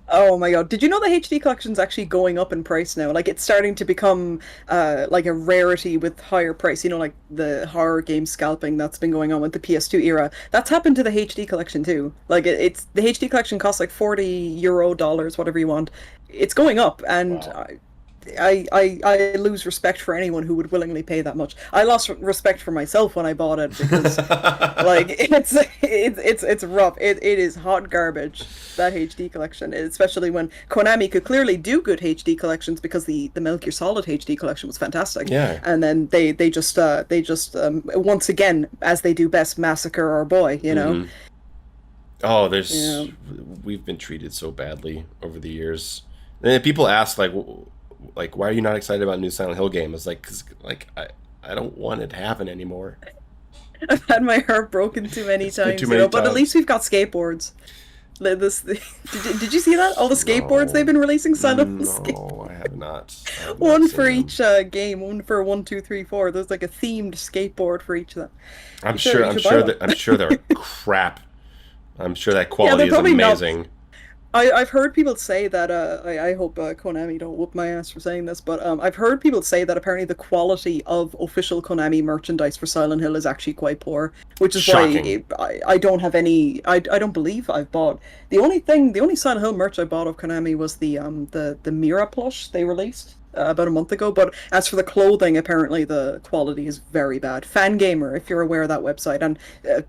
S2: Oh my God, did you know the HD collection's actually going up in price now? Like it's starting to become like a rarity with higher price, like the horror game scalping that's been going on with the PS2 era. That's happened to the HD collection too. Like it's the HD collection costs like €40, dollars, whatever you want. It's going up, and wow. I lose respect for anyone who would willingly pay that much. I lost respect for myself when I bought it because like it's rough. It is hot garbage, that HD collection, especially when Konami could clearly do good HD collections because the Metal Gear Solid HD collection was fantastic.
S3: Yeah.
S2: And then they just once again, as they do best, massacre our boy,
S3: Mm-hmm. Oh, we've been treated so badly over the years. And people ask like, why are you not excited about a new Silent Hill game? It's like, 'cause like I don't want it to happen anymore.
S2: I've had my heart broken too many times, but at least we've got skateboards. Did you see that? All the skateboards they've been releasing, Silent Hill skateboards.
S3: No, I have not.
S2: One for each game. One for 1, 2, 3, 4. There's like a themed skateboard for each of them.
S3: I'm sure they're crap. I'm sure that quality is amazing.
S2: I've heard people say that I hope Konami don't whoop my ass for saying this, but I've heard people say that apparently the quality of official Konami merchandise for Silent Hill is actually quite poor, which is why
S1: Shocking.
S2: I don't have any. I don't believe I've bought the only Silent Hill merch I bought of Konami was the Mira plush they released about a month ago. But as for the clothing, apparently the quality is very bad. Fangamer, if you're aware of that website, and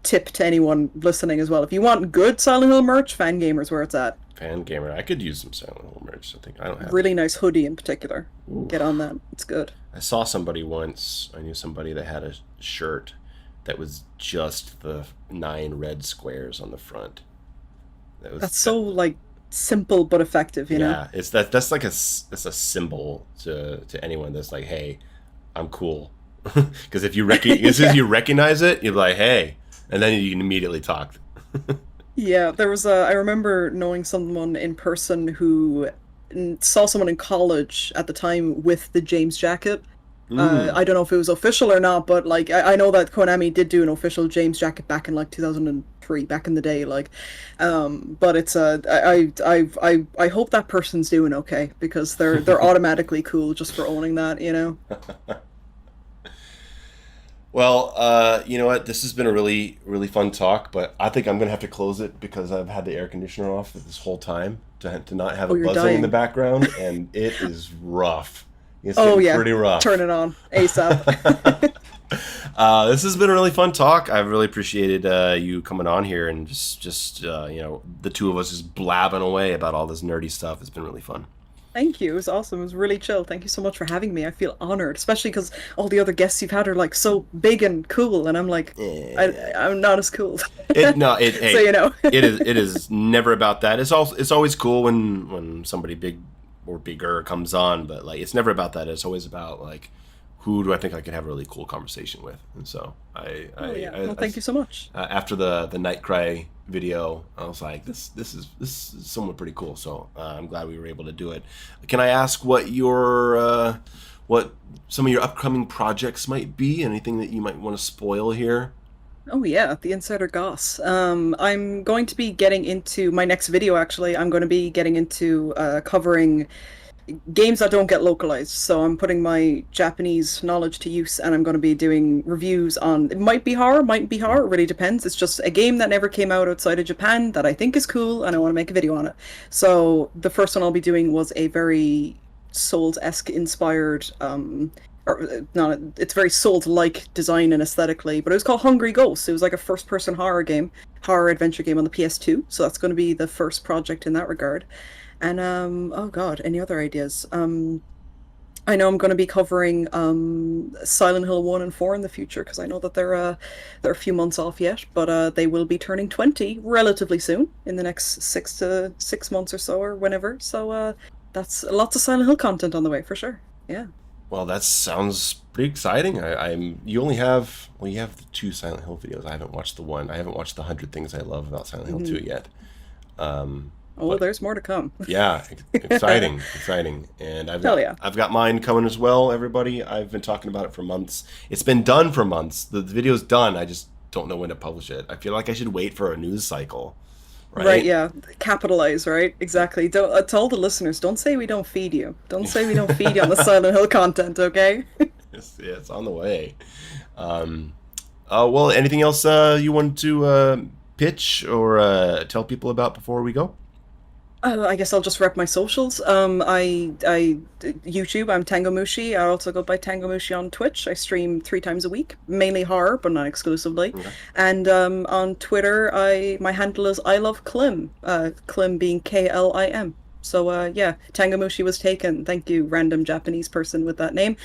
S2: tip to anyone listening as well, if you want good Silent Hill merch, Fangamer's where it's at.
S1: Fan gamer. I could use some Silent Hill merch. I think I don't have
S2: Really nice hoodie in particular.
S1: it. Ooh.
S2: Get on that. It's good.
S1: I saw somebody once. I knew somebody that had a shirt that was just the 9 red squares on the front. That was
S2: That's so like simple but effective, you know?
S1: yeah. It's that's like it's a symbol to anyone that's like, hey, I'm cool. Because if you as soon as you recognize it, you're like, hey, and then you can immediately talk.
S2: Yeah, there was a. I remember knowing someone in person who saw someone in college at the time with the James jacket.
S1: Mm.
S2: I don't know if it was official or not, but like I know that Konami did do an official James jacket back in like 2003, back in the day. Like, but it's I hope that person's doing okay because they're automatically cool just for owning that, you know.
S1: Well, you know what? This has been a really, really fun talk, but I think I'm gonna have to close it because I've had the air conditioner off this whole time to not have
S2: Oh,
S1: it
S2: you're
S1: buzzing in the
S2: dying.
S1: background, and it is rough. It's
S2: Oh
S1: getting
S2: yeah,
S1: pretty rough.
S2: turn it on ASAP.
S1: This has been a really fun talk. I've really appreciated you coming on here and just you know, the two of us just blabbing away about all this nerdy stuff. It's been really fun.
S2: Thank you. It was awesome. It was really chill. Thank you so much for having me. I feel honored, especially because all the other guests you've had are like so big and cool, and I'm like, I'm not as cool.
S1: It no, it
S2: So
S1: hey,
S2: you know.
S1: it is never about that. It's always cool when somebody big or bigger comes on, but like it's never about that. It's always about like who do I think I could have a really cool conversation with. And so
S2: Oh yeah. Well, thank you so much.
S1: after the Night Cry video, I was like, this is someone pretty cool. So I'm glad we were able to do it. Can I ask what some of your upcoming projects might be? Anything that you might want to spoil here?
S2: Oh yeah, the insider goss. I'm going to be getting into my next video. Actually, I'm going to be getting into covering games that don't get localized. So I'm putting my Japanese knowledge to use, and I'm going to be doing reviews on. It might be horror, might be horror. It really depends. It's just a game that never came out outside of Japan that I think is cool, and I want to make a video on it. So the first one I'll be doing was a very Souls-esque inspired. Or not, it's very Souls-like design and aesthetically, but it was called Hungry Ghosts. It was like a first-person horror adventure game on the PS2. So that's going to be the first project in that regard. And oh God, any other ideas? I know I'm going to be covering Silent Hill 1 and 4 in the future because I know that they're a few months off yet, but they will be turning 20 relatively soon in the next 6 months or so or whenever. So that's lots of Silent Hill content on the way for sure. Yeah.
S1: Well, that sounds pretty exciting. I'm you only have well, you have the 2 Silent Hill videos. I haven't watched the one. I haven't watched the 100 things I love about Silent Hill 2 yet.
S2: Oh,
S1: But
S2: there's more to come.
S1: yeah, exciting, exciting. And
S2: Hell yeah.
S1: I've got mine coming as well, everybody. I've been talking about it for months. It's been done for months. The video's done. I just don't know when to publish it. I feel like I should wait for a news cycle,
S2: Right,
S1: right?
S2: yeah. Capitalize, right? Exactly. Don't to all the listeners, don't say we don't feed you. Don't say we don't feed you on the Silent Hill content, okay?
S1: Yeah, it's on the way. Um, well, anything else you want to pitch or tell people about before we go?
S2: I guess I'll just rep my socials. YouTube, I'm Tangomushi. I also go by Tangomushi on Twitch. I stream 3 times a week, mainly horror, but not exclusively.
S1: Okay.
S2: And on Twitter, my handle is I love Klim. Klim being KLIM. So yeah, Tangomushi was taken. Thank you, random Japanese person with that name.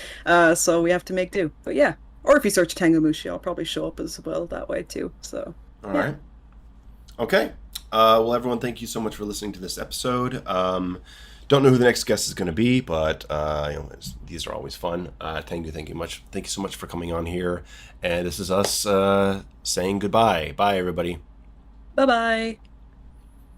S2: So we have to make do. But yeah, or if you search Tangomushi, I'll probably show up as well that way too. So
S1: All
S2: yeah.
S1: right. Okay. Well, everyone, thank you so much for listening to this episode. Don't know who the next guest is going to be, but you know, these are always fun. Thank you so much for coming on here. And this is us saying goodbye. Bye, everybody.
S2: Bye bye.